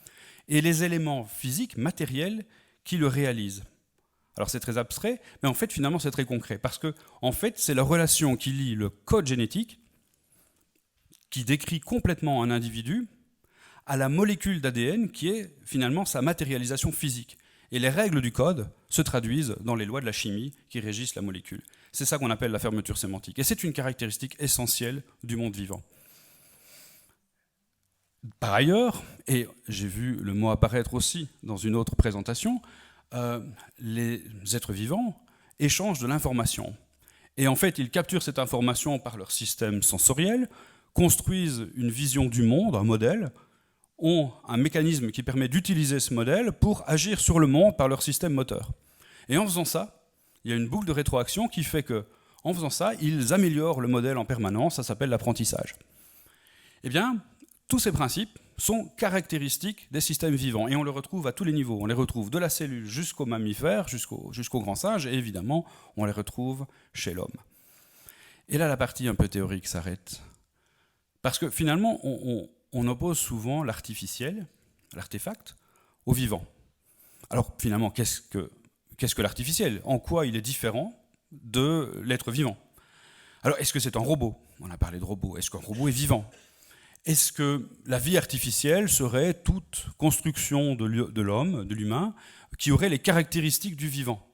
et les éléments physiques, matériels, qui le réalisent. Alors c'est très abstrait, mais en fait finalement c'est très concret, parce que en fait c'est la relation qui lie le code génétique, qui décrit complètement un individu, à la molécule d'ADN qui est finalement sa matérialisation physique. Et les règles du code se traduisent dans les lois de la chimie qui régissent la molécule. C'est ça qu'on appelle la fermeture sémantique. Et c'est une caractéristique essentielle du monde vivant. Par ailleurs, et j'ai vu le mot apparaître aussi dans une autre présentation, les êtres vivants échangent de l'information. Et en fait, ils capturent cette information par leur système sensoriel, construisent une vision du monde, un modèle, ont un mécanisme qui permet d'utiliser ce modèle pour agir sur le monde par leur système moteur. Et en faisant ça, il y a une boucle de rétroaction qui fait que, en faisant ça, ils améliorent le modèle en permanence, ça s'appelle l'apprentissage. Eh bien, tous ces principes sont caractéristiques des systèmes vivants et on les retrouve à tous les niveaux. On les retrouve de la cellule jusqu'au mammifère, jusqu'au grand singe, et évidemment, on les retrouve chez l'homme. Et là, la partie un peu théorique s'arrête. Parce que finalement, on oppose souvent l'artificiel, l'artefact, au vivant. Alors finalement, qu'est-ce que l'artificiel? En quoi il est différent de l'être vivant? Alors, est-ce que c'est un robot? On a parlé de robot. Est-ce qu'un robot est vivant? Est-ce que la vie artificielle serait toute construction de l'homme, de l'humain, qui aurait les caractéristiques du vivant?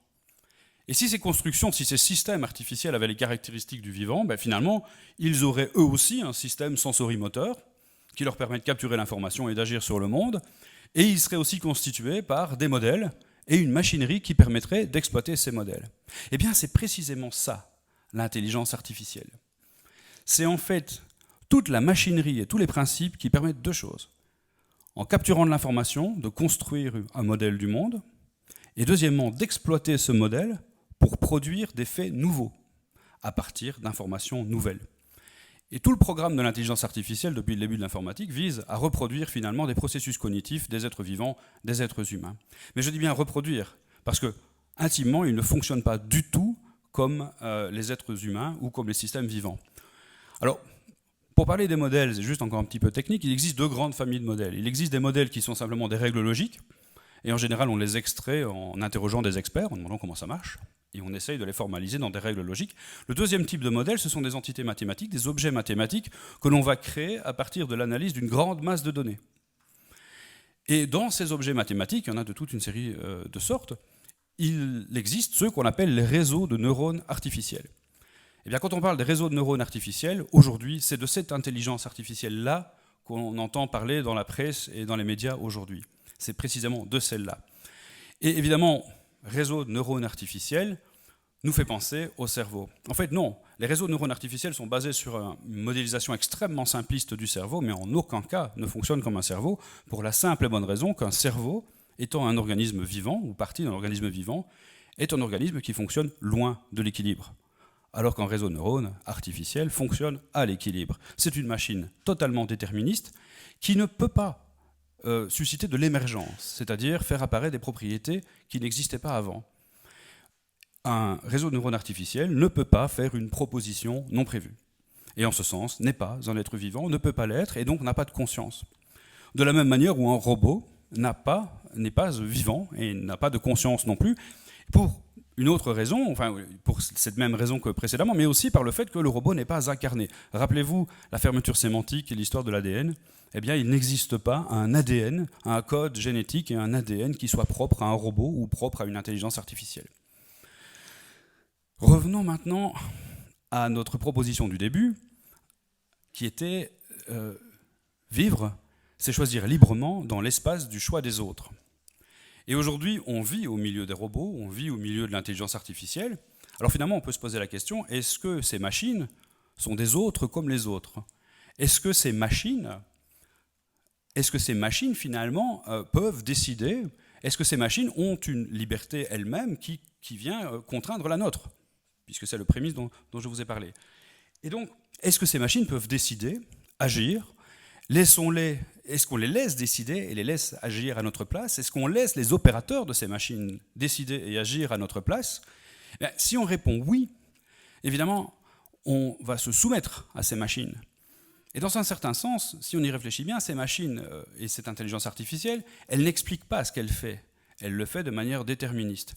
Et si ces constructions, si ces systèmes artificiels avaient les caractéristiques du vivant, ben finalement, ils auraient eux aussi un système sensorimoteur qui leur permet de capturer l'information et d'agir sur le monde, et ils seraient aussi constitués par des modèles et une machinerie qui permettrait d'exploiter ces modèles. Eh bien, c'est précisément ça, l'intelligence artificielle. C'est en fait toute la machinerie et tous les principes qui permettent deux choses. En capturant de l'information, de construire un modèle du monde, et deuxièmement, d'exploiter ce modèle pour produire des faits nouveaux, à partir d'informations nouvelles. Et tout le programme de l'intelligence artificielle, depuis le début de l'informatique, vise à reproduire finalement des processus cognitifs des êtres vivants, des êtres humains. Mais je dis bien reproduire, parce que intimement, ils ne fonctionnent pas du tout comme les êtres humains ou comme les systèmes vivants. Alors, pour parler des modèles, c'est juste encore un petit peu technique, il existe deux grandes familles de modèles. Il existe des modèles qui sont simplement des règles logiques, et en général on les extrait en interrogeant des experts, en demandant comment ça marche, et on essaye de les formaliser dans des règles logiques. Le deuxième type de modèle, ce sont des entités mathématiques, des objets mathématiques que l'on va créer à partir de l'analyse d'une grande masse de données. Et dans ces objets mathématiques, il y en a de toute une série de sortes, il existe ceux qu'on appelle les réseaux de neurones artificiels. Eh bien, quand on parle des réseaux de neurones artificiels, aujourd'hui, c'est de cette intelligence artificielle-là qu'on entend parler dans la presse et dans les médias aujourd'hui. C'est précisément de celle-là. Et évidemment, réseau de neurones artificiels nous fait penser au cerveau. En fait, non. Les réseaux de neurones artificiels sont basés sur une modélisation extrêmement simpliste du cerveau, mais en aucun cas ne fonctionnent comme un cerveau, pour la simple et bonne raison qu'un cerveau étant un organisme vivant, ou partie d'un organisme vivant, est un organisme qui fonctionne loin de l'équilibre, alors qu'un réseau de neurones artificiel fonctionne à l'équilibre. C'est une machine totalement déterministe qui ne peut pas susciter de l'émergence, c'est-à-dire faire apparaître des propriétés qui n'existaient pas avant. Un réseau de neurones artificiels ne peut pas faire une proposition non prévue. Et en ce sens, n'est pas un être vivant, ne peut pas l'être, et donc n'a pas de conscience. De la même manière où un robot n'est pas vivant et n'a pas de conscience non plus, pour une autre raison, enfin pour cette même raison que précédemment, mais aussi par le fait que le robot n'est pas incarné. Rappelez-vous la fermeture sémantique et l'histoire de l'ADN. Eh bien, il n'existe pas un ADN, un code génétique et un ADN qui soit propre à un robot ou propre à une intelligence artificielle. Revenons maintenant à notre proposition du début, qui était vivre, c'est choisir librement dans l'espace du choix des autres. Et aujourd'hui, on vit au milieu des robots, on vit au milieu de l'intelligence artificielle. Alors finalement, on peut se poser la question, est-ce que ces machines sont des autres comme les autres ? Est-ce que ces machines finalement peuvent décider ? Est-ce que ces machines ont une liberté elles-mêmes qui vient contraindre la nôtre ? Puisque c'est le prémisse dont je vous ai parlé. Et donc, est-ce que ces machines peuvent décider, agir ? Est-ce qu'on les laisse décider et les laisse agir à notre place ? Est-ce qu'on laisse les opérateurs de ces machines décider et agir à notre place ? Si on répond oui, évidemment, on va se soumettre à ces machines. Et dans un certain sens, si on y réfléchit bien, ces machines et cette intelligence artificielle, elle n'explique pas ce qu'elle fait. Elle le fait de manière déterministe.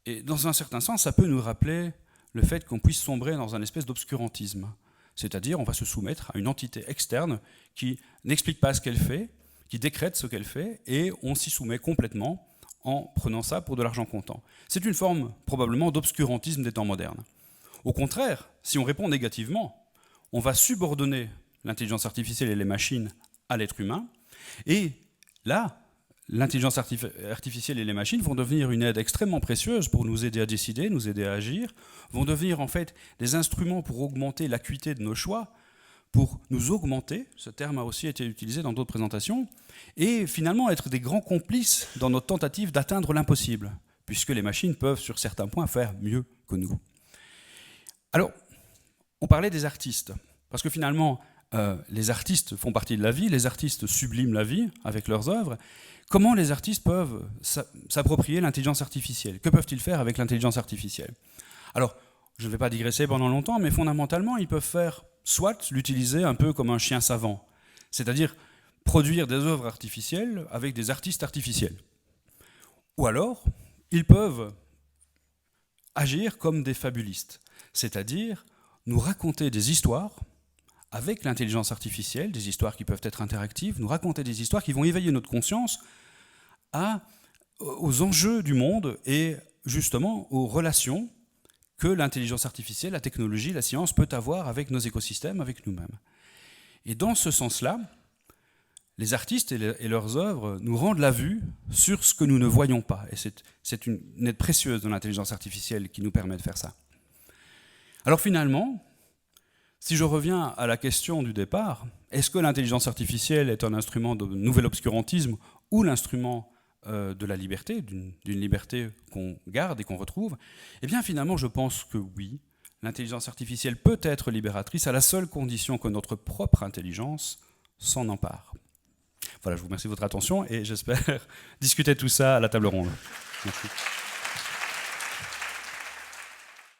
Et dans un certain sens, ça peut nous rappeler le fait qu'on puisse sombrer dans un espèce d'obscurantisme. C'est-à-dire, on va se soumettre à une entité externe qui n'explique pas ce qu'elle fait, qui décrète ce qu'elle fait, et on s'y soumet complètement en prenant ça pour de l'argent comptant. C'est une forme probablement d'obscurantisme des temps modernes. Au contraire, si on répond négativement, on va subordonner l'intelligence artificielle et les machines à l'être humain, et là, l'intelligence artificielle et les machines vont devenir une aide extrêmement précieuse pour nous aider à décider, nous aider à agir, vont devenir en fait des instruments pour augmenter l'acuité de nos choix, pour nous augmenter, ce terme a aussi été utilisé dans d'autres présentations, et finalement être des grands complices dans notre tentative d'atteindre l'impossible, puisque les machines peuvent sur certains points faire mieux que nous. Alors, on parlait des artistes, parce que finalement, les artistes font partie de la vie, les artistes subliment la vie avec leurs œuvres. Comment les artistes peuvent s'approprier l'intelligence artificielle ? Que peuvent-ils faire avec l'intelligence artificielle ? Alors, je ne vais pas digresser pendant longtemps, mais fondamentalement, ils peuvent faire soit l'utiliser un peu comme un chien savant, c'est-à-dire produire des œuvres artificielles avec des artistes artificiels. Ou alors, ils peuvent agir comme des fabulistes, c'est-à-dire nous raconter des histoires avec l'intelligence artificielle, des histoires qui peuvent être interactives, nous raconter des histoires qui vont éveiller notre conscience aux enjeux du monde et justement aux relations que l'intelligence artificielle, la technologie, la science peut avoir avec nos écosystèmes, avec nous-mêmes. Et dans ce sens-là, les artistes et leurs œuvres nous rendent la vue sur ce que nous ne voyons pas. Et c'est une aide précieuse de l'intelligence artificielle qui nous permet de faire ça. Alors finalement, si je reviens à la question du départ, est-ce que l'intelligence artificielle est un instrument de nouvel obscurantisme ou l'instrument de la liberté, d'une liberté qu'on garde et qu'on retrouve ? Eh bien finalement, je pense que oui, l'intelligence artificielle peut être libératrice à la seule condition que notre propre intelligence s'en empare. Voilà, je vous remercie de votre attention et j'espère discuter de tout ça à la table ronde. Merci.